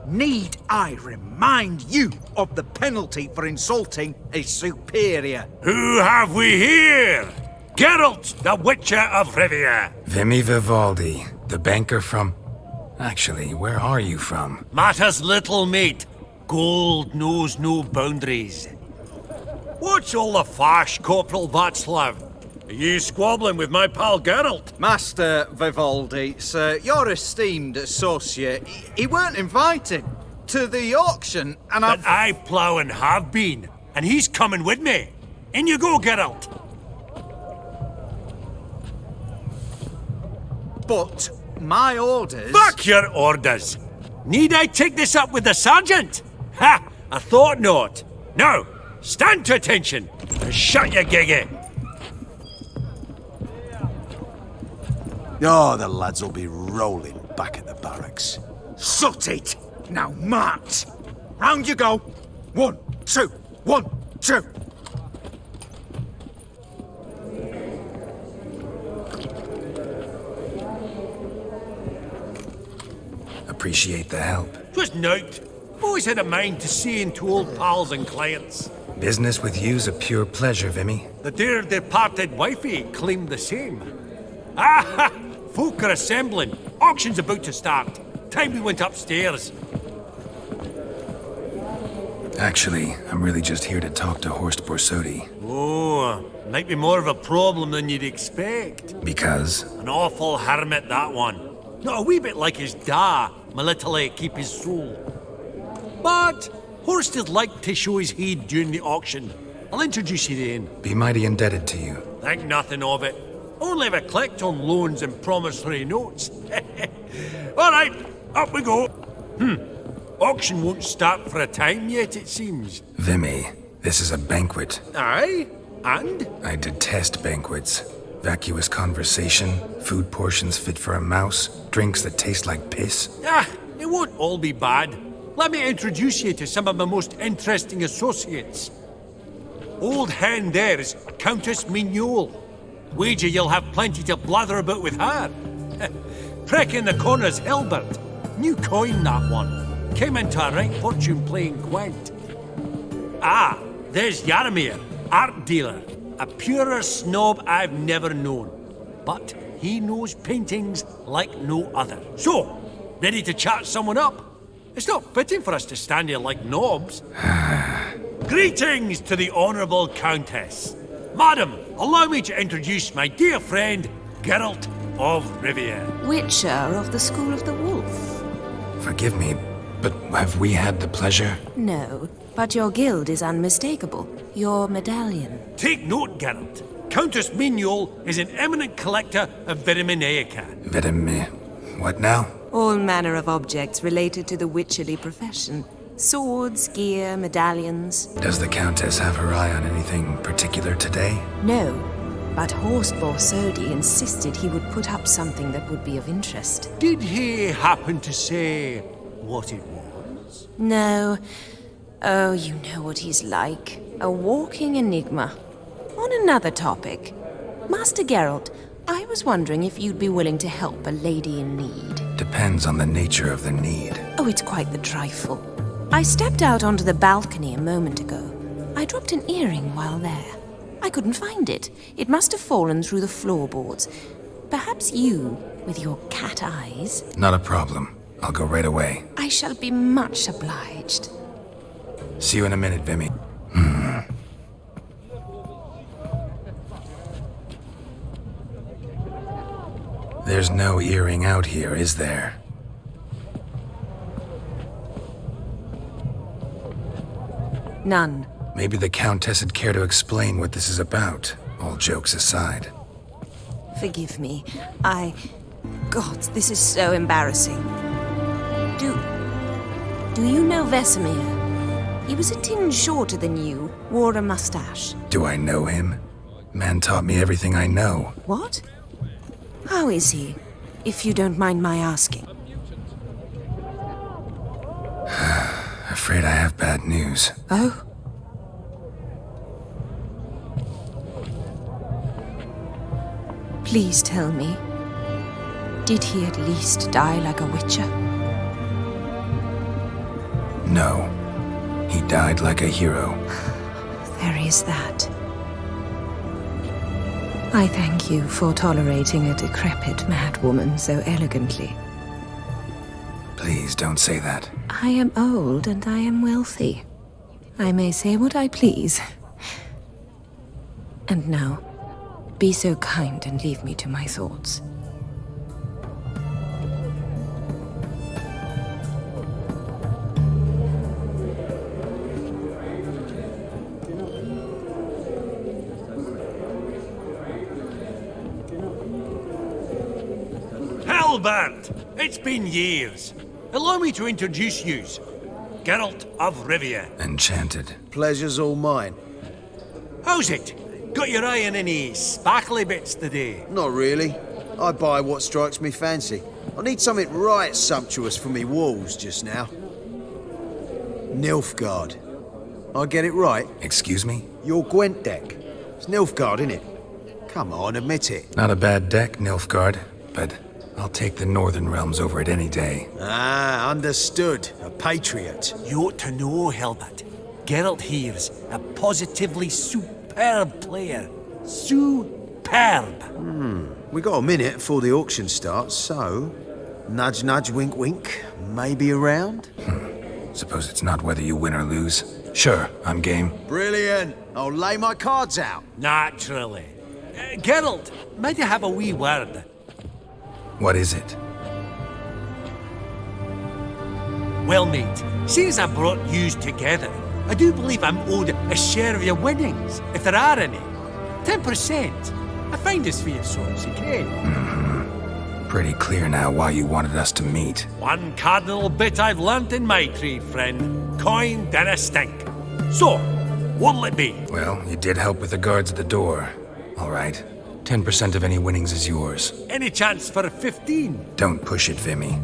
[SPEAKER 10] need I remind you of the penalty for insulting a superior?
[SPEAKER 1] Who have we here? Geralt, the Witcher of Rivia.
[SPEAKER 2] Vimy Vivaldi, the banker from... Actually, where are you from?
[SPEAKER 1] Matters little, mate. Gold knows no boundaries. What's all the fash, Corporal Václav? Are you squabbling with my pal Geralt?
[SPEAKER 10] Master Vivaldi, sir, your esteemed associate, he weren't invited to the auction, and
[SPEAKER 1] But I plough and have been, and he's coming with me. In you go, Geralt.
[SPEAKER 10] But my orders...
[SPEAKER 1] Fuck your orders! Need I take this up with the sergeant? Ha! I thought not. Now, stand to attention and shut your giggy.
[SPEAKER 14] Oh, the lads will be rolling back at the barracks.
[SPEAKER 10] Sut it! Now march! Round you go! 1, 2, 1, 2!
[SPEAKER 2] Appreciate the help.
[SPEAKER 1] Twas nowt. Always had a mind to seeing to old pals and clients.
[SPEAKER 2] Business with you's a pure pleasure, Vimy.
[SPEAKER 1] The dear departed wifey claimed the same. Ah! Folk are assembling. Auction's about to start. Time we went upstairs.
[SPEAKER 2] Actually, I'm really just here to talk to Horst Borsodi.
[SPEAKER 1] Oh, might be more of a problem than you'd expect.
[SPEAKER 2] Because?
[SPEAKER 1] An awful hermit, that one. Not a wee bit like his da, military keep his soul. But Horst would like to show his heed during the auction. I'll introduce you then.
[SPEAKER 2] Be mighty indebted to you.
[SPEAKER 1] Think nothing of it. Only ever collect on loans and promissory notes. All right, up we go. Auction won't start for a time yet, it seems.
[SPEAKER 2] Vimy, this is a banquet.
[SPEAKER 1] Aye, and?
[SPEAKER 2] I detest banquets. Vacuous conversation, food portions fit for a mouse, drinks that taste like piss.
[SPEAKER 1] Ah, it won't all be bad. Let me introduce you to some of my most interesting associates. Old hand there is Countess Mignol. Wager you'll have plenty to blather about with her. Prick in the corner's Hilbert. New coin, that one. Came into a right fortune playing Gwent. Ah, there's Jaromir, art dealer. A purer snob I've never known. But he knows paintings like no other. So, ready to chat someone up? It's not fitting for us to stand here like knobs. Greetings to the Honourable Countess. Madam, allow me to introduce my dear friend, Geralt of Rivia.
[SPEAKER 5] Witcher of the School of the Wolf.
[SPEAKER 2] Forgive me, but have we had the pleasure?
[SPEAKER 5] No, but your guild is unmistakable. Your medallion.
[SPEAKER 1] Take note, Geralt. Countess Mignol is an eminent collector of Vitaminaica.
[SPEAKER 2] What now?
[SPEAKER 5] All manner of objects related to the witcherly profession. Swords, gear, medallions.
[SPEAKER 2] Does the Countess have her eye on anything particular today?
[SPEAKER 5] No, but Horst Borsodi insisted he would put up something that would be of interest.
[SPEAKER 1] Did he happen to say what it was?
[SPEAKER 5] No. Oh, you know what he's like. A walking enigma. On another topic, Master Geralt, I was wondering if you'd be willing to help a lady in need.
[SPEAKER 2] Depends on the nature of the need.
[SPEAKER 5] Oh, it's quite the trifle. I stepped out onto the balcony a moment ago. I dropped an earring while there. I couldn't find it. It must have fallen through the floorboards. Perhaps you, with your cat eyes...
[SPEAKER 2] Not a problem. I'll go right away.
[SPEAKER 5] I shall be much obliged.
[SPEAKER 2] See you in a minute, Vimy. There's no earring out here, is there?
[SPEAKER 5] None.
[SPEAKER 2] Maybe the Countess would care to explain what this is about, all jokes aside.
[SPEAKER 5] Forgive me. God, this is so embarrassing. Do you know Vesemir? He was a tinge shorter than you, wore a mustache.
[SPEAKER 2] Do I know him? Man taught me everything I know.
[SPEAKER 5] What? How is he, if you don't mind my asking?
[SPEAKER 2] Afraid I have bad news.
[SPEAKER 5] Oh? Please tell me. Did he at least die like a witcher?
[SPEAKER 2] No. He died like a hero.
[SPEAKER 5] There is that. I thank you for tolerating a decrepit madwoman so elegantly.
[SPEAKER 2] Please don't say that.
[SPEAKER 5] I am old and I am wealthy. I may say what I please. And now, be so kind and leave me to my thoughts.
[SPEAKER 1] Albert! It's been years. Allow me to introduce yous. Geralt of Rivia.
[SPEAKER 2] Enchanted.
[SPEAKER 16] Pleasure's all mine.
[SPEAKER 1] How's it? Got your eye on any sparkly bits today?
[SPEAKER 16] Not really. I buy what strikes me fancy. I need something right sumptuous for me walls just now. Nilfgaard. I get it right?
[SPEAKER 2] Excuse me?
[SPEAKER 16] Your Gwent deck. It's Nilfgaard, innit? Come on, admit it.
[SPEAKER 2] Not a bad deck, Nilfgaard, but I'll take the Northern Realms over it any day.
[SPEAKER 16] Ah, understood. A patriot.
[SPEAKER 1] You ought to know, Hilbert. Geralt here's a positively superb player. Superb!
[SPEAKER 16] We got a minute before the auction starts, so... Nudge, nudge, wink, wink. Maybe around?
[SPEAKER 2] Suppose it's not whether you win or lose. Sure, I'm game.
[SPEAKER 16] Brilliant. I'll lay my cards out.
[SPEAKER 1] Naturally. Geralt, might you have a wee word?
[SPEAKER 2] What is it?
[SPEAKER 1] Well, mate, seeing as I brought yous together, I do believe I'm owed a share of your winnings, if there are any. 10%. I find this for your sorts, okay?
[SPEAKER 2] Pretty clear now why you wanted us to meet.
[SPEAKER 1] One cardinal bit I've learnt in my trade, friend. Coin dinna stink. So, what'll it be?
[SPEAKER 2] Well, you did help with the guards at the door. All right. 10% of any winnings is yours.
[SPEAKER 1] Any chance for 15?
[SPEAKER 2] Don't push it, Vimy.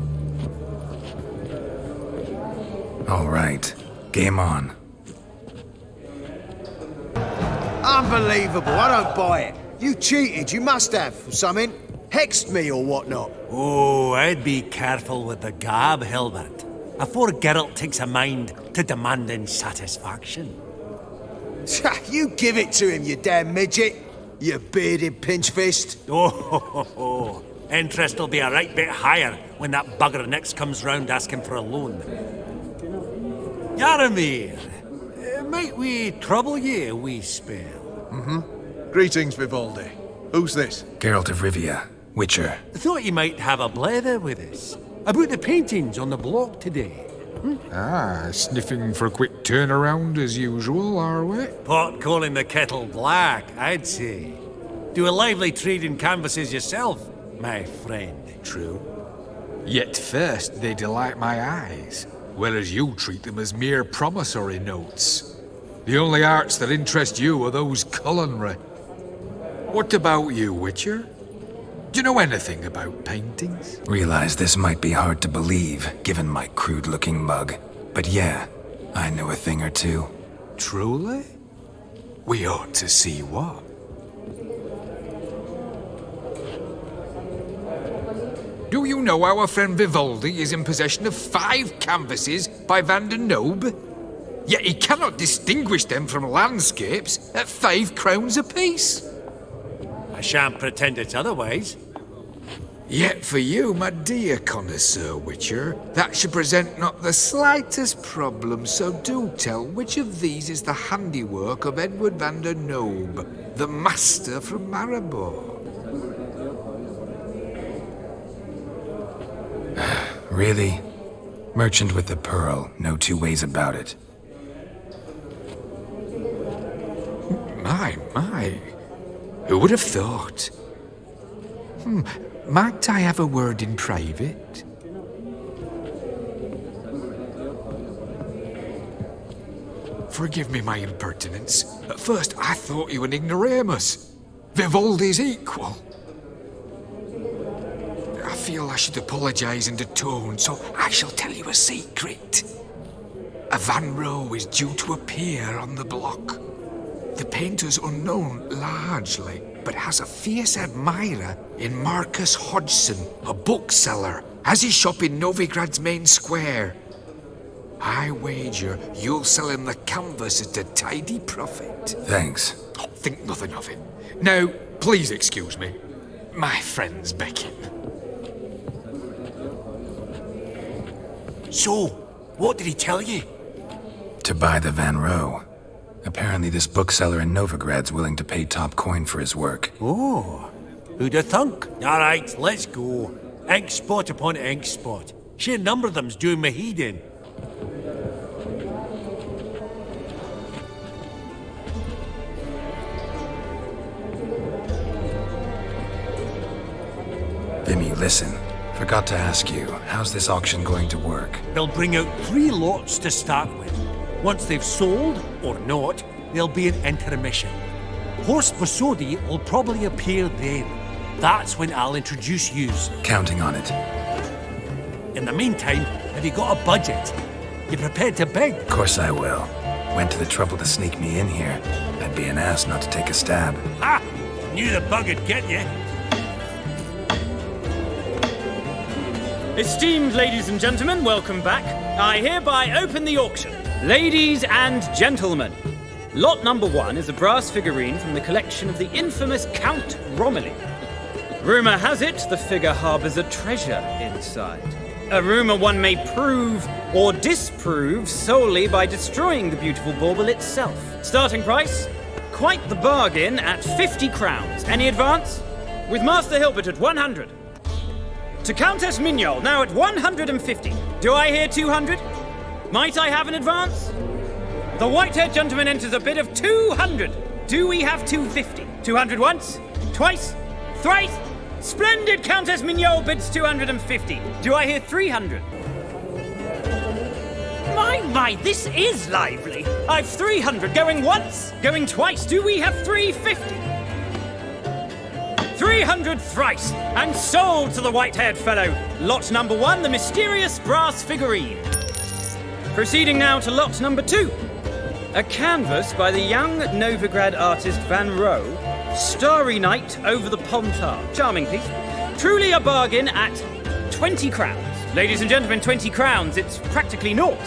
[SPEAKER 2] All right. Game on.
[SPEAKER 16] Unbelievable. I don't buy it. You cheated. You must have, or something. Hexed me or whatnot.
[SPEAKER 1] Oh, I'd be careful with the gab, Hilbert. Afore Geralt takes a mind to demanding satisfaction.
[SPEAKER 16] You give it to him, you damn midget. You bearded pinchfist.
[SPEAKER 1] Oh, interest will be a right bit higher when that bugger next comes round asking for a loan. Yaramir, might we trouble ye a wee spell?
[SPEAKER 22] Greetings, Vivaldi. Who's this?
[SPEAKER 2] Geralt of Rivia, Witcher.
[SPEAKER 1] Thought you might have a blether with us. About the paintings on the block today.
[SPEAKER 12] Ah, sniffing for a quick turnaround as usual, are we?
[SPEAKER 1] Pot calling the kettle black, I'd say. Do a lively trade in canvases yourself, my friend.
[SPEAKER 12] True. Yet first they delight my eyes, whereas you treat them as mere promissory notes. The only arts that interest you are those culinary. What about you, Witcher? Do you know anything about paintings?
[SPEAKER 2] Realize this might be hard to believe, given my crude-looking mug. But yeah, I know a thing or two.
[SPEAKER 12] Truly? We ought to see what. Do you know our friend Vivaldi is in possession of 5 canvases by Van der Nobe? Yet he cannot distinguish them from landscapes at 5 crowns apiece.
[SPEAKER 1] I shan't pretend it's otherwise.
[SPEAKER 12] Yet for you, my dear connoisseur Witcher, that should present not the slightest problem, so do tell which of these is the handiwork of Edward van der Nobe, the master from Maribor.
[SPEAKER 2] Really? Merchant with the pearl, no two ways about it.
[SPEAKER 12] My. Who would have thought? Might I have a word in private? Forgive me my impertinence. At first I thought you an ignoramus. Vivaldi's equal. I feel I should apologize and atone, so I shall tell you a secret. A Van Row is due to appear on the block. The painter's unknown, largely.
[SPEAKER 3] but has a fierce admirer in Marcus Hodgson, a bookseller, has his shop in Novigrad's main square. I wager you'll sell him the canvas at a tidy profit.
[SPEAKER 2] Thanks.
[SPEAKER 3] Oh, think nothing of it. Now, please excuse me. My friend's beckon.
[SPEAKER 1] So, what did he tell you?
[SPEAKER 2] To buy the Van Row. Apparently this bookseller in Novigrad's willing to pay top coin for his work.
[SPEAKER 1] Oh, who'd have thunk? All right, let's go. Ink spot upon ink spot. Sheer number of them's doing me heed in.
[SPEAKER 2] Vimy, listen. Forgot to ask you, how's this auction going to work?
[SPEAKER 1] They'll bring out 3 lots to start with. Once they've sold, or not, there'll be an intermission. Horst Vasodi will probably appear then. That's when I'll introduce yous.
[SPEAKER 2] Counting on it.
[SPEAKER 1] In the meantime, have you got a budget? You prepared to beg?
[SPEAKER 2] Of course I will. Went to the trouble to sneak me in here. I'd be an ass not to take a stab.
[SPEAKER 1] Ha! Knew the bug'd get you.
[SPEAKER 20] Esteemed ladies and gentlemen, welcome back. I hereby open the auction. Ladies and gentlemen, lot number 1 is a brass figurine from the collection of the infamous Count Romilly. Rumour has it the figure harbours a treasure inside. A rumour one may prove or disprove solely by destroying the beautiful bauble itself. Starting price? Quite the bargain at 50 crowns. Any advance? With Master Hilbert at 100. To Countess Mignol, now at 150. Do I hear 200? Might I have an advance? The white-haired gentleman enters a bid of 200. Do we have 250? 200 once? Twice? Thrice? Splendid Countess Mignol bids 250. Do I hear 300? My, this is lively. I've 300 going once, going twice. Do we have 350? 300 thrice, and sold to the white-haired fellow. Lot number 1, the mysterious brass figurine. Proceeding now to lot number 2. A canvas by the young Novigrad artist Van Row, Starry Night over the Pontar. Charming piece. Truly a bargain at 20 crowns. Ladies and gentlemen, 20 crowns, it's practically naught.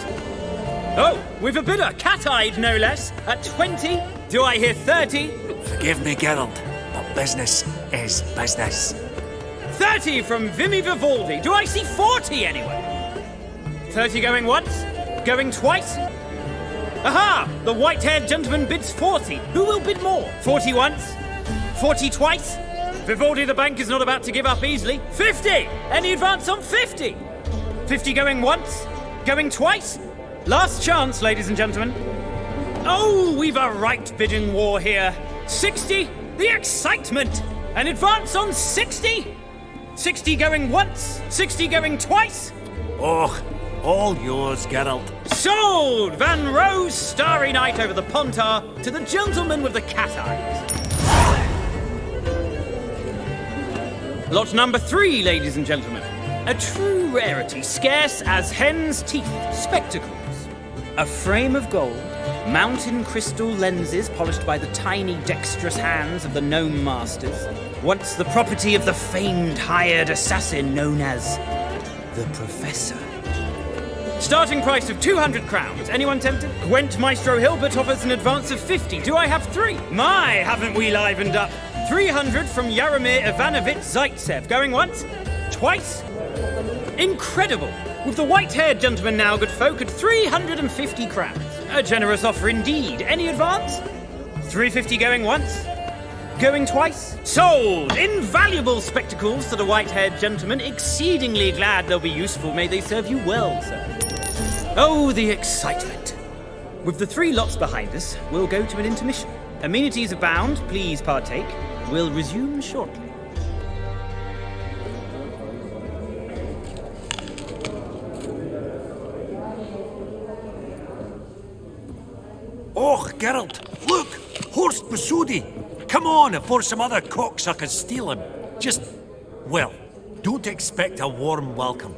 [SPEAKER 20] Oh, with a bidder, cat-eyed no less, at 20. Do I hear 30?
[SPEAKER 1] Forgive me, Geralt, but business is business.
[SPEAKER 20] 30 from Vimy Vivaldi. Do I see 40 anyway? 30 going once? Going twice? Aha! The white-haired gentleman bids 40. Who will bid more? 40 once? 40 twice? Vivaldi the bank is not about to give up easily. 50! Any advance on 50? 50 going once? Going twice? Last chance, ladies and gentlemen. Oh, we've a right bidding war here. 60? The excitement! An advance on 60? 60 going once? 60 going twice?
[SPEAKER 1] Oh, all yours, Geralt.
[SPEAKER 20] Sold! Van Rowe's Starry Night over the Pontar to the gentleman with the cat eyes. Lot number 3, ladies and gentlemen. A true rarity, scarce as hen's teeth. Spectacles. A frame of gold, mountain crystal lenses polished by the tiny, dexterous hands of the gnome masters. Once the property of the famed hired assassin known as the Professor. Starting price of 200 crowns. Anyone tempted? Gwent Maestro Hilbert offers an advance of 50. Do I have 3? My, haven't we livened up? 300 from Yaromir Ivanovich Zaitsev. Going once? Twice? Incredible! With the white-haired gentleman now, good folk, at 350 crowns. A generous offer indeed. Any advance? 350 going once? Going twice? Sold! Invaluable spectacles to the white-haired gentleman. Exceedingly glad they'll be useful. May they serve you well, sir. Oh, the excitement. With the 3 lots behind us, we'll go to an intermission. Amenities abound. Please partake. We'll resume shortly.
[SPEAKER 1] Oh, Geralt, look! Horst Busudi! Come on, before some other cocksuckers steal him. Just, well, don't expect a warm welcome.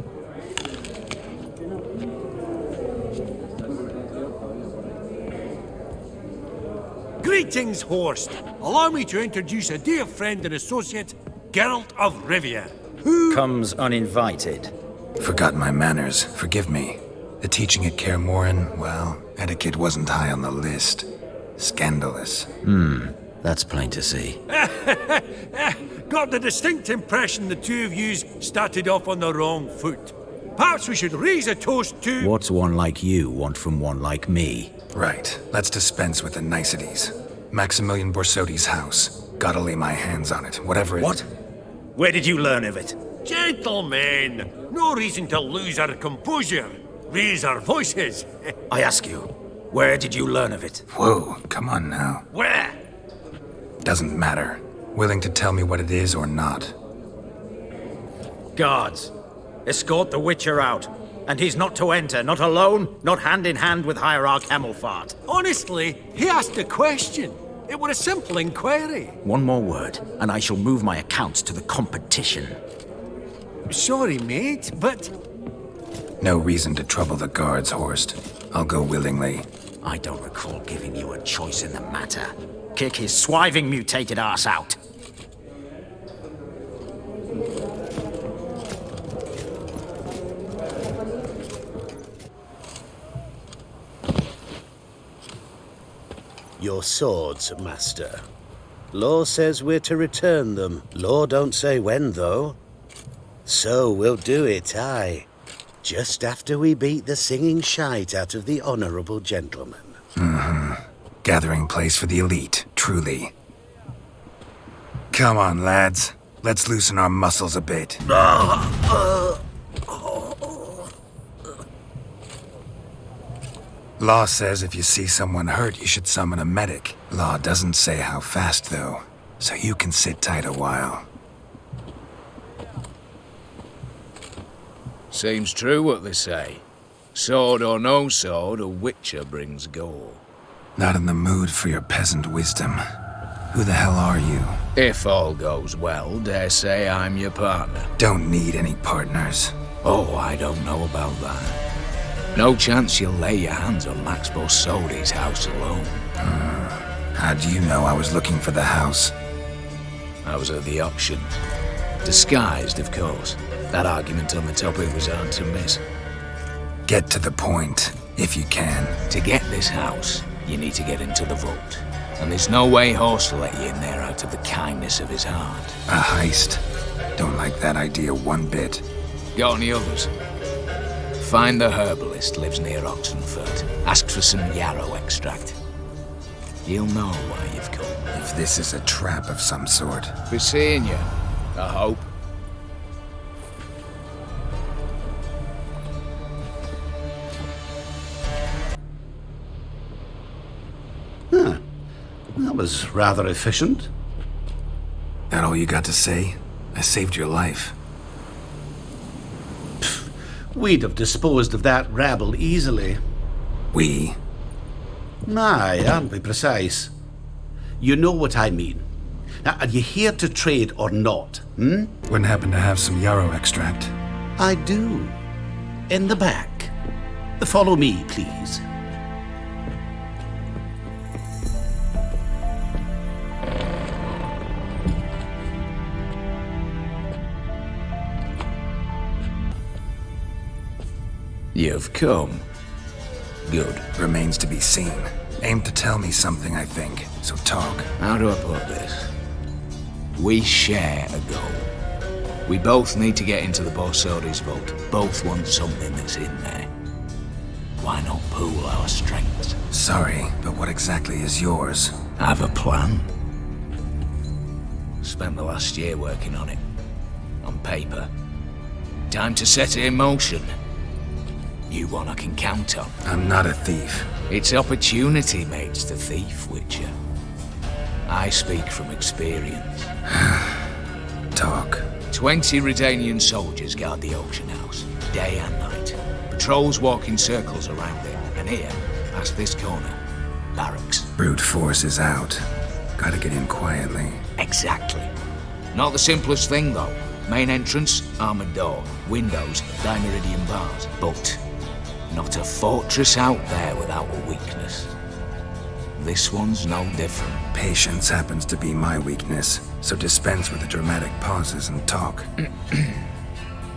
[SPEAKER 1] Greetings, Horst. Allow me to introduce a dear friend and associate, Geralt of Rivia. Who
[SPEAKER 15] comes uninvited?
[SPEAKER 2] Forgot my manners. Forgive me. The teaching at Kaer Morhen, well, etiquette wasn't high on the list. Scandalous.
[SPEAKER 15] That's plain to see.
[SPEAKER 1] Got the distinct impression the two of yous started off on the wrong foot. Perhaps we should raise a toast to...
[SPEAKER 15] What's one like you want from one like me?
[SPEAKER 2] Right. Let's dispense with the niceties. Maximilian Borsodi's house. Gotta lay my hands on it, whatever it...
[SPEAKER 15] What? Where did you learn of it?
[SPEAKER 1] Gentlemen, no reason to lose our composure. Raise our voices.
[SPEAKER 15] I ask you, where did you learn of it?
[SPEAKER 2] Whoa, come on now.
[SPEAKER 1] Where?
[SPEAKER 2] Doesn't matter. Willing to tell me what it is or not.
[SPEAKER 15] Guards, escort the Witcher out. And he's not to enter, not alone, not hand in hand with Hierarch Hemelfart.
[SPEAKER 1] Honestly, he asked a question. It were a simple inquiry.
[SPEAKER 15] One more word, and I shall move my accounts to the competition.
[SPEAKER 1] Sorry, mate, but...
[SPEAKER 2] No reason to trouble the guards, Horst. I'll go willingly.
[SPEAKER 15] I don't recall giving you a choice in the matter. Kick his swiving mutated ass out.
[SPEAKER 11] Your swords, master. Law says we're to return them. Law don't say when, though. So we'll do it, aye. Just after we beat the singing shite out of the honourable gentleman.
[SPEAKER 2] Gathering place for the elite, truly. Come on, lads. Let's loosen our muscles a bit. Law says if you see someone hurt, you should summon a medic. Law doesn't say how fast, though, so you can sit tight a while.
[SPEAKER 18] Seems true what they say. Sword or no sword, a witcher brings gore.
[SPEAKER 2] Not in the mood for your peasant wisdom. Who the hell are you?
[SPEAKER 18] If all goes well, dare say I'm your partner.
[SPEAKER 2] Don't need any partners.
[SPEAKER 18] Oh, I don't know about that. No chance you'll lay your hands on Max Borsodi's house alone.
[SPEAKER 2] How do you know I was looking for the house?
[SPEAKER 18] I was at the auction. Disguised, of course. That argument on the topic was hard to miss.
[SPEAKER 2] Get to the point, if you can.
[SPEAKER 18] To get this house, you need to get into the vault. And there's no way Horst will let you in there out of the kindness of his heart.
[SPEAKER 2] A heist? Don't like that idea one bit.
[SPEAKER 18] Got any others? Find the herbalist, lives near Oxenfurt. Ask for some yarrow extract. You'll know why you've come.
[SPEAKER 2] If this is a trap of some sort.
[SPEAKER 18] Be seeing you, I hope.
[SPEAKER 11] Huh. That was rather efficient.
[SPEAKER 2] That all you got to say? I saved your life.
[SPEAKER 11] We'd have disposed of that rabble easily.
[SPEAKER 2] We?
[SPEAKER 11] Aye, aren't we precise? You know what I mean. Now, are you here to trade or not,
[SPEAKER 2] Wouldn't happen to have some yarrow extract.
[SPEAKER 11] I do. In the back. Follow me, please.
[SPEAKER 18] You've come. Good.
[SPEAKER 2] Remains to be seen. Aim to tell me something, I think. So talk.
[SPEAKER 18] How do I put this? We share a goal. We both need to get into the Borsodi's vault. Both want something that's in there. Why not pool our strengths?
[SPEAKER 2] Sorry, but what exactly is yours?
[SPEAKER 18] Have a plan. Spent the last year working on it. On paper. Time to set it in motion. You one I can count on.
[SPEAKER 2] I'm not a thief.
[SPEAKER 18] It's opportunity makes the thief, Witcher. I speak from experience.
[SPEAKER 2] Talk.
[SPEAKER 18] 20 Redanian soldiers guard the auction house, day and night. Patrols walk in circles around it, and here, past this corner, barracks.
[SPEAKER 2] Brute force is out. Gotta get in quietly.
[SPEAKER 18] Exactly. Not the simplest thing, though. Main entrance, armored door. Windows, dimeridian bars. But not a fortress out there without a weakness. This one's no different.
[SPEAKER 2] Patience happens to be my weakness, so dispense with the dramatic pauses and talk.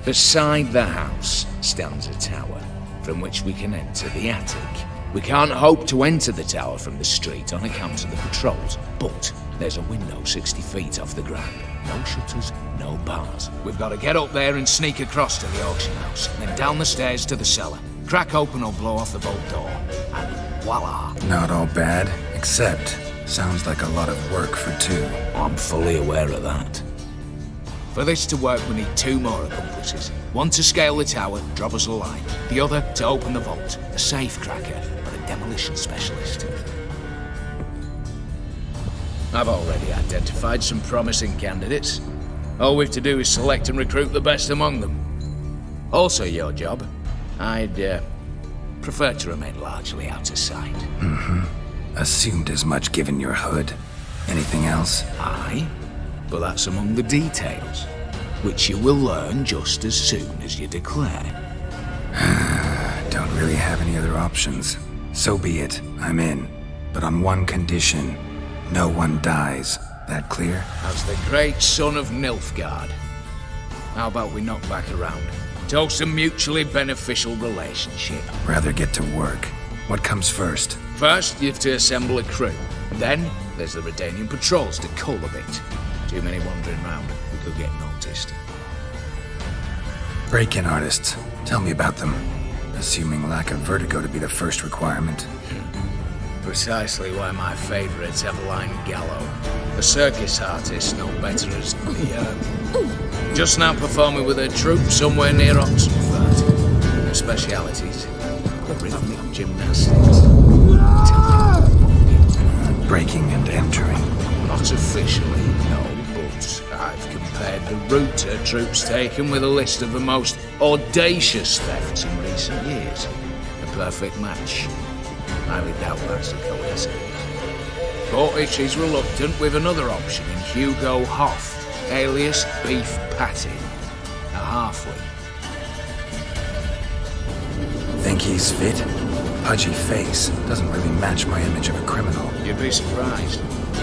[SPEAKER 18] Beside the house stands a tower, from which we can enter the attic. We can't hope to enter the tower from the street on account of the patrols, but there's a window 60 feet off the ground. No shutters, no bars. We've got to get up there and sneak across to the auction house, then down the stairs to the cellar. Crack open or blow off the vault door, and voila!
[SPEAKER 2] Not all bad, except sounds like a lot of work for two.
[SPEAKER 18] I'm fully aware of that. For this to work, we need 2 more accomplices. One to scale the tower, drop us a line. The other to open the vault, a safe cracker, or a demolition specialist. I've already identified some promising candidates. All we've to do is select and recruit the best among them. Also your job. I'd prefer to remain largely out of sight.
[SPEAKER 2] Assumed as much given your hood. Anything else?
[SPEAKER 18] Aye, but that's among the details, which you will learn just as soon as you declare.
[SPEAKER 2] Don't really have any other options. So be it, I'm in. But on one condition. No one dies. That clear?
[SPEAKER 18] As the great son of Nilfgaard. How about we knock back around? Toast a mutually beneficial relationship.
[SPEAKER 2] Rather get to work. What comes first?
[SPEAKER 18] First, you have to assemble a crew. Then, there's the Redanian patrols to cull a bit. Too many wandering round. We could get noticed.
[SPEAKER 2] Break-in artists. Tell me about them. Assuming lack of vertigo to be the first requirement.
[SPEAKER 18] Precisely why my favourites have Line Gallo. A circus artist no better as the, just now performing with her troupe somewhere near Oxenford. Her specialities, rhythmic gymnastics.
[SPEAKER 2] Breaking and entering.
[SPEAKER 18] Not officially, no, but I've compared the route her troupe's taken with a list of the most audacious thefts in recent years. A perfect match. Highly doubt that's a coincidence. But she's reluctant with another option in Hugo Hoff, alias Beef Patty, a halfling.
[SPEAKER 2] Think he's fit? Pudgy face doesn't really match my image of a criminal.
[SPEAKER 18] You'd be surprised.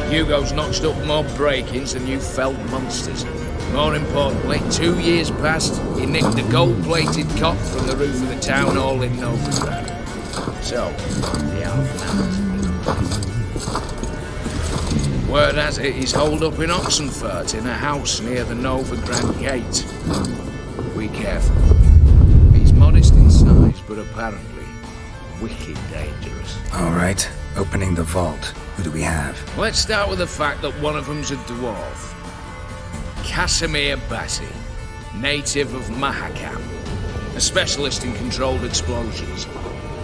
[SPEAKER 18] Hugo's notched up more break-ins than you felt monsters. More importantly, 2 years past, he nicked a gold-plated cop from the roof of the town hall in Novigrad. So, the word has it he's holed up in Oxenfurt in a house near the Novigrad gate. Be careful. He's modest in size, but apparently wicked dangerous.
[SPEAKER 2] All right, opening the vault. Who do we have?
[SPEAKER 18] Let's start with the fact that one of them's a dwarf. Casimir Bassi, native of Mahakam, a specialist in controlled explosions.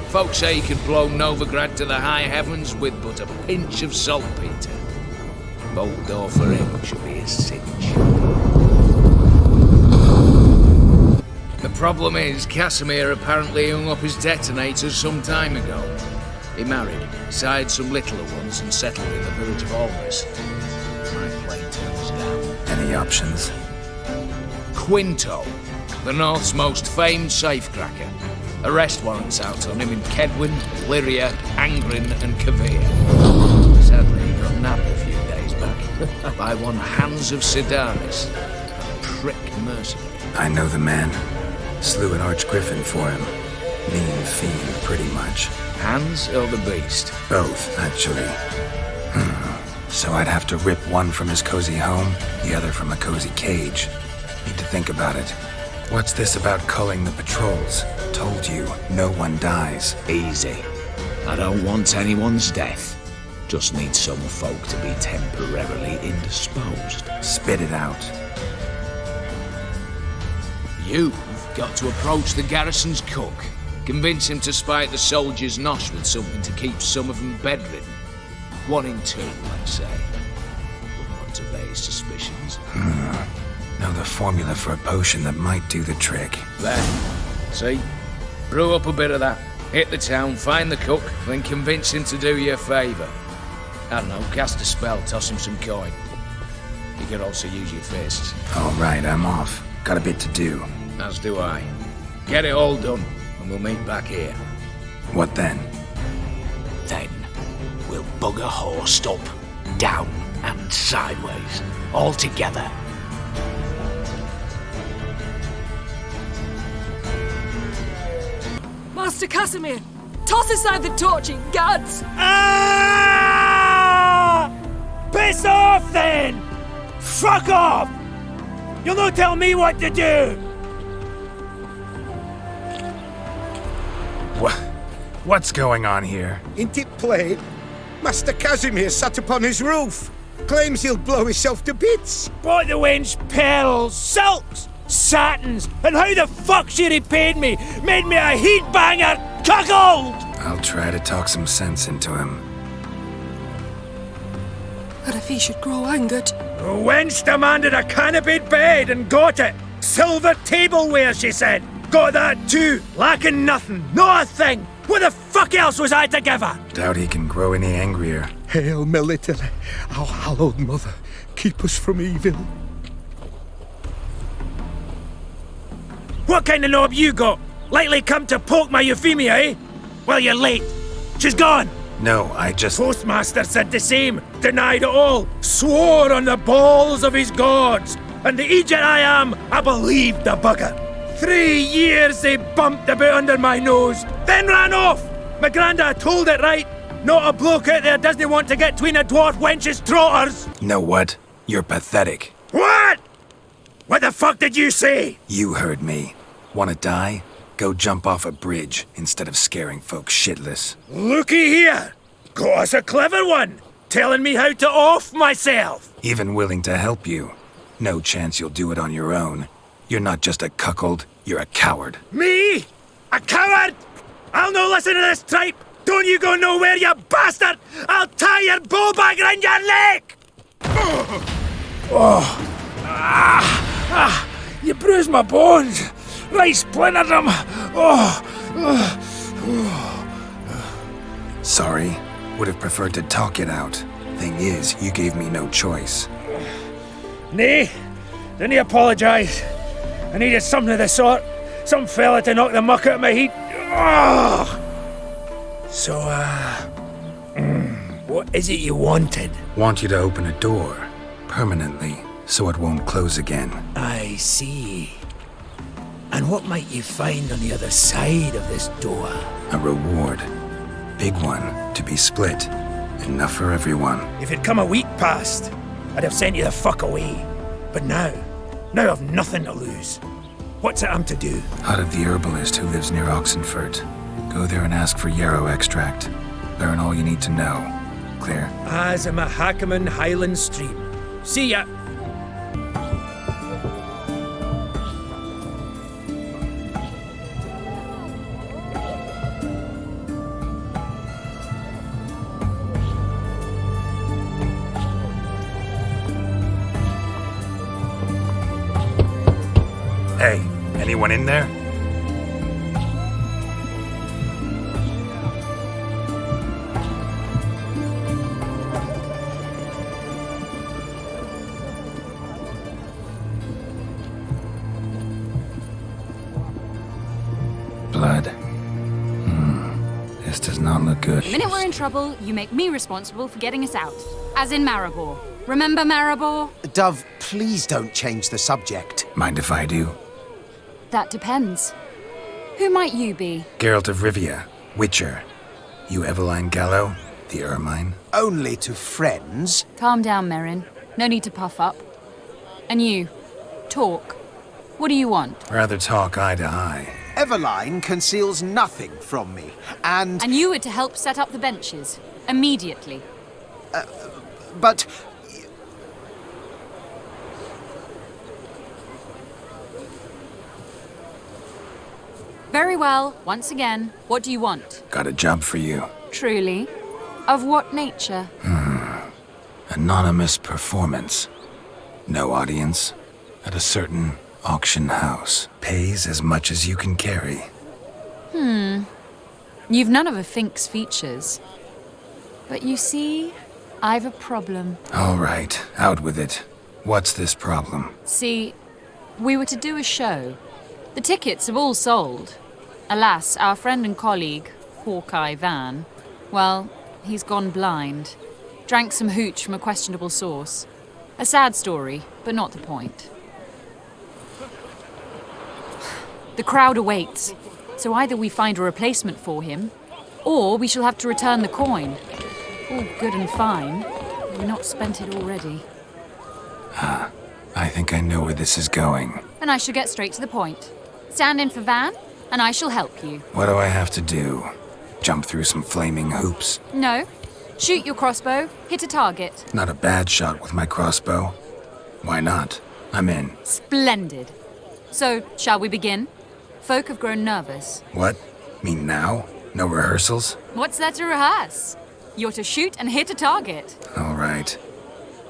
[SPEAKER 18] Folks say he could blow Novigrad to the high heavens with but a pinch of saltpeter. Bolt door for him should be a cinch. The problem is, Casimir apparently hung up his detonators some time ago. He married, sired some littler ones, and settled in the village of Almas. My plane turns down.
[SPEAKER 2] Any options?
[SPEAKER 18] Quinto, the North's most famed safecracker. Arrest warrants out on him in Kedwin, Lyria, Angrin, and Kavir. Sadly, he got nabbed a few days back by one Hans of Sidaris, a prick mercenary.
[SPEAKER 2] I know the man. Slew an archgriffin for him. Mean fiend, pretty much.
[SPEAKER 18] Hans or the beast?
[SPEAKER 2] Both, actually. So I'd have to rip one from his cozy home, the other from a cozy cage. Need to think about it. What's this about culling the patrols? Told you, no one dies.
[SPEAKER 18] Easy. I don't want anyone's death. Just need some folk to be temporarily indisposed.
[SPEAKER 2] Spit it out.
[SPEAKER 18] You've got to approach the garrison's cook. Convince him to spite the soldiers' nosh with something to keep some of them bedridden. 1 in 2, let's say. Wouldn't want to raise suspicions.
[SPEAKER 2] Know the formula for a potion that might do the trick.
[SPEAKER 18] There. See? Brew up a bit of that. Hit the town, find the cook, then convince him to do you a favour. I don't know, cast a spell, toss him some coin. You could also use your fists.
[SPEAKER 2] All right, I'm off. Got a bit to do.
[SPEAKER 18] As do I. Get it all done, and we'll meet back here.
[SPEAKER 2] What then?
[SPEAKER 18] Then, we'll
[SPEAKER 11] we'll bugger horsed up, down and sideways, all together.
[SPEAKER 4] Master Casimir, toss aside the torching guards!
[SPEAKER 15] Ah! Piss off then! Fuck off! You'll not tell me what to do!
[SPEAKER 2] What's going on here?
[SPEAKER 13] Ain't it plain? Master Casimir sat upon his roof. Claims he'll blow himself to bits.
[SPEAKER 15] Bought the wench pearls, silks, satins, and how the fuck she repaid me? Made me a heat banger, cuckold!
[SPEAKER 2] I'll try to talk some sense into him.
[SPEAKER 4] But if he should grow angered...
[SPEAKER 15] The wench demanded a canopied bed and got it. Silver tableware, she said. Got that too. Lacking nothing. Not a thing. What the fuck else was I to give her?
[SPEAKER 2] Doubt he can grow any angrier.
[SPEAKER 13] Hail Melitele, our hallowed mother, keep us from evil.
[SPEAKER 15] What kind of knob you got? Likely come to poke my Euphemia, eh? Well, you're late. She's gone.
[SPEAKER 2] No, I just...
[SPEAKER 15] Postmaster said the same. Denied it all. Swore on the balls of his gods. And the Egypt I am, I believed the bugger. 3 years they bumped about under my nose, then ran off. My granda told it right. Not a bloke out there doesn't want to get between a dwarf wench's trotters.
[SPEAKER 2] Know what? You're pathetic.
[SPEAKER 15] What? What the fuck did you say?
[SPEAKER 2] You heard me. Wanna die? Go jump off a bridge instead of scaring folks shitless.
[SPEAKER 15] Looky here. Got us a clever one. Telling me how to off myself.
[SPEAKER 2] Even willing to help you. No chance you'll do it on your own. You're not just a cuckold, you're a coward.
[SPEAKER 15] Me? A coward? I'll no listen to this tripe. Don't you go nowhere, you bastard! I'll tie your bow bag round your neck! You bruised my bones. Right splintered them.
[SPEAKER 2] Sorry. Would have preferred to talk it out. Thing is, you gave me no choice.
[SPEAKER 15] Nay, didn't apologise. I needed something of the sort. Some fella to knock the muck out of my heat. So, what is it you wanted?
[SPEAKER 2] Want you to open a door. Permanently, so it won't close again.
[SPEAKER 15] I see. And what might you find on the other side of this door?
[SPEAKER 2] A reward. Big one, to be split. Enough for everyone.
[SPEAKER 15] If it'd come a week past, I'd have sent you the fuck away. But now I've nothing to lose. What's it I'm to do?
[SPEAKER 2] Hut of the herbalist who lives near Oxenfurt. Go there and ask for yarrow extract. Learn all you need to know. Clear?
[SPEAKER 15] As a Mahakaman Highland Stream. See ya!
[SPEAKER 2] Hey, anyone in there? Blood. This does not look good.
[SPEAKER 23] The minute we're in trouble, you make me responsible for getting us out. As in Maribor. Remember Maribor?
[SPEAKER 16] Dove, please don't change the subject.
[SPEAKER 2] Mind if I do?
[SPEAKER 23] That depends. Who might you be?
[SPEAKER 2] Geralt of Rivia, Witcher. You Eveline Gallo, the Ermine?
[SPEAKER 16] Only to friends.
[SPEAKER 23] Calm down, Merrin. No need to puff up. And you, talk. What do you want?
[SPEAKER 2] Rather talk eye to eye.
[SPEAKER 16] Eveline conceals nothing from me, and...
[SPEAKER 23] And you were to help set up the benches. Immediately.
[SPEAKER 16] But...
[SPEAKER 23] Very well. Once again, what do you want?
[SPEAKER 2] Got a job for you.
[SPEAKER 23] Truly? Of what nature?
[SPEAKER 2] Anonymous performance. No audience. At a certain auction house. Pays as much as you can carry.
[SPEAKER 23] You've none of a Fink's features. But you see, I've a problem.
[SPEAKER 2] All right, out with it. What's this problem?
[SPEAKER 23] See, we were to do a show. The tickets have all sold. Alas, our friend and colleague, Hawkeye Van, well, He's gone blind. Drank some hooch from a questionable source. A sad story, but not the point. The crowd awaits, so either we find a replacement for him, or we shall have to return the coin. All good and fine. We've not spent it already.
[SPEAKER 2] I think I know where this is going.
[SPEAKER 23] And I shall get straight to the point. Stand in for Van, and I shall help you.
[SPEAKER 2] What do I have to do? Jump through some flaming hoops?
[SPEAKER 23] No. Shoot your crossbow, hit a target.
[SPEAKER 2] Not a bad shot with my crossbow. Why not? I'm in.
[SPEAKER 23] Splendid. So, shall we begin? Folk have grown nervous.
[SPEAKER 2] What? Mean now? No rehearsals?
[SPEAKER 23] What's there to rehearse? You're to shoot and hit a target.
[SPEAKER 2] All right.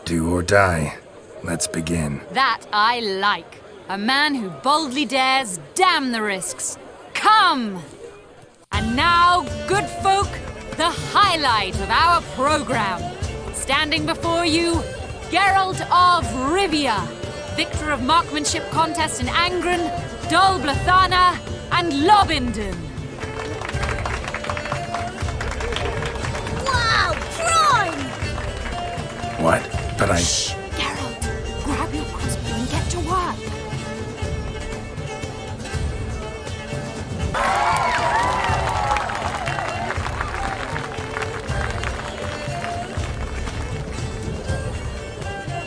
[SPEAKER 2] Do or die. Let's begin.
[SPEAKER 23] That I like. A man who boldly dares, damn the risks. Come! And now, good folk, the highlight of our program. Standing before you, Geralt of Rivia, victor of marksmanship contests in Angren, Dol Blathana, and Lobindon.
[SPEAKER 6] Wow, prime!
[SPEAKER 2] What? But I...
[SPEAKER 23] Shh! Geralt, grab your crossbow and get to work.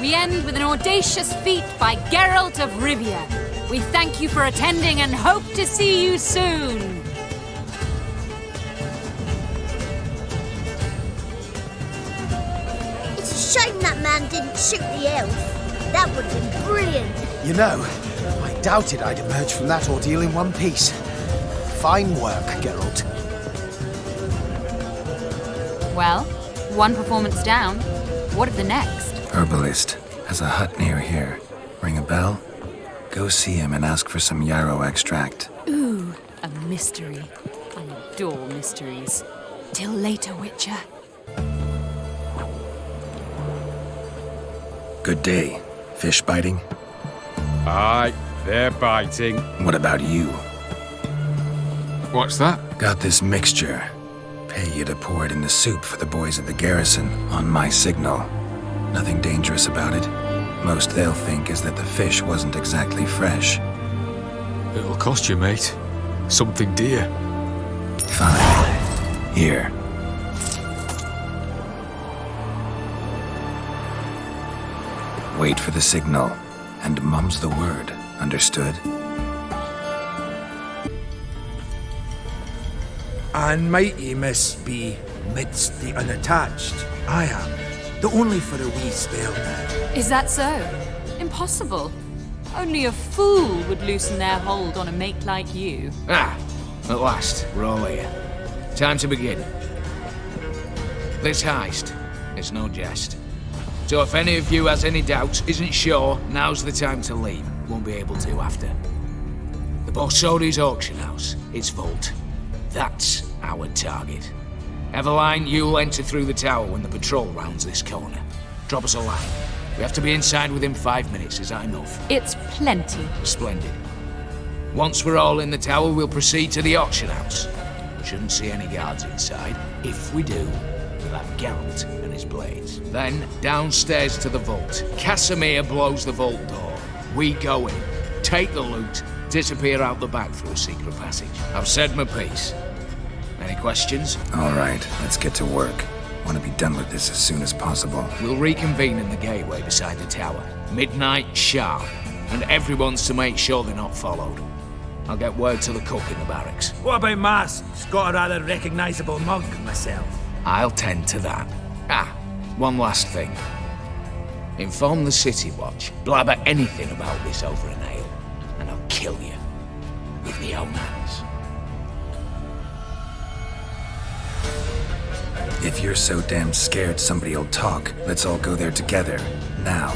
[SPEAKER 23] We end with an audacious feat by Geralt of Rivia. We thank you for attending and hope to see you soon.
[SPEAKER 6] It's a shame that man didn't shoot the elf. That would have been brilliant.
[SPEAKER 16] You know, I doubted I'd emerge from that ordeal in one piece. Fine work, Geralt.
[SPEAKER 23] Well, one performance down. What of the next?
[SPEAKER 2] Herbalist has a hut near here. Ring a bell? Go see him and ask for some yarrow extract.
[SPEAKER 23] Ooh, a mystery. I adore mysteries. Till later, Witcher.
[SPEAKER 2] Good day. Fish biting?
[SPEAKER 12] Aye, they're biting.
[SPEAKER 2] What about you?
[SPEAKER 12] What's that?
[SPEAKER 2] Got this mixture. Pay you to pour it in the soup for the boys at the garrison on my signal. Nothing dangerous about it. Most they'll think is that the fish wasn't exactly fresh.
[SPEAKER 12] It'll cost you, mate. Something dear.
[SPEAKER 2] Fine. Here. Wait for the signal, and mum's the word. Understood?
[SPEAKER 15] And mighty must be midst the unattached. I am. Though only for a wee spell now.
[SPEAKER 23] Is that so? Impossible. Only a fool would loosen their hold on a mate like you.
[SPEAKER 18] Ah, at last, we're all here. Time to begin. This heist is no jest. So if any of you has any doubts, isn't sure, now's the time to leave. Won't be able to after. The Borsodi's auction house, its vault. That's our target. Eveline, you'll enter through the tower when the patrol rounds this corner. Drop us a line. We have to be inside within 5 minutes. Is that enough?
[SPEAKER 23] It's plenty.
[SPEAKER 18] Splendid. Once we're all in the tower, we'll proceed to the auction house. Shouldn't see any guards inside. If we do, we'll have Geralt and his blades. Then, downstairs to the vault. Casimir blows the vault door. We go in, take the loot, disappear out the back through a secret passage. I've said my piece. Any questions?
[SPEAKER 2] All right, let's get to work. Want to be done with this as soon as possible.
[SPEAKER 18] We'll reconvene in the gateway beside the tower. Midnight sharp. And everyone's to make sure they're not followed. I'll get word to the cook in the barracks.
[SPEAKER 15] What about masks? Got a rather recognisable mug myself.
[SPEAKER 18] I'll tend to that. Ah, one last thing. Inform the City Watch. Blabber anything about this over an ale, and I'll kill you with my own hands.
[SPEAKER 2] If you're so damn scared somebody'll talk, let's all go there together. Now.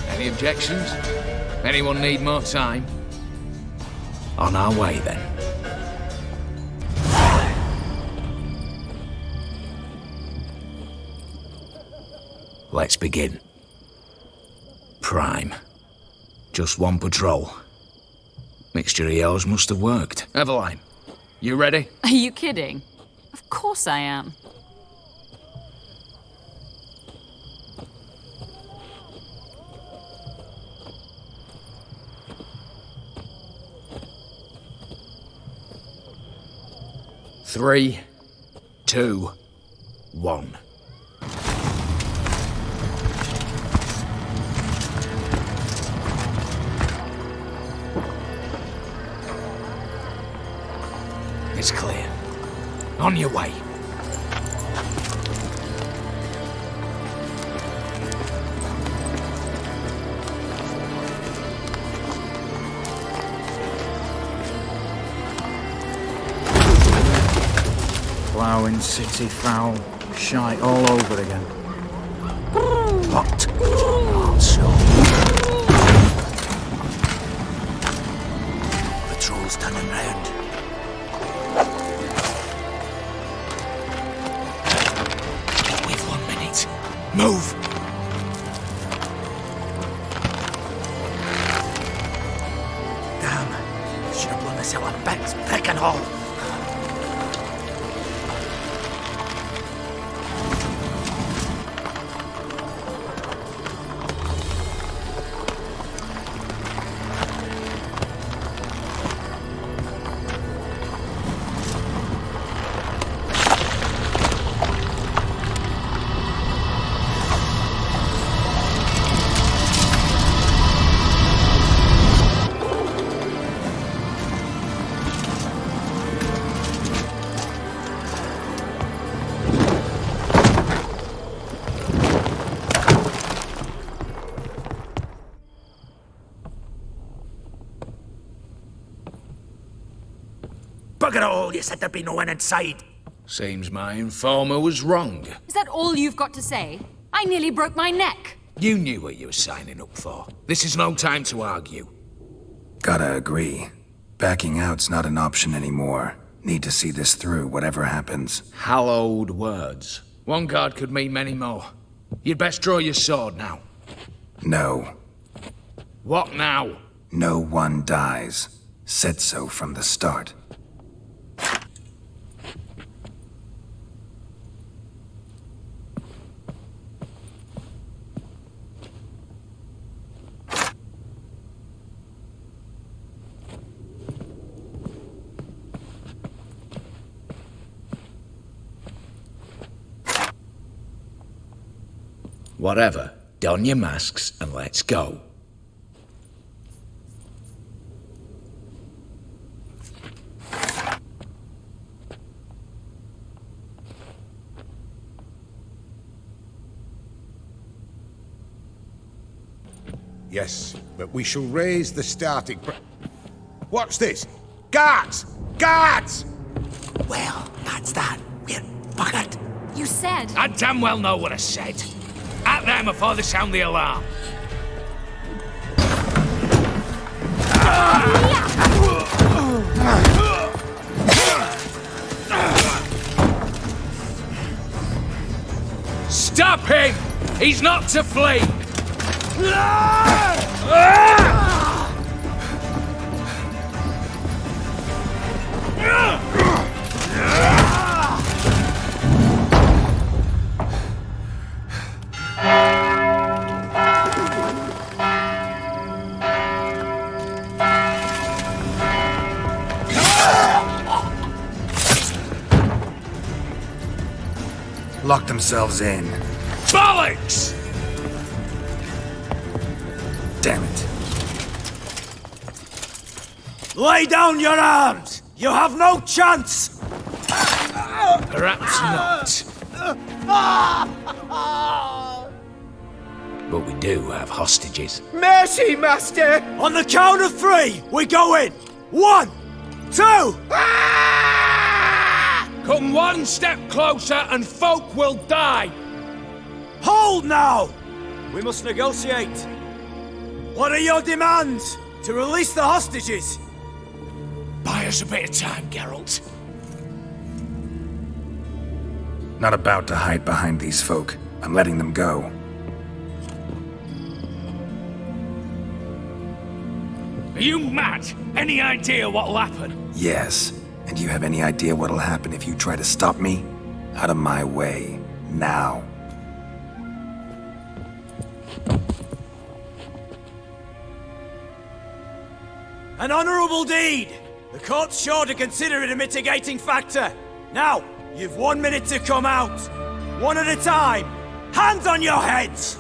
[SPEAKER 18] Any objections? Anyone need more time? On our way, then. Let's begin. Prime. Just one patrol. Mixture of yours must have worked. Eveline, you ready?
[SPEAKER 23] Are you kidding? Of course I am.
[SPEAKER 18] Three, 2, 1. It's clear. On your way.
[SPEAKER 10] Ploughing city foul, shite all over again.
[SPEAKER 18] What? Also. The troll's turning round. With 1 minute. Move!
[SPEAKER 15] Damn. Should have blown us out on Beck's pick and haul. Bugger it all, you said there'd be no one inside.
[SPEAKER 18] Seems my informer was wrong.
[SPEAKER 23] Is that all you've got to say? I nearly broke my neck.
[SPEAKER 18] You knew what you were signing up for. This is no time to argue.
[SPEAKER 2] Gotta agree. Backing out's not an option anymore. Need to see this through, whatever happens.
[SPEAKER 18] Hallowed words. One guard could mean many more. You'd best draw your sword now.
[SPEAKER 2] No.
[SPEAKER 18] What now?
[SPEAKER 2] No one dies. Said so from the start.
[SPEAKER 18] Whatever. Don your masks and let's go.
[SPEAKER 13] Yes, but we shall raise the starting What's this? Guards! Guards!
[SPEAKER 18] Well, that's that. We're buggered.
[SPEAKER 23] You said...
[SPEAKER 18] I damn well know what I said. At them before they sound the alarm. Stop him! He's not to flee!
[SPEAKER 2] Lock themselves in.
[SPEAKER 18] Bollocks!
[SPEAKER 2] Damn it.
[SPEAKER 15] Lay down your arms! You have no chance!
[SPEAKER 18] Perhaps not. But we do have hostages.
[SPEAKER 15] Mercy, Master! On the count of 3, we go in! 1, 2!
[SPEAKER 18] Come one step closer and folk will die!
[SPEAKER 15] Hold now! We must negotiate. What are your demands? To release the hostages?
[SPEAKER 18] Buy us a bit of time, Geralt.
[SPEAKER 2] Not about to hide behind these folk. I'm letting them go.
[SPEAKER 18] Are you mad? Any idea what'll happen?
[SPEAKER 2] Yes. And Do you have any idea what'll happen if you try to stop me? Out of my way. Now.
[SPEAKER 15] An honourable deed! The court's sure to consider it a mitigating factor. Now, you've 1 minute to come out. One at a time. Hands on your heads!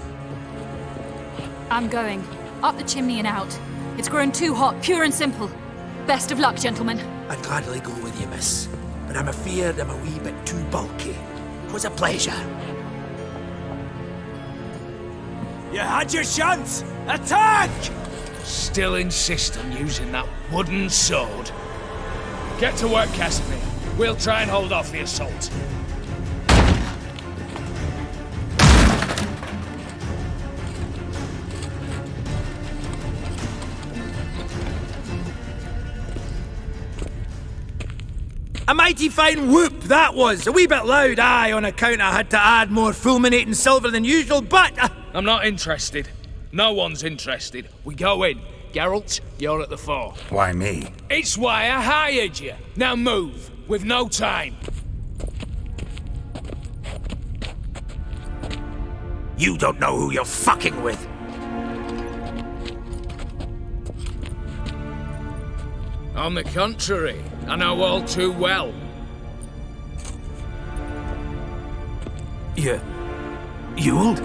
[SPEAKER 23] I'm going. Up the chimney and out. It's grown too hot, pure and simple. Best of luck, gentlemen.
[SPEAKER 15] I'd gladly go with you, miss. But I'm afeard I'm a wee bit too bulky. 'Twas a pleasure. You had your chance! Attack!
[SPEAKER 19] Still insist on using that wooden sword? Get to work, Casimir. We'll try and hold off the assault.
[SPEAKER 15] A mighty fine whoop that was! A wee bit loud, aye, on account I had to add more fulminating silver than usual, but...
[SPEAKER 19] I'm not interested. No one's interested. We go in. Geralt, you're at the fore.
[SPEAKER 2] Why me?
[SPEAKER 19] It's why I hired you. Now move. We've no time.
[SPEAKER 15] You don't know who you're fucking with.
[SPEAKER 19] On the contrary, I know all too well.
[SPEAKER 15] Ewald?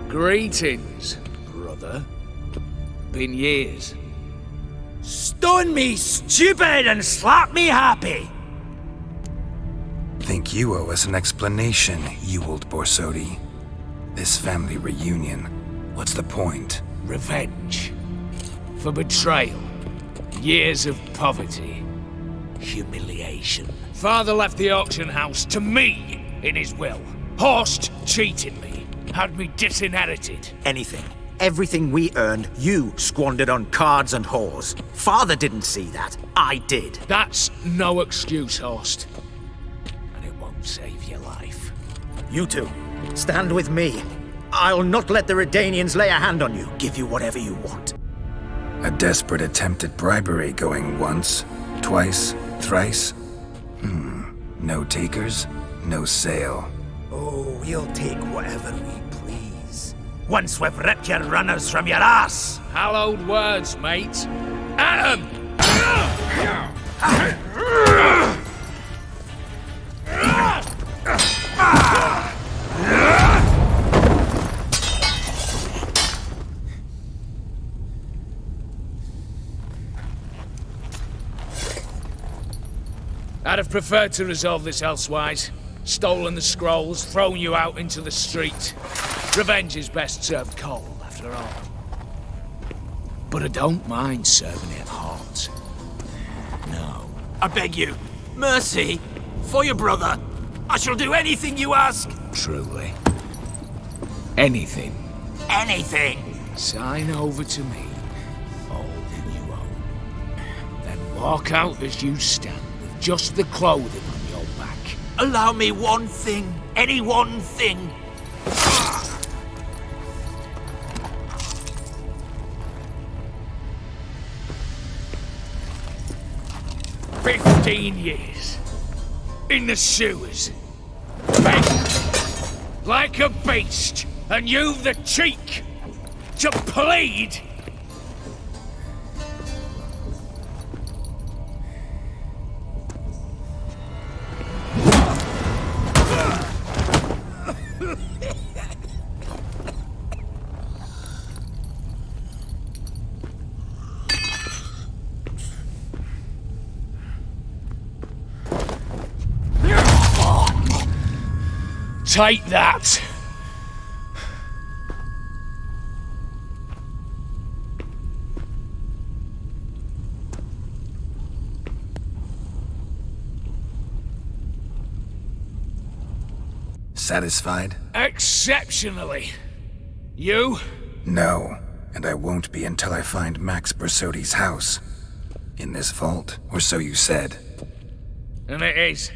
[SPEAKER 19] Greetings, brother. Been years.
[SPEAKER 15] Stone me stupid and slap me happy!
[SPEAKER 2] Think you owe us an explanation, Ewald Borsodi. This family reunion, what's the point?
[SPEAKER 19] Revenge. For betrayal. Years of poverty. Humiliation. Father left the auction house to me in his will. Horst cheated me. Had me disinherited.
[SPEAKER 15] Anything. Everything we earned, you squandered on cards and whores. Father didn't see that. I did.
[SPEAKER 19] That's no excuse, Horst. And it won't save your life.
[SPEAKER 15] You two, stand with me. I'll not let the Redanians lay a hand on you. Give you whatever you want.
[SPEAKER 2] A desperate attempt at bribery going once, twice, thrice? No takers, no sale.
[SPEAKER 15] Oh, we'll take whatever we please. Once we've ripped your runners from your ass!
[SPEAKER 19] Hallowed words, mate. At 'em! I'd have preferred to resolve this elsewise. Stolen the scrolls, thrown you out into the street. Revenge is best served cold, after all. But I don't mind serving it hot. No.
[SPEAKER 15] I beg you, mercy, for your brother. I shall do anything you ask.
[SPEAKER 19] Truly. Anything.
[SPEAKER 15] Anything.
[SPEAKER 19] Sign over to me all that you own. Then walk out as you stand with just the clothing on your back.
[SPEAKER 15] Allow me one thing. Any one thing.
[SPEAKER 19] 15 years. In the sewers. Begging. Like a beast. And you've the cheek to plead. Take that!
[SPEAKER 2] Satisfied?
[SPEAKER 19] Exceptionally. You?
[SPEAKER 2] No, and I won't be until I find Max Borsodi's house. In this vault, or so you said.
[SPEAKER 19] And it is.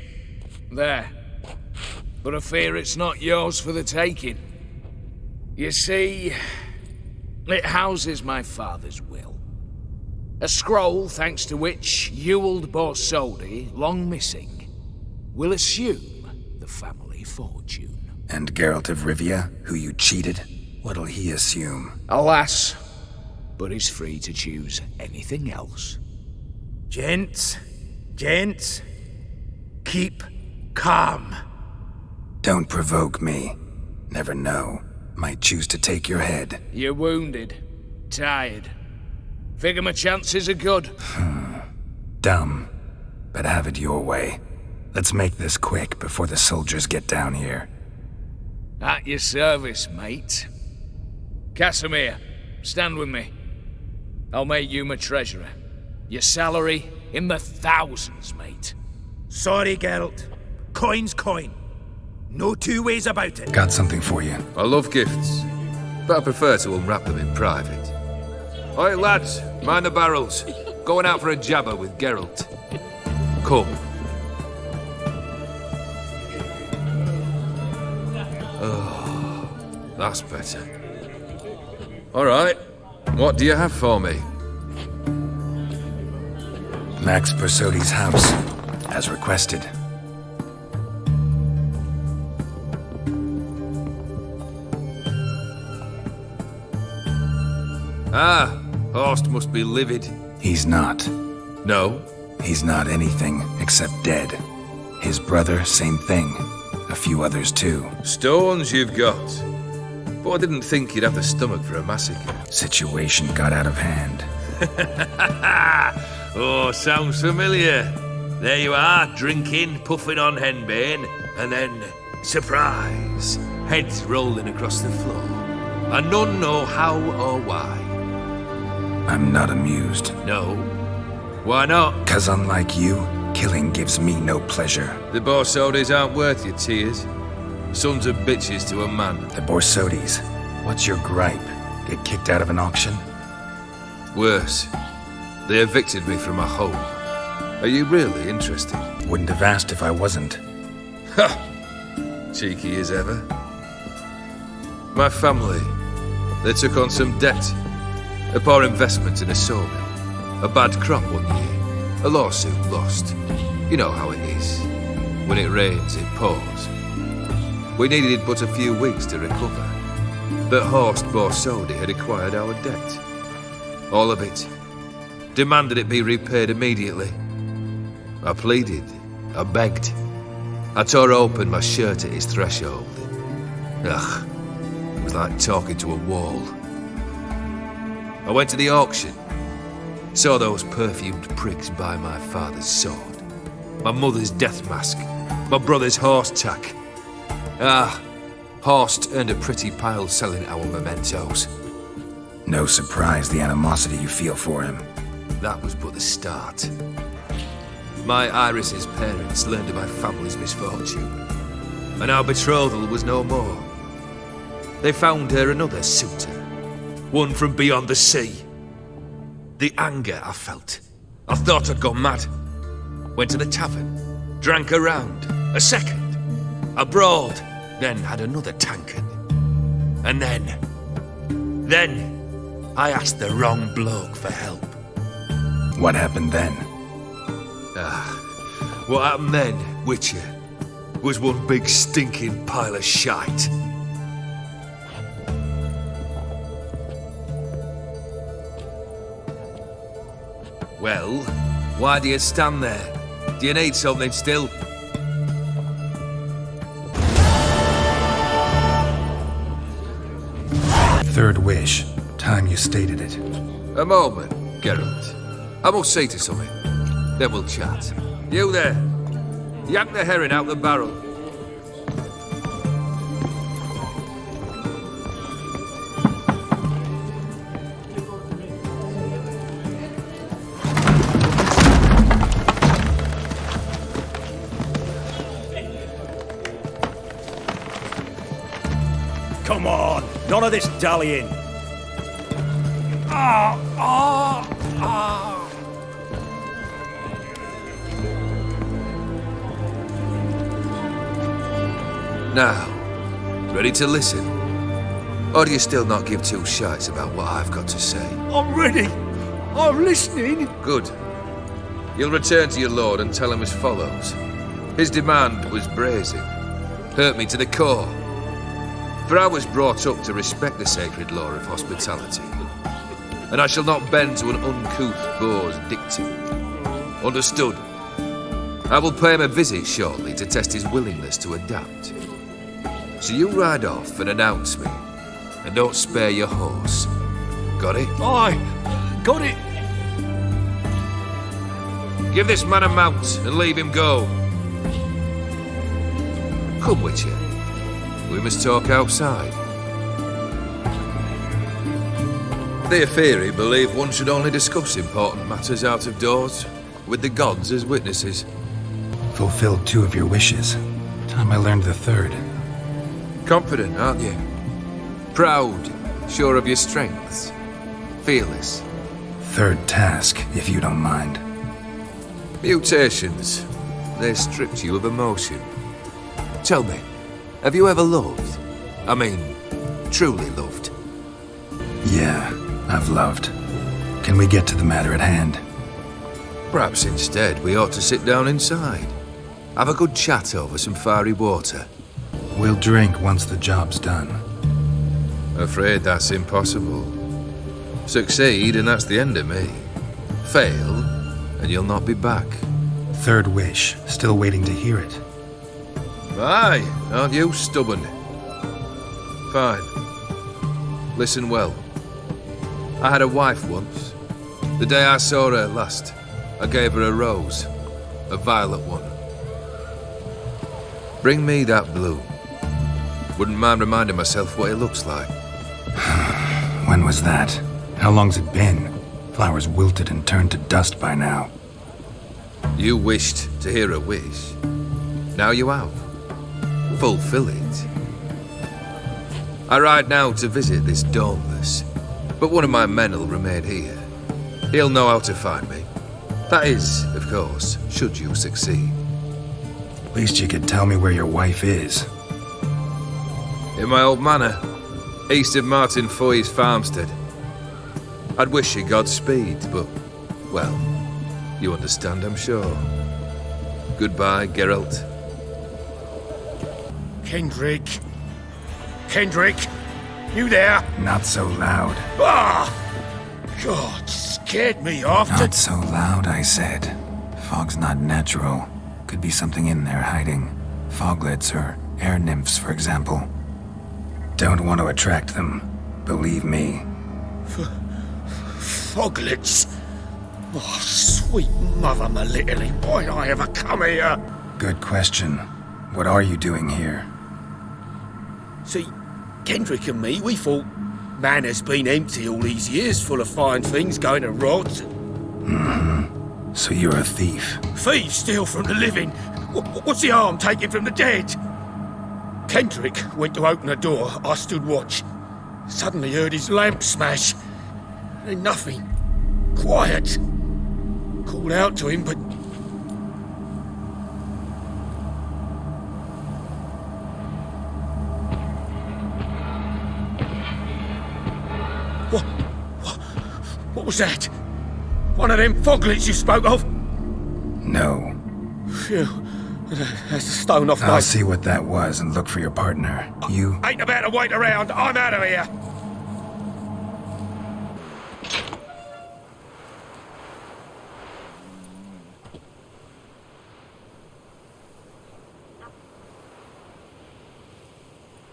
[SPEAKER 19] There. But I fear it's not yours for the taking. You see, it houses my father's will. A scroll thanks to which Ewald Borsodi, long missing, will assume the family fortune.
[SPEAKER 2] And Geralt of Rivia, who you cheated, what'll he assume?
[SPEAKER 19] Alas, but he's free to choose anything else.
[SPEAKER 15] Gents, keep calm.
[SPEAKER 2] Don't provoke me. Never know. Might choose to take your head.
[SPEAKER 19] You're wounded, tired. Figure my chances are good.
[SPEAKER 2] Dumb. But have it your way. Let's make this quick before the soldiers get down here.
[SPEAKER 19] At your service, mate. Casimir, stand with me. I'll make you my treasurer. Your salary in the thousands, mate.
[SPEAKER 15] Sorry, Geralt. Coin's coin. No two ways about it.
[SPEAKER 2] Got something for you.
[SPEAKER 7] I love gifts, but I prefer to unwrap them in private. Oi, lads, mind the barrels. Going out for a jabber with Geralt. Come. Oh, that's better. All right, what do you have for me?
[SPEAKER 2] Max Borsodi's house, as requested.
[SPEAKER 7] Ah, Horst must be livid.
[SPEAKER 2] He's not.
[SPEAKER 7] No?
[SPEAKER 2] He's not anything except dead. His brother, same thing. A few others too.
[SPEAKER 7] Stones you've got. But I didn't think you'd have the stomach for a massacre.
[SPEAKER 2] Situation got out of hand.
[SPEAKER 7] Oh, sounds familiar. There you are, drinking, puffing on henbane, and then, surprise, heads rolling across the floor. And none know how or why.
[SPEAKER 2] I'm not amused.
[SPEAKER 7] No? Why not?
[SPEAKER 2] 'Cause unlike you, killing gives me no pleasure.
[SPEAKER 7] The Borsodis aren't worth your tears. Sons of bitches to a man.
[SPEAKER 2] The Borsodis? What's your gripe? Get kicked out of an auction?
[SPEAKER 7] Worse. They evicted me from my home. Are you really interested?
[SPEAKER 2] Wouldn't have asked if I wasn't.
[SPEAKER 7] Ha! Cheeky as ever. My family, they took on some debt. A poor investment in a sawmill. A bad crop one year. A lawsuit lost. You know how it is. When it rains, it pours. We needed but a few weeks to recover. But Horst Borsodi had acquired our debt. All of it. Demanded it be repaid immediately. I pleaded. I begged. I tore open my shirt at his threshold. Ugh. It was like talking to a wall. I went to the auction. Saw those perfumed pricks buy my father's sword. My mother's death mask. My brother's horse tack. Ah, Horst earned a pretty pile selling our mementos.
[SPEAKER 2] No surprise the animosity you feel for him.
[SPEAKER 7] That was but the start. My Iris's parents learned of my family's misfortune, and our betrothal was no more. They found her another suitor, one from beyond the sea. The anger I felt. I thought I'd gone mad. Went to the tavern, drank a round, a second, a brawled, then had another tankard. And then I asked the wrong bloke for help.
[SPEAKER 2] What happened then?
[SPEAKER 7] What happened then, Witcher, was one big stinking pile of shite. Well, why do you stand there? Do you need something still?
[SPEAKER 2] Third wish. Time you stated it.
[SPEAKER 7] A moment, Geralt. I must say to something. Then we'll chat. You there. Yank the herring out the barrel.
[SPEAKER 15] Come on, none of this dallying.
[SPEAKER 7] Now, ready to listen? Or do you still not give two shites about what I've got to say?
[SPEAKER 15] I'm ready. I'm listening.
[SPEAKER 7] Good. You'll return to your lord and tell him as follows. His demand was brazen. Hurt me to the core. For I was brought up to respect the sacred law of hospitality. And I shall not bend to an uncouth boor's dictum. Understood? I will pay him a visit shortly to test his willingness to adapt. So you ride off and announce me. And don't spare your horse. Got it?
[SPEAKER 1] Aye, got it.
[SPEAKER 7] Give this man a mount and leave him go. Come, Witcher. We must talk outside. The Aetheri believe one should only discuss important matters out of doors, with the gods as witnesses.
[SPEAKER 2] Fulfilled 2 of your wishes. Time I learned the 3rd.
[SPEAKER 7] Confident, aren't you? Proud, sure of your strengths. Fearless.
[SPEAKER 2] 3rd task, if you don't mind.
[SPEAKER 7] Mutations. They stripped you of emotion. Tell me, have you ever loved? I mean, truly loved?
[SPEAKER 2] Yeah, I've loved. Can we get to the matter at hand?
[SPEAKER 7] Perhaps instead we ought to sit down inside. Have a good chat over some fiery water.
[SPEAKER 2] We'll drink once the job's done.
[SPEAKER 7] Afraid that's impossible. Succeed and that's the end of me. Fail and you'll not be back.
[SPEAKER 2] 3rd wish, still waiting to hear it.
[SPEAKER 7] Aye, aren't you stubborn? Fine. Listen well. I had a wife once. The day I saw her last, I gave her a rose. A violet one. Bring me that blue. Wouldn't mind reminding myself what it looks like.
[SPEAKER 2] When was that? How long's it been? Flowers wilted and turned to dust by now.
[SPEAKER 7] You wished to hear a wish. Now you have. Fulfill it. I ride now to visit this Dauntless, but one of my men will remain here. He'll know how to find me. That is, of course, should you succeed.
[SPEAKER 2] Least you could tell me where your wife is.
[SPEAKER 7] In my old manor, east of Martin Foy's farmstead. I'd wish you Godspeed, but, well, you understand, I'm sure. Goodbye, Geralt.
[SPEAKER 15] Kendrick. Kendrick, you there?
[SPEAKER 2] Not so loud.
[SPEAKER 15] Ah! God, scared me off.
[SPEAKER 2] Not so loud, I said. Fog's not natural. Could be something in there hiding. Foglets or air nymphs, for example. Don't want to attract them. Believe me.
[SPEAKER 15] Foglets? Oh, sweet mother, my little, why did I ever come here?
[SPEAKER 2] Good question. What are you doing here?
[SPEAKER 15] See, Kendrick and me, we thought Manor's been empty all these years, full of fine things going to rot.
[SPEAKER 2] Mm-hmm. So you're a thief.
[SPEAKER 15] Thieves steal from the living. What's the harm taking from the dead? Kendrick went to open the door. I stood watch. Suddenly heard his lamp smash. Then nothing. Quiet. Called out to him, but... What was that? One of them foglets you spoke of?
[SPEAKER 2] No.
[SPEAKER 15] Phew. That's a stone off my...
[SPEAKER 2] I'll see what that was and look for your partner. You...
[SPEAKER 15] Ain't about to wait around. I'm out of here.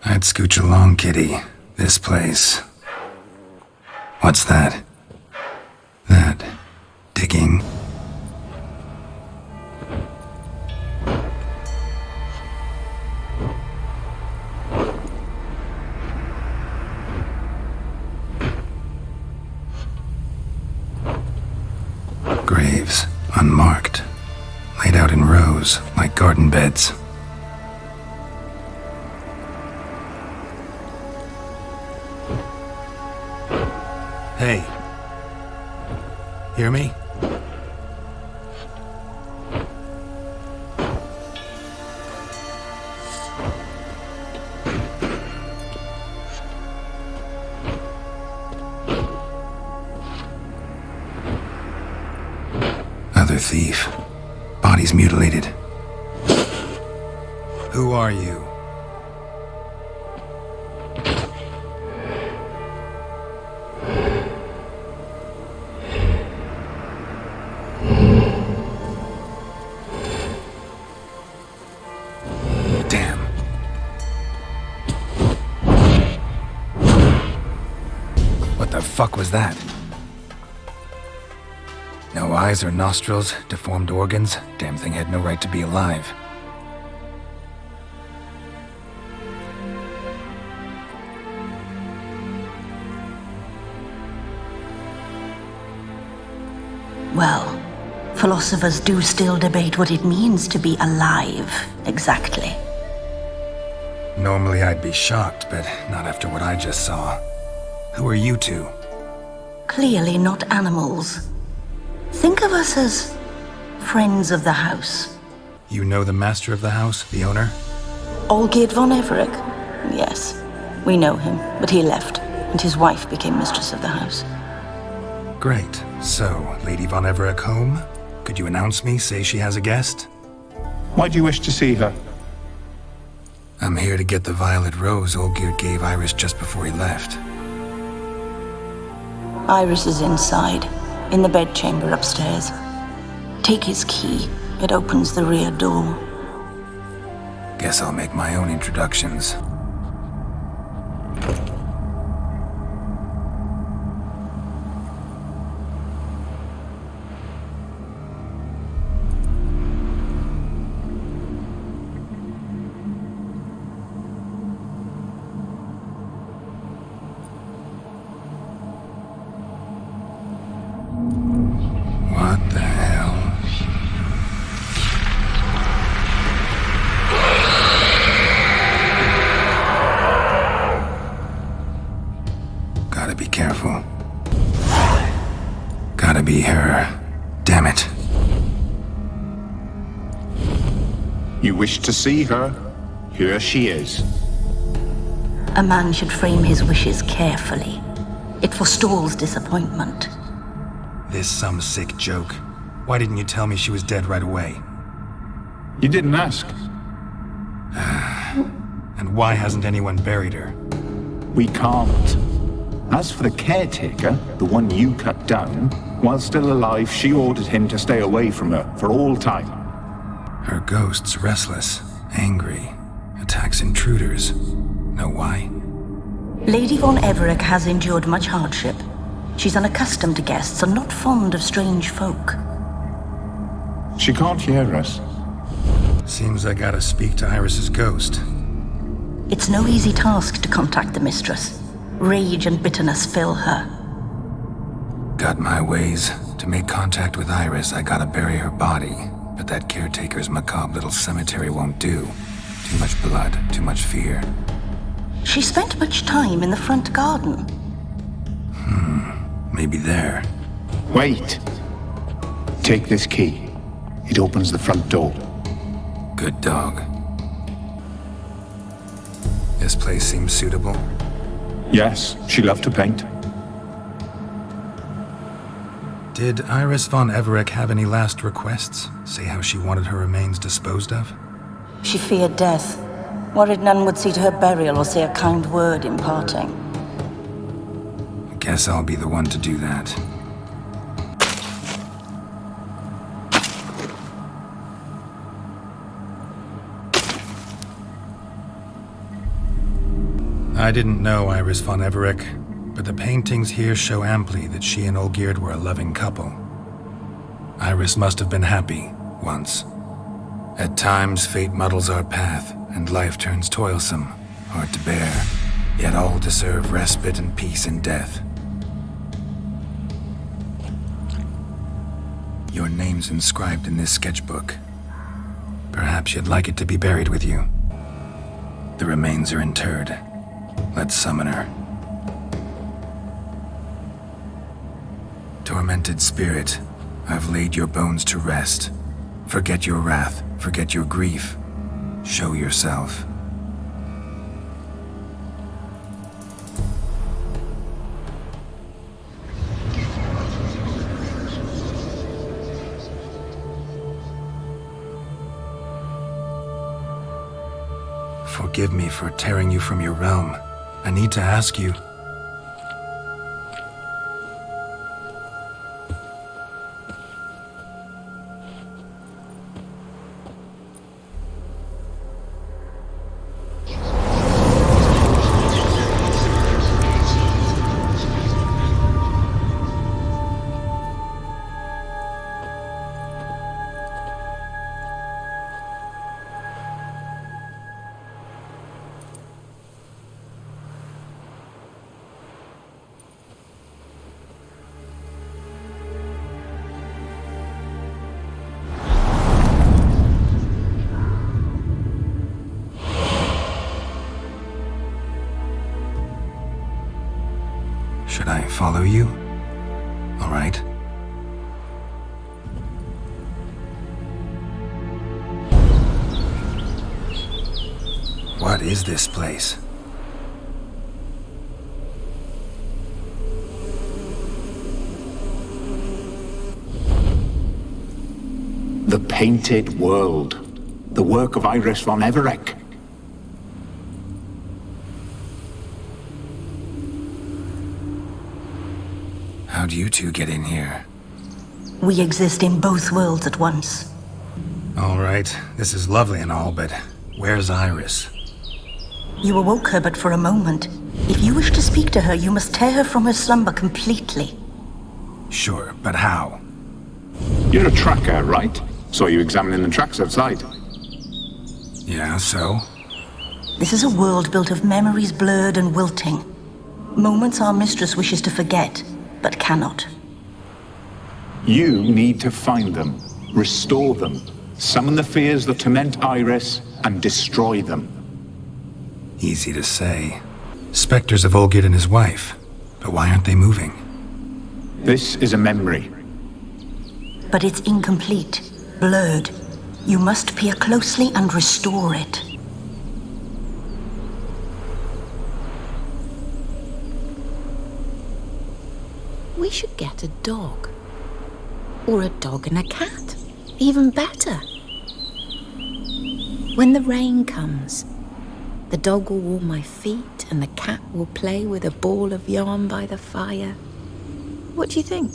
[SPEAKER 2] I'd scooch along, kitty. This place. What's that? That... digging? Graves, unmarked. Laid out in rows, like garden beds. Hey. Hear me? Body's mutilated. Who are you? Damn. What the fuck was that? No eyes or nostrils, deformed organs. Damn thing had no right to be alive.
[SPEAKER 8] Well, philosophers do still debate what it means to be alive, exactly.
[SPEAKER 2] Normally I'd be shocked, but not after what I just saw. Who are you two?
[SPEAKER 8] Clearly not animals. Think of us as friends of the house.
[SPEAKER 2] You know the master of the house, the owner?
[SPEAKER 8] Olgierd von Everec. Yes, we know him, but he left, and his wife became mistress of the house.
[SPEAKER 2] Great. So, Lady von Everec home? Could you announce me, say she has a guest?
[SPEAKER 17] Why do you wish to see her?
[SPEAKER 2] I'm here to get the violet rose Olgierd gave Iris just before he left.
[SPEAKER 8] Iris is inside, in the bedchamber upstairs. Take his key. It opens the rear door.
[SPEAKER 2] Guess I'll make my own introductions. What the hell? Gotta be careful. Gotta be her. Damn it.
[SPEAKER 17] You wish to see her? Here she is.
[SPEAKER 8] A man should frame his wishes carefully. It forestalls disappointment.
[SPEAKER 2] This some sick joke. Why didn't you tell me she was dead right away?
[SPEAKER 17] You didn't ask.
[SPEAKER 2] And why hasn't anyone buried her?
[SPEAKER 17] We can't. As for the caretaker, the one you cut down, while still alive, she ordered him to stay away from her for all time.
[SPEAKER 2] Her ghost's restless, angry, attacks intruders. Know why?
[SPEAKER 8] Lady von Everec has endured much hardship. She's unaccustomed to guests and not fond of strange folk.
[SPEAKER 17] She can't hear us.
[SPEAKER 2] Seems I gotta speak to Iris's ghost.
[SPEAKER 8] It's no easy task to contact the mistress. Rage and bitterness fill her.
[SPEAKER 2] Got my ways. To make contact with Iris, I gotta bury her body. But that caretaker's macabre little cemetery won't do. Too much blood, too much fear.
[SPEAKER 8] She spent much time in the front garden.
[SPEAKER 2] Maybe there.
[SPEAKER 17] Wait. Take this key. It opens the front door.
[SPEAKER 2] Good dog. This place seems suitable.
[SPEAKER 17] Yes, she loved to paint.
[SPEAKER 2] Did Iris von Everec have any last requests? Say how she wanted her remains disposed of?
[SPEAKER 8] She feared death. Worried none would see to her burial or say a kind word in parting.
[SPEAKER 2] Guess I'll be the one to do that. I didn't know Iris von Everec, but the paintings here show amply that she and Olgierd were a loving couple. Iris must have been happy, once. At times, fate muddles our path, and life turns toilsome, hard to bear, yet all deserve respite and peace in death. Your name's inscribed in this sketchbook. Perhaps you'd like it to be buried with you. The remains are interred. Let's summon her. Tormented spirit, I've laid your bones to rest. Forget your wrath, forget your grief. Show yourself. Forgive me for tearing you from your realm. I need to ask you... Should I follow you? All right. What is this place?
[SPEAKER 17] The Painted World. The work of Olgierd von Everec.
[SPEAKER 2] How'd you two get in here?
[SPEAKER 8] We exist in both worlds at once.
[SPEAKER 2] All right, this is lovely and all, but where's Iris?
[SPEAKER 8] You awoke her but for a moment. If you wish to speak to her, you must tear her from her slumber completely.
[SPEAKER 2] Sure, but how?
[SPEAKER 17] You're a tracker, right? Saw you examining the tracks outside.
[SPEAKER 2] Yeah, so?
[SPEAKER 8] This is a world built of memories blurred and wilting. Moments our mistress wishes to forget, but cannot.
[SPEAKER 17] You need to find them, restore them, summon the fears that torment Iris, and destroy them.
[SPEAKER 2] Easy to say. Spectres of Olgierd and his wife. But why aren't they moving?
[SPEAKER 17] This is a memory.
[SPEAKER 8] But it's incomplete, blurred. You must peer closely and restore it.
[SPEAKER 5] We should get a dog. Or a dog and a cat. Even better. When the rain comes, the dog will warm my feet and the cat will play with a ball of yarn by the fire. What do you think?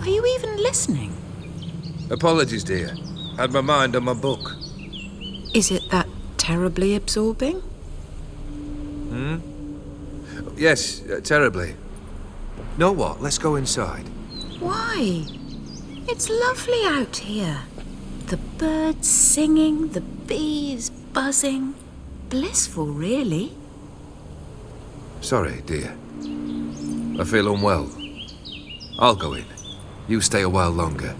[SPEAKER 5] Are you even listening?
[SPEAKER 7] Apologies, dear. Had my mind on my book.
[SPEAKER 5] Is it that terribly absorbing?
[SPEAKER 7] Yes, terribly. Know what? Let's go inside.
[SPEAKER 5] Why? It's lovely out here. The birds singing, the bees buzzing. Blissful, really.
[SPEAKER 7] Sorry, dear. I feel unwell. I'll go in. You stay a while longer.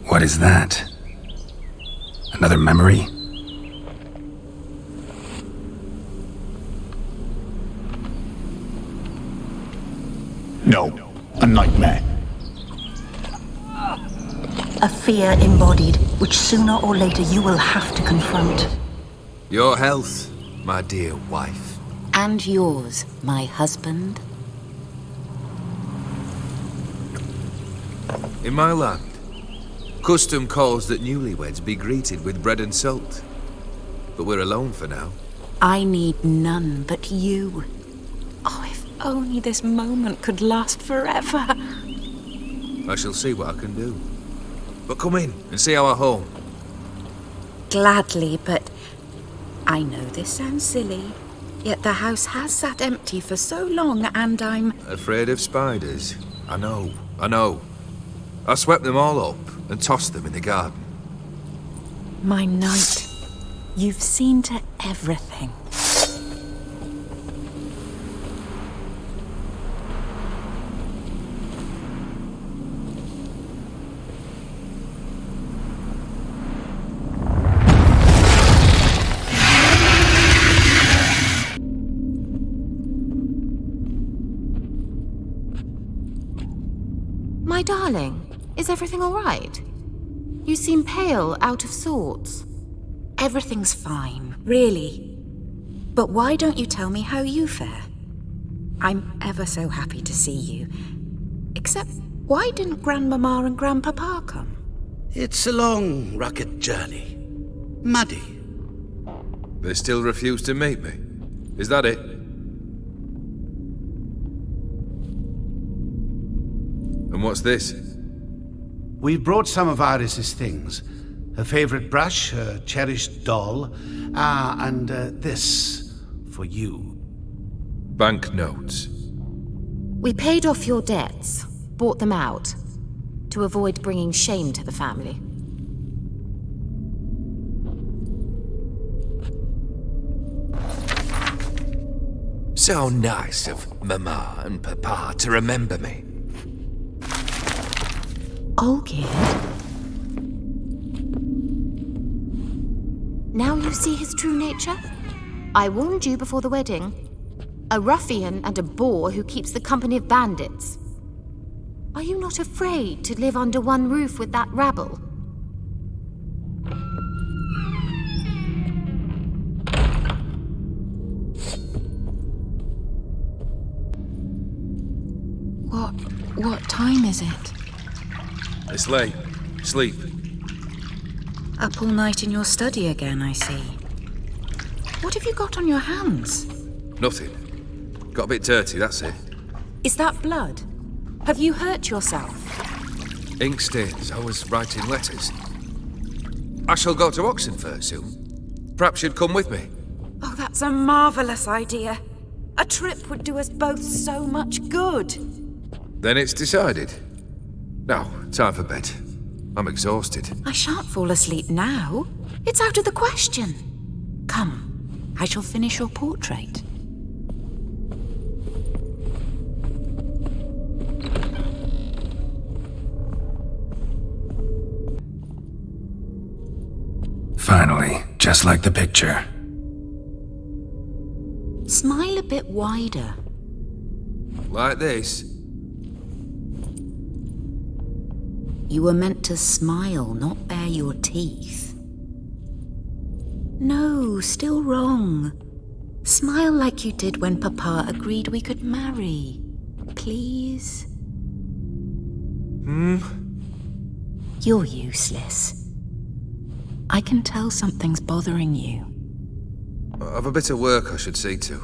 [SPEAKER 2] What is that? Another memory?
[SPEAKER 17] No, a nightmare.
[SPEAKER 8] A fear embodied, which sooner or later you will have to confront.
[SPEAKER 7] Your health, my dear wife.
[SPEAKER 5] And yours, my husband.
[SPEAKER 7] In my land, custom calls that newlyweds be greeted with bread and salt. But we're alone for now.
[SPEAKER 5] I need none but you. Oh, if only this moment could last forever.
[SPEAKER 7] I shall see what I can do. But come in and see our home.
[SPEAKER 5] Gladly, but I know this sounds silly, yet the house has sat empty for so long and I'm...
[SPEAKER 7] Afraid of spiders? I know. I swept them all up and tossed them in the garden.
[SPEAKER 5] My knight, you've seen to everything. My darling, is everything all right? You seem pale, out of sorts.
[SPEAKER 9] Everything's fine, really. But why don't you tell me how you fare? I'm ever so happy to see you. Except, why didn't Grandmama and Grandpapa come?
[SPEAKER 11] It's a long, rugged journey. Muddy.
[SPEAKER 7] They still refuse to meet me. Is that it? And what's this?
[SPEAKER 11] We brought some of Iris's things. Her favorite brush, her cherished doll, and this for you.
[SPEAKER 7] Banknotes.
[SPEAKER 5] We paid off your debts, bought them out, to avoid bringing shame to the family.
[SPEAKER 3] So nice of Mama and Papa to remember me.
[SPEAKER 5] Olgierd? Now you see his true nature? I warned you before the wedding. A ruffian and a boor who keeps the company of bandits. Are you not afraid to live under one roof with that rabble?
[SPEAKER 9] What time is it?
[SPEAKER 7] It's late. Sleep.
[SPEAKER 9] Up all night in your study again, I see. What have you got on your hands?
[SPEAKER 7] Nothing. Got a bit dirty, that's it.
[SPEAKER 9] Is that blood? Have you hurt yourself?
[SPEAKER 7] Ink stains. I was writing letters. I shall go to Oxenfurt soon. Perhaps you'd come with me.
[SPEAKER 9] Oh, that's a marvellous idea. A trip would do us both so much good.
[SPEAKER 7] Then it's decided. Now, time for bed. I'm exhausted.
[SPEAKER 9] I shan't fall asleep now. It's out of the question. Come, I shall finish your portrait.
[SPEAKER 2] Finally, just like the picture.
[SPEAKER 9] Smile a bit wider.
[SPEAKER 7] Like this?
[SPEAKER 9] You were meant to smile, not bare your teeth. No, still wrong. Smile like you did when Papa agreed we could marry. Please? You're useless. I can tell something's bothering you.
[SPEAKER 7] I've a bit of work I should see to.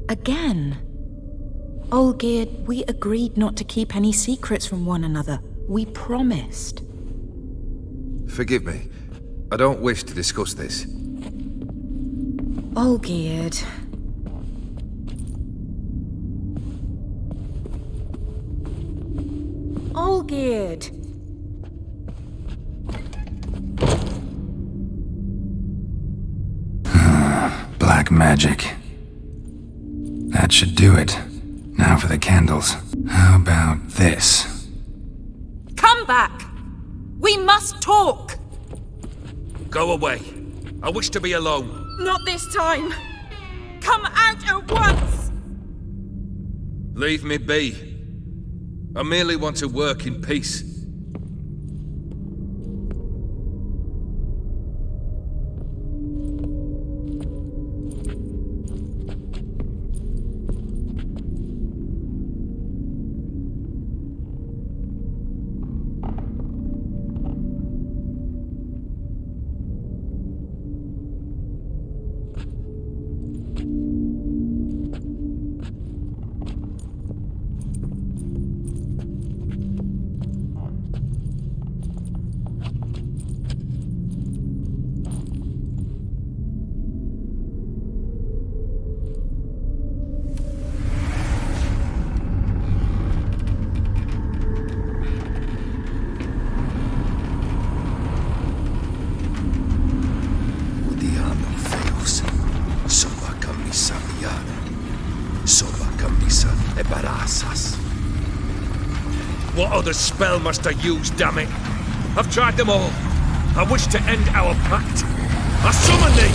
[SPEAKER 9] Again? Olgierd, we agreed not to keep any secrets from one another. We promised.
[SPEAKER 7] Forgive me. I don't wish to discuss this.
[SPEAKER 9] Olgierd. Olgierd.
[SPEAKER 2] Black magic. That should do it. Now for the candles. How about this?
[SPEAKER 9] Come back! We must talk!
[SPEAKER 1] Go away. I wish to be alone.
[SPEAKER 9] Not this time! Come out at once!
[SPEAKER 7] Leave me be. I merely want to work in peace.
[SPEAKER 1] What other spell must I use, damn it? I've tried them all. I wish to end our pact. I summon thee!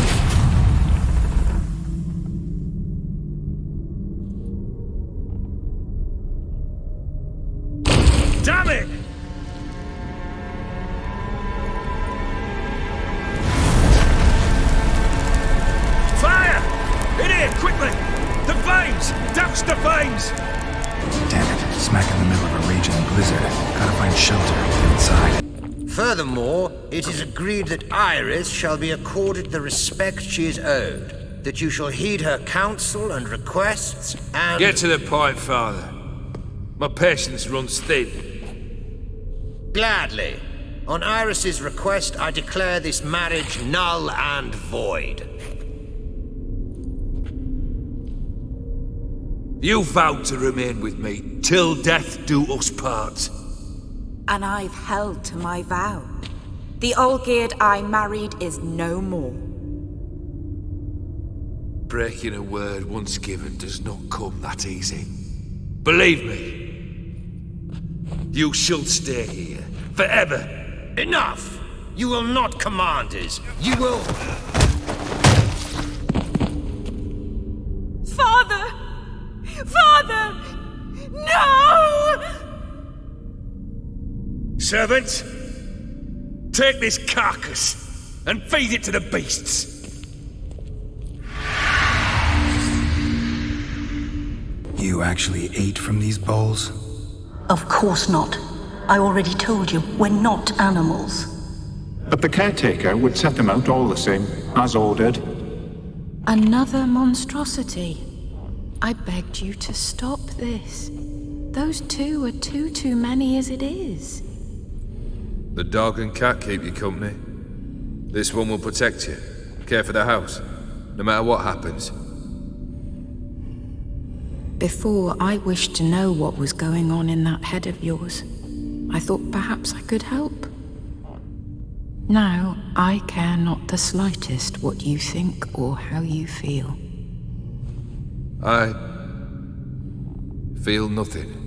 [SPEAKER 1] Damn it!
[SPEAKER 15] finds!
[SPEAKER 2] Damn it, smack in the middle of a raging blizzard. Gotta find shelter inside.
[SPEAKER 14] Furthermore, it is agreed that Iris shall be accorded the respect she is owed, that you shall heed her counsel and requests, and...
[SPEAKER 7] Get to the point, Father. My patience runs thin.
[SPEAKER 14] Gladly. On Iris's request, I declare this marriage null and void.
[SPEAKER 7] You vowed to remain with me till death do us part.
[SPEAKER 9] And I've held to my vow. The Olgierd I married is no more.
[SPEAKER 7] Breaking a word once given does not come that easy. Believe me. You shall stay here forever.
[SPEAKER 14] Enough! You will not command us. You will...
[SPEAKER 4] Father! Father! No!
[SPEAKER 15] Servant, take this carcass and feed it to the beasts.
[SPEAKER 2] You actually ate from these bowls?
[SPEAKER 8] Of course not. I already told you, we're not animals.
[SPEAKER 17] But the caretaker would set them out all the same, as ordered.
[SPEAKER 5] Another monstrosity. I begged you to stop this. Those two are too many as it is.
[SPEAKER 7] The dog and cat keep you company. This one will protect you, care for the house, no matter what happens.
[SPEAKER 5] Before, I wished to know what was going on in that head of yours. I thought perhaps I could help. Now, I care not the slightest what you think or how you feel.
[SPEAKER 7] I feel nothing.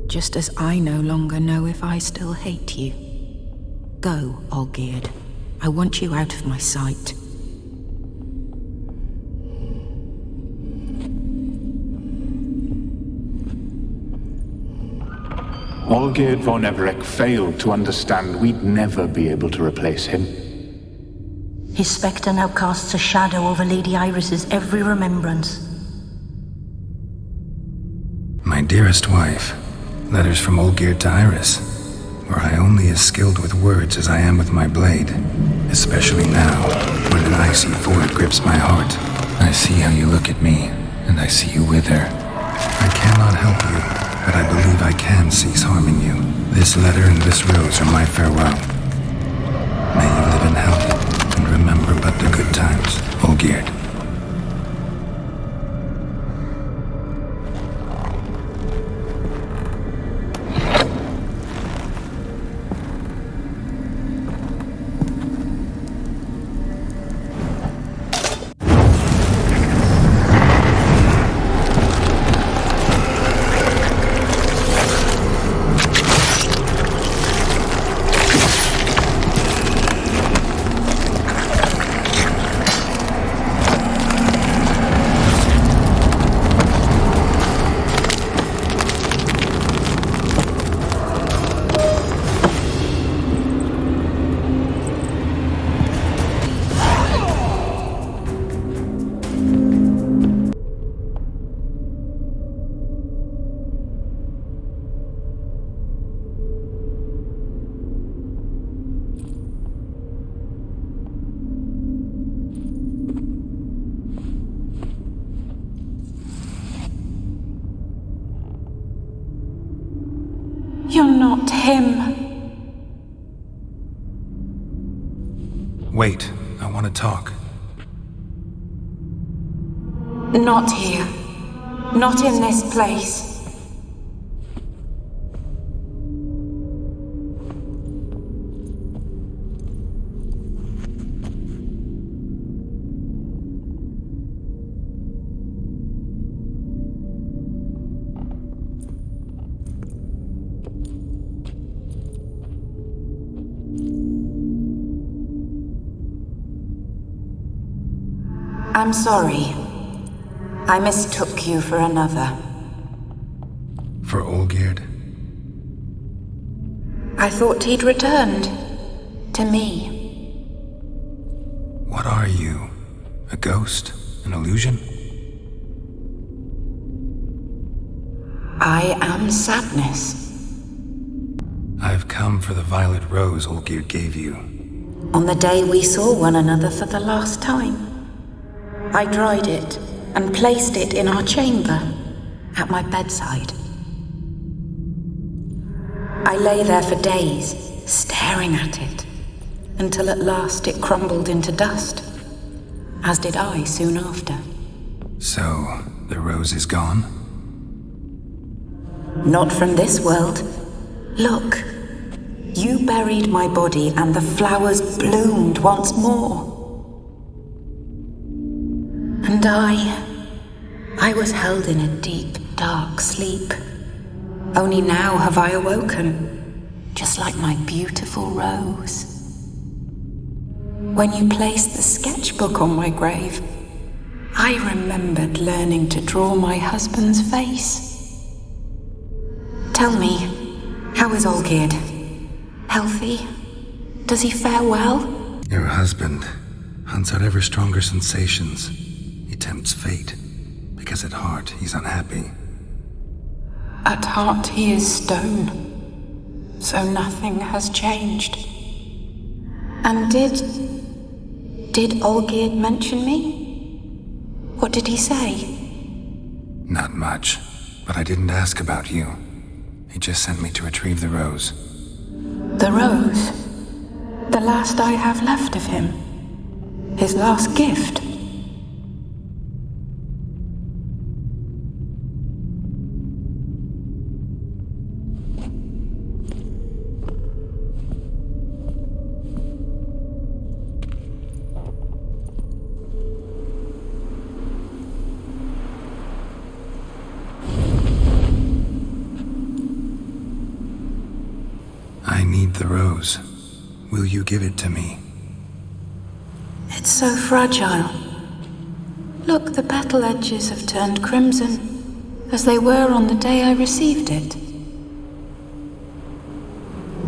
[SPEAKER 5] Just as I no longer know if I still hate you. Go, Olgierd. I want you out of my sight.
[SPEAKER 17] Olgierd von Everec failed to understand we'd never be able to replace him.
[SPEAKER 8] His spectre now casts a shadow over Lady Iris's every remembrance.
[SPEAKER 2] My dearest wife, letters from Olgierd to Iris, where I only as skilled with words as I am with my blade, especially now, when an icy void grips my heart. I see how you look at me, and I see you wither. I cannot help you, but I believe I can cease harming you. This letter and this rose are my farewell. May you live in health, and remember but the good times, Olgierd.
[SPEAKER 8] You're not him.
[SPEAKER 2] Wait, I want to talk.
[SPEAKER 8] Not here. Not in this place. I'm sorry. I mistook you for another.
[SPEAKER 2] For Olgierd?
[SPEAKER 8] I thought he'd returned. To me.
[SPEAKER 2] What are you? A ghost? An illusion?
[SPEAKER 9] I am sadness.
[SPEAKER 2] I've come for the violet rose Olgierd gave you.
[SPEAKER 9] On the day we saw one another for the last time, I dried it and placed it in our chamber at my bedside. I lay there for days, staring at it, until at last it crumbled into dust, as did I soon after.
[SPEAKER 2] So, the rose is gone?
[SPEAKER 9] Not from this world. Look, you buried my body and the flowers bloomed once more. And I was held in a deep, dark sleep. Only now have I awoken, just like my beautiful rose. When you placed the sketchbook on my grave, I remembered learning to draw my husband's face. Tell me, how is Olgierd? Healthy? Does he fare well?
[SPEAKER 2] Your husband hunts out ever stronger sensations. He tempts fate, because at heart he's unhappy.
[SPEAKER 9] At heart he is stone, so nothing has changed. And did Olgierd mention me? What did he say?
[SPEAKER 2] Not much, but I didn't ask about you. He just sent me to retrieve the rose.
[SPEAKER 9] The rose? The last I have left of him? His last gift?
[SPEAKER 2] I need the rose. Will you give it to me?
[SPEAKER 9] It's so fragile. Look, the petal edges have turned crimson, as they were on the day I received it.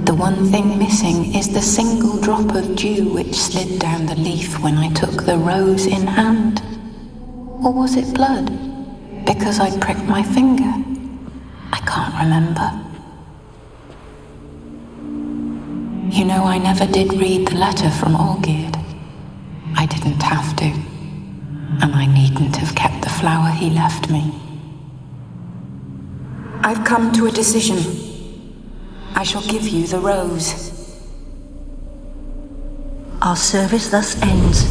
[SPEAKER 9] The one thing missing is the single drop of dew which slid down the leaf when I took the rose in hand. Or was it blood? Because I pricked my finger. I can't remember. You know, I never did read the letter from Olgierd. I didn't have to. And I needn't have kept the flower he left me. I've come to a decision. I shall give you the rose.
[SPEAKER 8] Our service thus ends.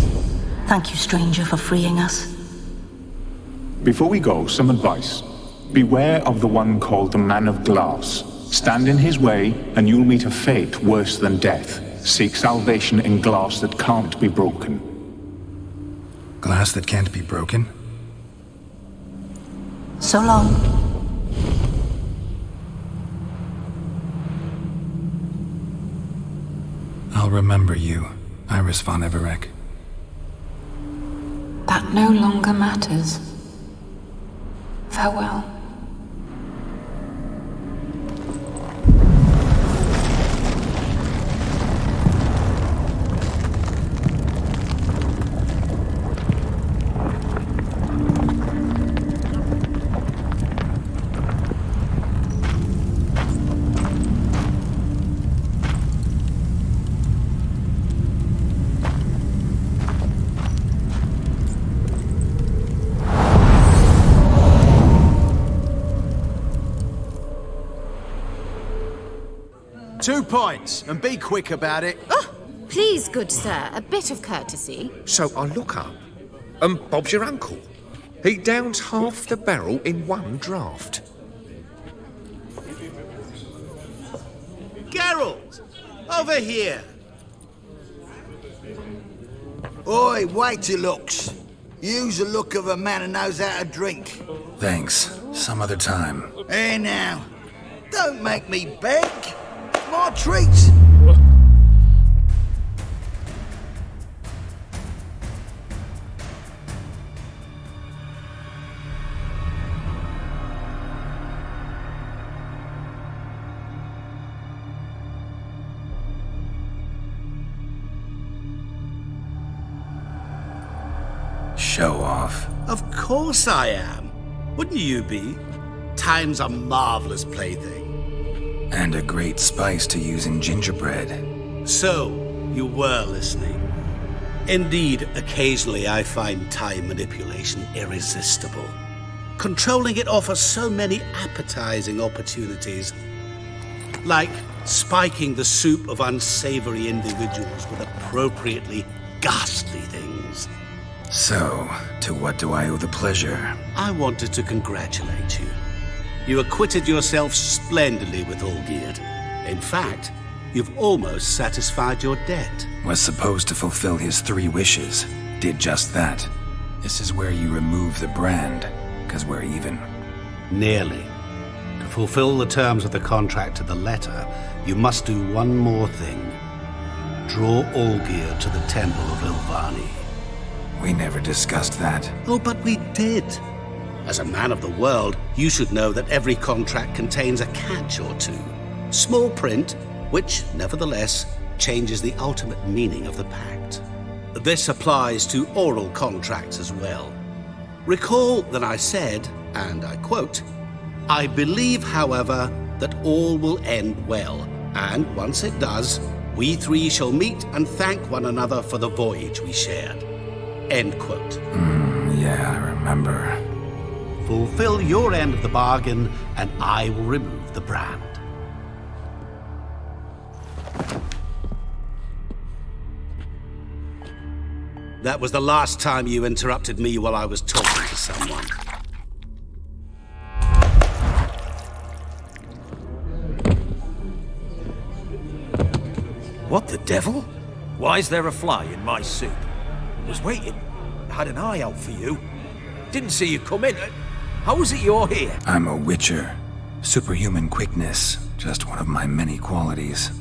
[SPEAKER 8] Thank you, stranger, for freeing us.
[SPEAKER 17] Before we go, some advice. Beware of the one called the Man of Glass. Stand in his way, and you'll meet a fate worse than death. Seek salvation in glass that can't be broken.
[SPEAKER 2] Glass that can't be broken?
[SPEAKER 8] So long.
[SPEAKER 2] I'll remember you, Iris von Everec.
[SPEAKER 9] That no longer matters. Farewell.
[SPEAKER 16] Two pints, and be quick about it.
[SPEAKER 23] Oh, please, good sir, a bit of courtesy.
[SPEAKER 3] So I look up, and Bob's your uncle. He downs half the barrel in one draught.
[SPEAKER 16] Geralt! Over here!
[SPEAKER 20] Oi, wait your looks. Use the look of a man who knows how to drink.
[SPEAKER 2] Thanks. Some other time.
[SPEAKER 20] Here now. Don't make me beg. My treat.
[SPEAKER 2] Show off.
[SPEAKER 11] Of course I am. Wouldn't you be? Time's a marvelous plaything.
[SPEAKER 2] And a great spice to use in gingerbread.
[SPEAKER 11] So, you were listening. Indeed, occasionally I find time manipulation irresistible. Controlling it offers so many appetizing opportunities. Like spiking the soup of unsavory individuals with appropriately ghastly things.
[SPEAKER 2] So, to what do I owe the pleasure?
[SPEAKER 11] I wanted to congratulate you. You acquitted yourself splendidly with Olgierd. In fact, you've almost satisfied your debt.
[SPEAKER 2] Was supposed to fulfill his 3 wishes. Did just that. This is where you remove the brand, 'cause we're even.
[SPEAKER 11] Nearly. To fulfill the terms of the contract to the letter, you must do one more thing. Draw Olgierd to the Temple of Ilvani.
[SPEAKER 2] We never discussed that.
[SPEAKER 11] Oh, but we did. As a man of the world, you should know that every contract contains a catch or two. Small print, which, nevertheless, changes the ultimate meaning of the pact. This applies to oral contracts as well. Recall that I said, and I quote, "I believe, however, that all will end well, and once it does, we 3 shall meet and thank one another for the voyage we shared." End quote.
[SPEAKER 2] Yeah, I remember.
[SPEAKER 11] Fulfill your end of the bargain, and I will remove the brand. That was the last time you interrupted me while I was talking to someone.
[SPEAKER 15] What the devil? Why is there a fly in my soup? Was waiting. Had an eye out for you. Didn't see you come in. How is it you're here?
[SPEAKER 2] I'm a witcher. Superhuman quickness, just one of my many qualities.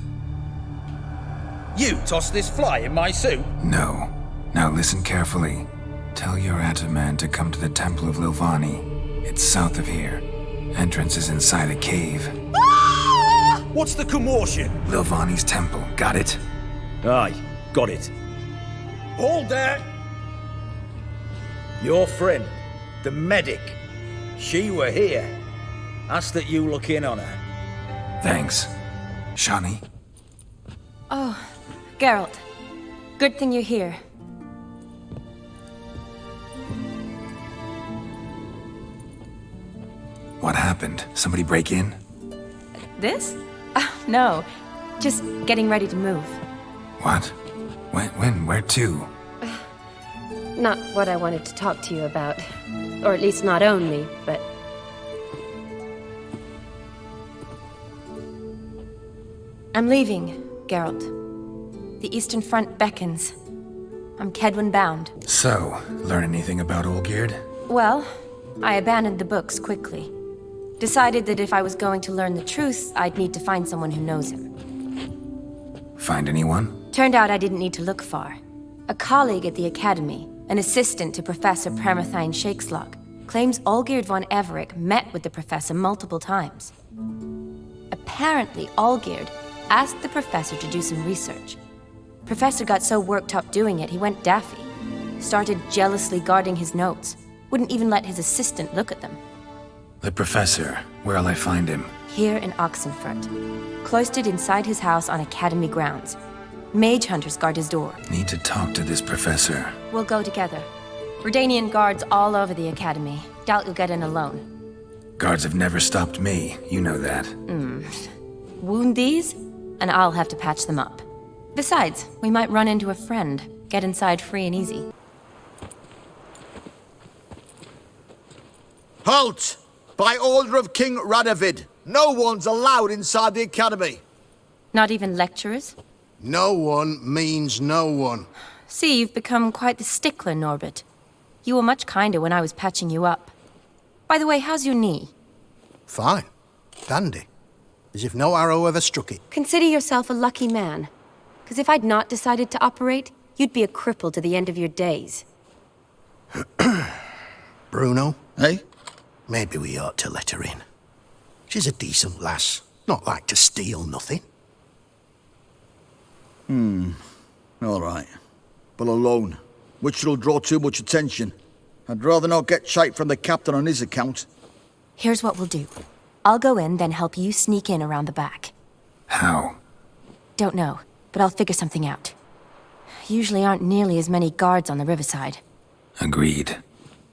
[SPEAKER 15] You tossed this fly in my soup?
[SPEAKER 2] No. Now listen carefully. Tell your Ataman to come to the Temple of Ilvani. It's south of here. Entrance is inside a cave.
[SPEAKER 15] What's the commotion?
[SPEAKER 2] Ilvani's temple, got it?
[SPEAKER 15] Aye, got it. Hold there! Your friend, the medic, she were here. Ask that you look in on her.
[SPEAKER 2] Thanks. Shani?
[SPEAKER 6] Oh, Geralt. Good thing you're here.
[SPEAKER 2] What happened? Somebody break in?
[SPEAKER 6] This? No. Just getting ready to move.
[SPEAKER 2] What? When? Where to?
[SPEAKER 6] Not what I wanted to talk to you about. Or at least not only, but... I'm leaving, Geralt. The Eastern Front beckons. I'm Kedwin bound.
[SPEAKER 2] So, learn anything about Olgierd?
[SPEAKER 6] Well, I abandoned the books quickly. Decided that if I was going to learn the truth, I'd need to find someone who knows him.
[SPEAKER 2] Find anyone?
[SPEAKER 6] Turned out I didn't need to look far. A colleague at the Academy, an assistant to Professor Premathine Shakeslog, claims Olgierd von Everec met with the professor multiple times. Apparently, Olgierd asked the professor to do some research. Professor got so worked up doing it, he went daffy. Started jealously guarding his notes. Wouldn't even let his assistant look at them.
[SPEAKER 2] The professor. Where'll I find him?
[SPEAKER 6] Here in Oxenfurt. Cloistered inside his house on Academy grounds. Mage hunters guard his door.
[SPEAKER 2] Need to talk to this professor.
[SPEAKER 6] We'll go together. Redanian guards all over the Academy. Doubt you'll get in alone.
[SPEAKER 2] Guards have never stopped me. You know that.
[SPEAKER 6] Wound these, and I'll have to patch them up. Besides, we might run into a friend. Get inside free and easy.
[SPEAKER 16] Halt! By order of King Radovid, no one's allowed inside the Academy.
[SPEAKER 6] Not even lecturers?
[SPEAKER 16] No one means no one.
[SPEAKER 6] See, you've become quite the stickler, Norbert. You were much kinder when I was patching you up. By the way, how's your knee?
[SPEAKER 16] Fine. Dandy. As if no arrow ever struck it.
[SPEAKER 6] Consider yourself a lucky man. Because if I'd not decided to operate, you'd be a cripple to the end of your days.
[SPEAKER 16] Bruno? Eh? Maybe we ought to let her in. She's a decent lass. Not like to steal nothing.
[SPEAKER 21] All right. But alone, which will draw too much attention. I'd rather not get shite from the captain on his account.
[SPEAKER 6] Here's what we'll do. I'll go in, then help you sneak in around the back.
[SPEAKER 2] How?
[SPEAKER 6] Don't know, but I'll figure something out. Usually aren't nearly as many guards on the riverside.
[SPEAKER 2] Agreed.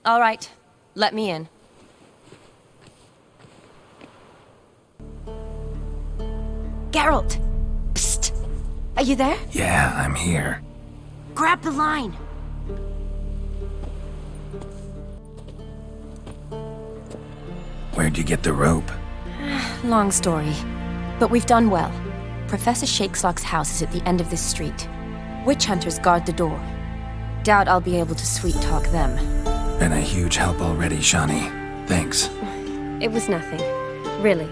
[SPEAKER 6] All right, let me in. Geralt! Psst! Are you there?
[SPEAKER 2] Yeah, I'm here.
[SPEAKER 6] Grab the line!
[SPEAKER 2] Where'd you get the rope?
[SPEAKER 6] Long story. But we've done well. Professor Shakeslog's house is at the end of this street. Witch hunters guard the door. Doubt I'll be able to sweet-talk them.
[SPEAKER 2] Been a huge help already, Shani. Thanks.
[SPEAKER 10] It was nothing. Really.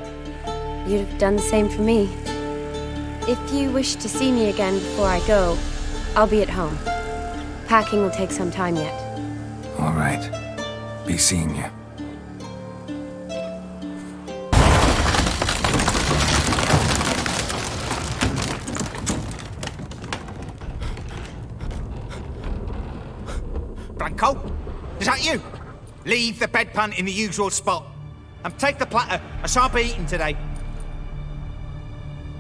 [SPEAKER 10] You'd have done the same for me. If you wish to see me again before I go, I'll be at home. Packing will take some time yet.
[SPEAKER 2] All right. Be seeing you.
[SPEAKER 12] Branko? Is that you? Leave the bedpan in the usual spot. And take the platter. I shan't be eating today.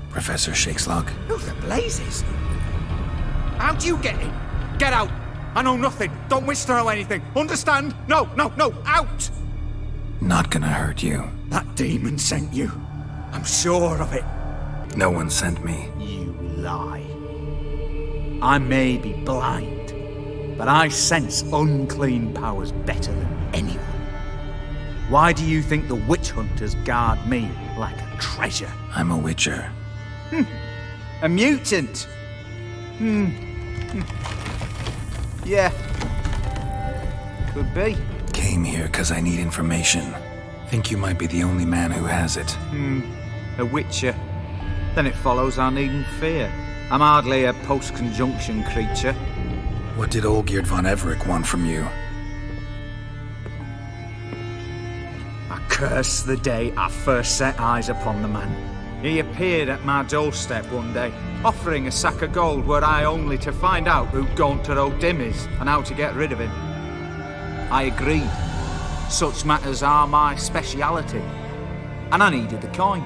[SPEAKER 2] Professor Shakeslog?
[SPEAKER 12] Who the blazes? How'd you get in? Get out! I know nothing. Don't wish to know anything. Understand? No, out!
[SPEAKER 2] Not gonna hurt you.
[SPEAKER 12] That demon sent you. I'm sure of it.
[SPEAKER 2] No one sent me.
[SPEAKER 12] You lie. I may be blind, but I sense unclean powers better than anyone. Why do you think the witch hunters guard me like a treasure?
[SPEAKER 2] I'm a witcher.
[SPEAKER 12] A mutant? Yeah. Could be.
[SPEAKER 2] Came here because I need information. Think you might be the only man who has it.
[SPEAKER 12] A witcher. Then it follows I needn't fear. I'm hardly a post-conjunction creature.
[SPEAKER 2] What did Olgierd von Everec want from you?
[SPEAKER 12] I curse the day I first set eyes upon the man. He appeared at my doorstep one day, offering a sack of gold were I only to find out who Gaunter O'Dimm is and how to get rid of him. I agreed. Such matters are my speciality. And I needed the coin.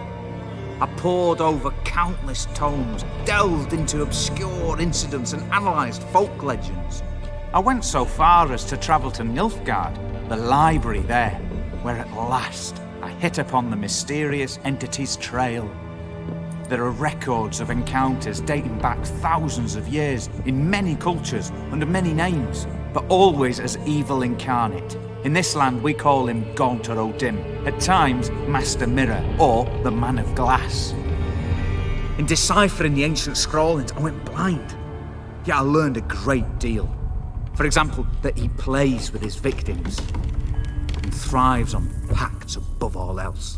[SPEAKER 12] I pored over countless tomes, delved into obscure incidents and analysed folk legends. I went so far as to travel to Nilfgaard, the library there, where at last I hit upon the mysterious entity's trail. There are records of encounters dating back thousands of years in many cultures under many names, but always as evil incarnate. In this land we call him Gaunter O'Dimm, at times Master Mirror or the Man of Glass. In deciphering the ancient scrawlings I went blind, yet I learned a great deal. For example, that he plays with his victims and thrives on pacts above all else.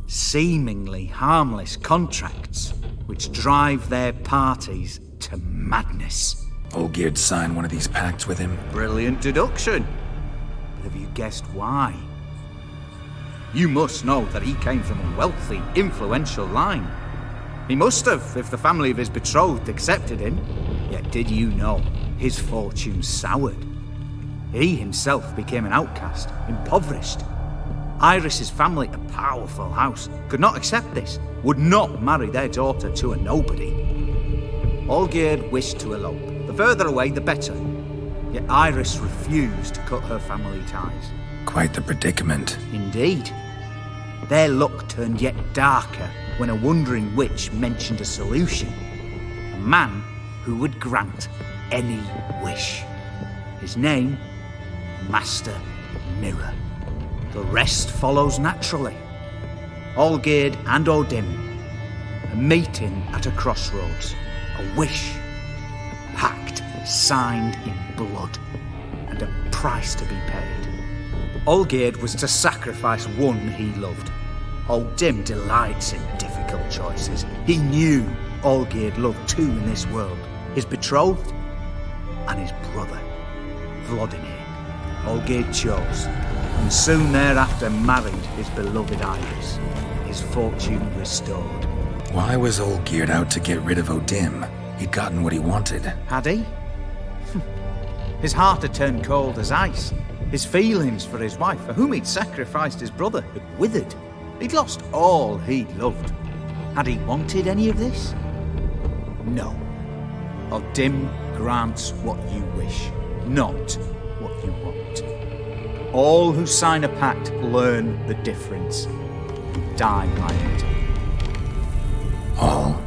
[SPEAKER 12] Seemingly harmless contracts which drive their parties to madness.
[SPEAKER 2] Olgierd signed one of these pacts with him?
[SPEAKER 12] Brilliant deduction. But have you guessed why? You must know that he came from a wealthy, influential line. He must have, if the family of his betrothed accepted him. Yet did you know his fortune soured? He himself became an outcast, impoverished. Iris's family, a powerful house, could not accept this, would not marry their daughter to a nobody. Olgierd wished to elope. The further away, the better. Yet Iris refused to cut her family ties.
[SPEAKER 2] Quite the predicament.
[SPEAKER 12] Indeed. Their luck turned yet darker when a wandering witch mentioned a solution. A man who would grant any wish. His name, Master Mirror. The rest follows naturally. Olgierd and O'Dimm, a meeting at a crossroads, a wish, a pact signed in blood, and a price to be paid. Olgierd was to sacrifice one he loved. O'Dimm delights in difficult choices. He knew Olgierd loved two in this world, his betrothed and his brother, Vladimir. Olgierd chose, and soon thereafter married his beloved Iris, his fortune restored.
[SPEAKER 2] Why was Olgierd out to get rid of O'Dimm? He'd gotten what he wanted.
[SPEAKER 12] Had he? His heart had turned cold as ice. His feelings for his wife, for whom he'd sacrificed his brother, had withered. He'd lost all he loved. Had he wanted any of this? No. O'Dimm grants what you wish, not what you want. All who sign a pact learn the difference and die by it.
[SPEAKER 2] All?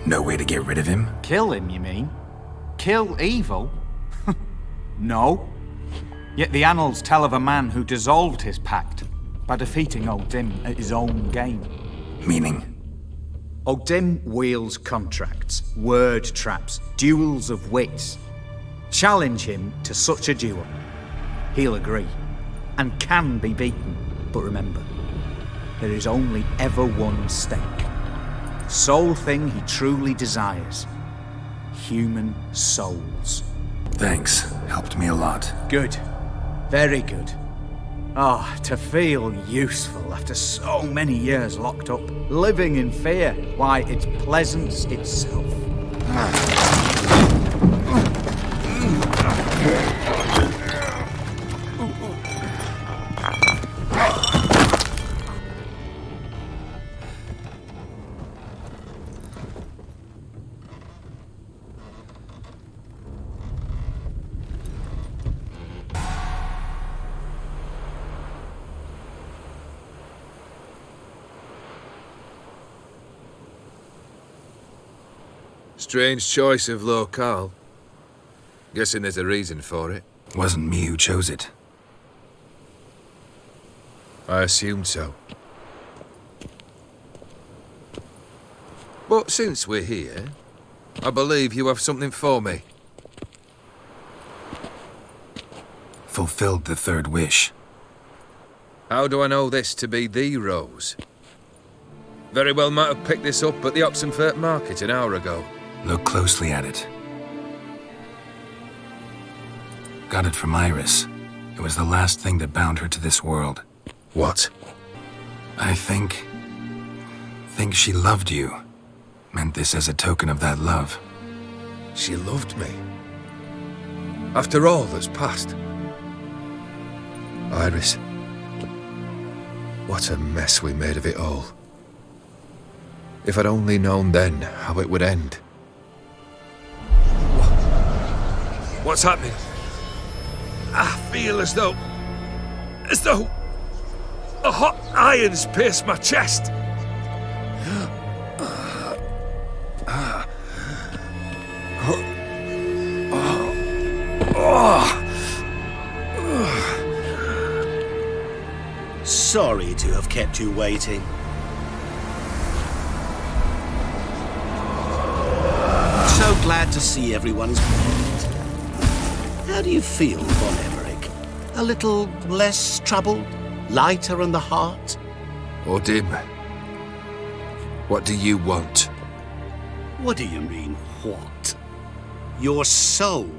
[SPEAKER 2] No way to get rid of him?
[SPEAKER 12] Kill him, you mean? Kill evil? No. Yet the annals tell of a man who dissolved his pact by defeating O'Dimm at his own game.
[SPEAKER 2] Meaning?
[SPEAKER 12] O'Dimm wields contracts, word traps, duels of wits. Challenge him to such a duel. He'll agree, and can be beaten. But remember, there is only ever one stake. Sole thing he truly desires. Human souls.
[SPEAKER 2] Thanks. Helped me a lot.
[SPEAKER 12] Good. Very good. Ah, to feel useful after so many years locked up, living in fear. Why, it's pleasance itself.
[SPEAKER 7] Strange choice of locale. Guessing there's a reason for it.
[SPEAKER 2] Wasn't me who chose it.
[SPEAKER 7] I assumed so. But since we're here, I believe you have something for me.
[SPEAKER 2] Fulfilled the third wish.
[SPEAKER 7] How do I know this to be the rose? Very well might have picked this up at the Oxenfurt market an hour ago.
[SPEAKER 2] Look closely at it. Got it from Iris. It was the last thing that bound her to this world.
[SPEAKER 7] What?
[SPEAKER 2] I think she loved you. Meant this as a token of that love.
[SPEAKER 7] She loved me. After all that's passed. Iris. What a mess we made of it all. If I'd only known then how it would end. What's happening? I feel as though a hot iron's pierced my chest.
[SPEAKER 11] Sorry to have kept you waiting. So glad to see everyone's pleased. How do you feel, von Everec? A little less troubled? Lighter on the heart?
[SPEAKER 7] O'Dimm, what do you want?
[SPEAKER 11] What do you mean, what? Your soul.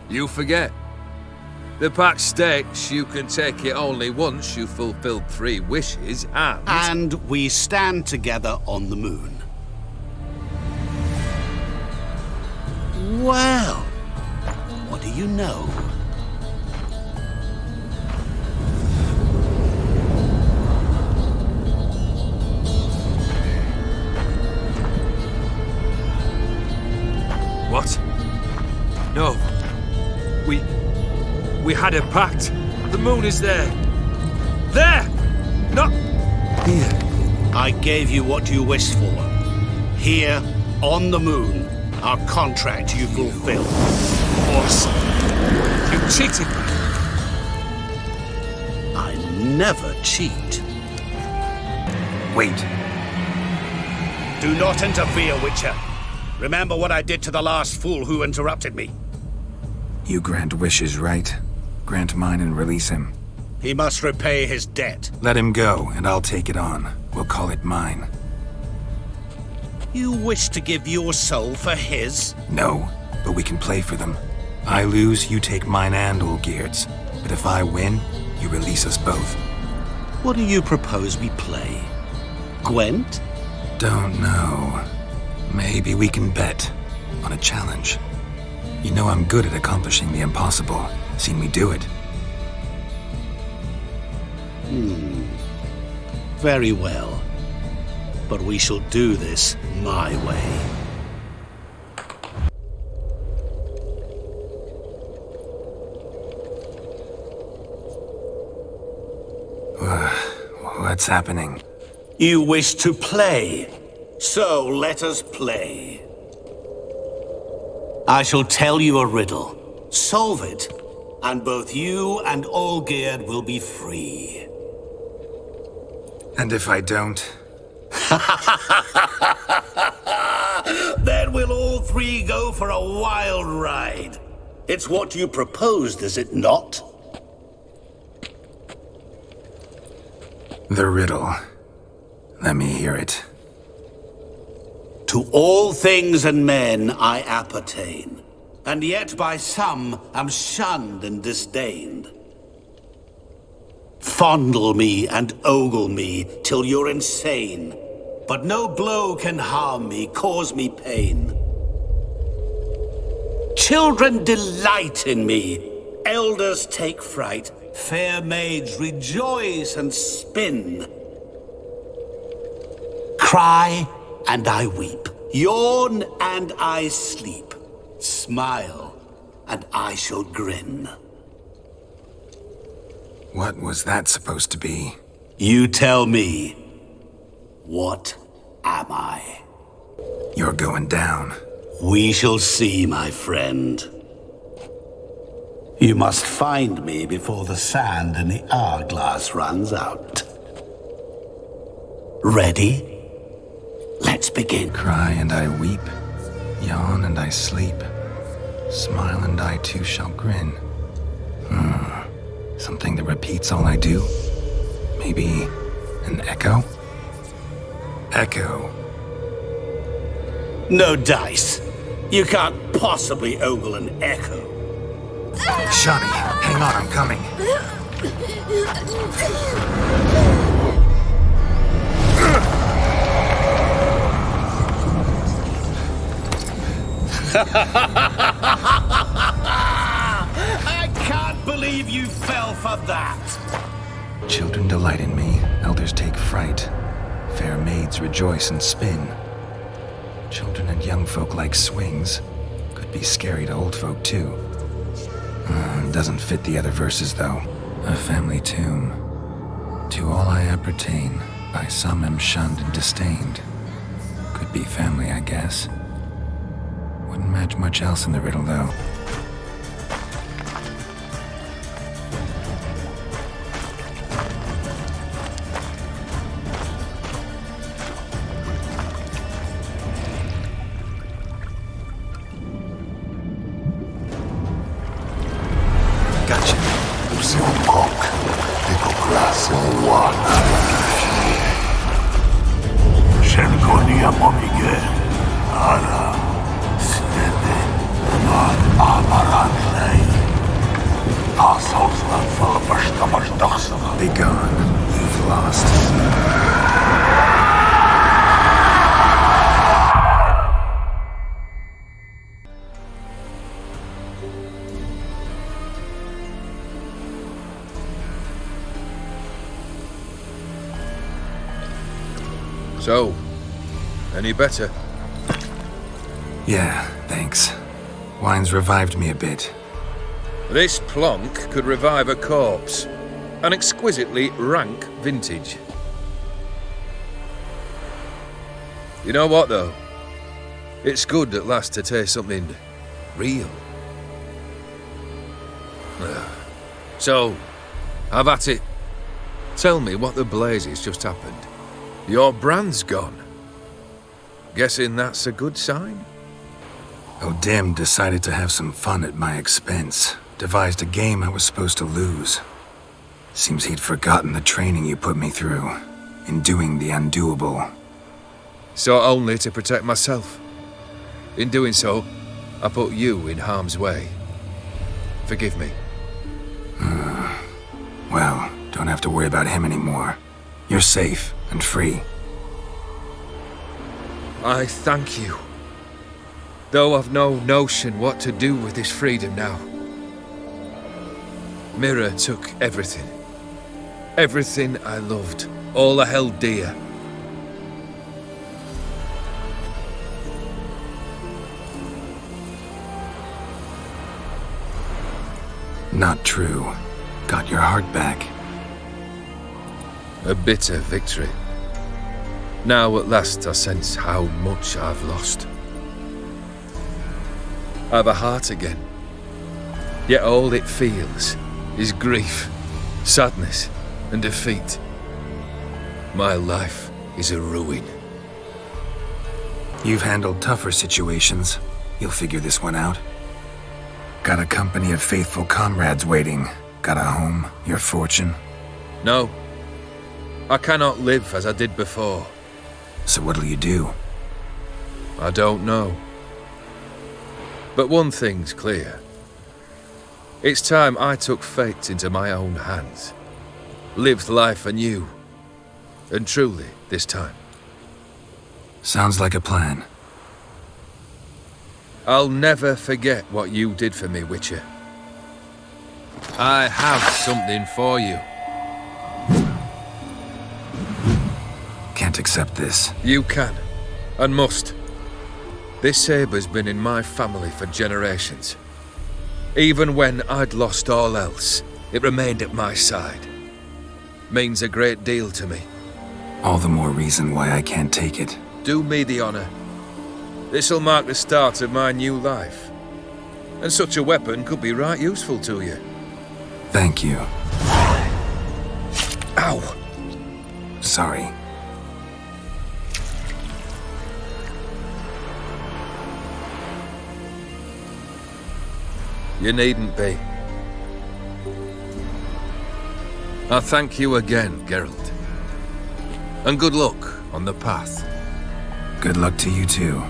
[SPEAKER 7] You forget. The pact states you can take it only once you've fulfilled 3 wishes and...
[SPEAKER 11] And we stand together on the moon. Well, what do you know?
[SPEAKER 7] What? No. We had a pact. The moon is there. There! Not here.
[SPEAKER 11] I gave you what you wished for. Here, on the moon, our contract you fulfilled.
[SPEAKER 7] Awesome. You cheated me.
[SPEAKER 11] I never cheat.
[SPEAKER 2] Wait.
[SPEAKER 11] Do not interfere, Witcher. Remember what I did to the last fool who interrupted me.
[SPEAKER 2] You grant wishes, right? Grant mine and release him.
[SPEAKER 11] He must repay his debt.
[SPEAKER 2] Let him go, and I'll take it on. We'll call it mine.
[SPEAKER 11] You wish to give your soul for his?
[SPEAKER 2] No, but we can play for them. I lose, you take mine and Olgierd's. But if I win, you release us both.
[SPEAKER 11] What do you propose we play? Gwent?
[SPEAKER 2] Don't know. Maybe we can bet on a challenge. You know I'm good at accomplishing the impossible. Seen me do it.
[SPEAKER 11] Very well. But we shall do this my way.
[SPEAKER 2] What's happening?
[SPEAKER 11] You wish to play, so let us play. I shall tell you a riddle. Solve it, and both you and Olgierd will be free.
[SPEAKER 2] And if I don't?
[SPEAKER 11] Then we'll all three go for a wild ride. It's what you proposed, is it not?
[SPEAKER 2] The riddle. Let me hear it.
[SPEAKER 11] To all things and men I appertain, and yet by some am shunned and disdained. Fondle me and ogle me till you're insane, but no blow can harm me, cause me pain. Children delight in me, elders take fright, fair maids rejoice and spin. Cry and I weep, yawn and I sleep, smile and I shall grin.
[SPEAKER 2] What was that supposed to be?
[SPEAKER 11] You tell me. What am I?
[SPEAKER 2] You're going down.
[SPEAKER 11] We shall see, my friend. You must find me before the sand in the hourglass runs out. Ready? Let's begin.
[SPEAKER 2] Cry and I weep, yawn and I sleep, smile and I too shall grin. Something that repeats all I do? Maybe an echo? Echo.
[SPEAKER 11] No dice. You can't possibly ogle an echo.
[SPEAKER 2] Shani, hang on, I'm coming.
[SPEAKER 11] I can't believe you fell for that.
[SPEAKER 2] Children delight in me, elders take fright. Fair maids rejoice and spin. Children and young folk like swings. Could be scary to old folk too. Doesn't fit the other verses though. A family tomb. To all I appertain, by some am shunned and disdained. Could be family, I guess. Wouldn't match much else in the riddle though. Be gone. You've lost.
[SPEAKER 7] So, any better?
[SPEAKER 2] Yeah, thanks. Wine's revived me a bit.
[SPEAKER 7] This plonk could revive a corpse. An exquisitely rank vintage. You know what, though? It's good at last to taste something real. So, have at it. Tell me what the blazes just happened. Your brand's gone. Guessing that's a good sign?
[SPEAKER 2] O'Dimm decided to have some fun at my expense. Devised a game I was supposed to lose. Seems he'd forgotten the training you put me through, in doing the undoable.
[SPEAKER 7] So only to protect myself. In doing so, I put you in harm's way. Forgive me.
[SPEAKER 2] Well, don't have to worry about him anymore. You're safe and free.
[SPEAKER 7] I thank you. Though I've no notion what to do with this freedom now. Mirror took everything. Everything I loved, all I held dear.
[SPEAKER 2] Not true. Got your heart back.
[SPEAKER 7] A bitter victory. Now at last I sense how much I've lost. I've a heart again. Yet all it feels is grief, sadness, and defeat. My life is a ruin.
[SPEAKER 2] You've handled tougher situations. You'll figure this one out. Got a company of faithful comrades waiting. Got a home, your fortune.
[SPEAKER 7] No. I cannot live as I did before.
[SPEAKER 2] So what'll you do?
[SPEAKER 7] I don't know. But one thing's clear. It's time I took fate into my own hands. Lived life anew. And truly, this time.
[SPEAKER 2] Sounds like a plan.
[SPEAKER 7] I'll never forget what you did for me, Witcher. I have something for you.
[SPEAKER 2] Can't accept this.
[SPEAKER 7] You can, and must. This sabre's been in my family for generations. Even when I'd lost all else, it remained at my side. Means a great deal to me.
[SPEAKER 2] All the more reason why I can't take it.
[SPEAKER 7] Do me the honor. This'll mark the start of my new life. And such a weapon could be right useful to you.
[SPEAKER 2] Thank you.
[SPEAKER 7] Ow!
[SPEAKER 2] Sorry.
[SPEAKER 7] You needn't be. I thank you again, Geralt. And good luck on the path.
[SPEAKER 2] Good luck to you too.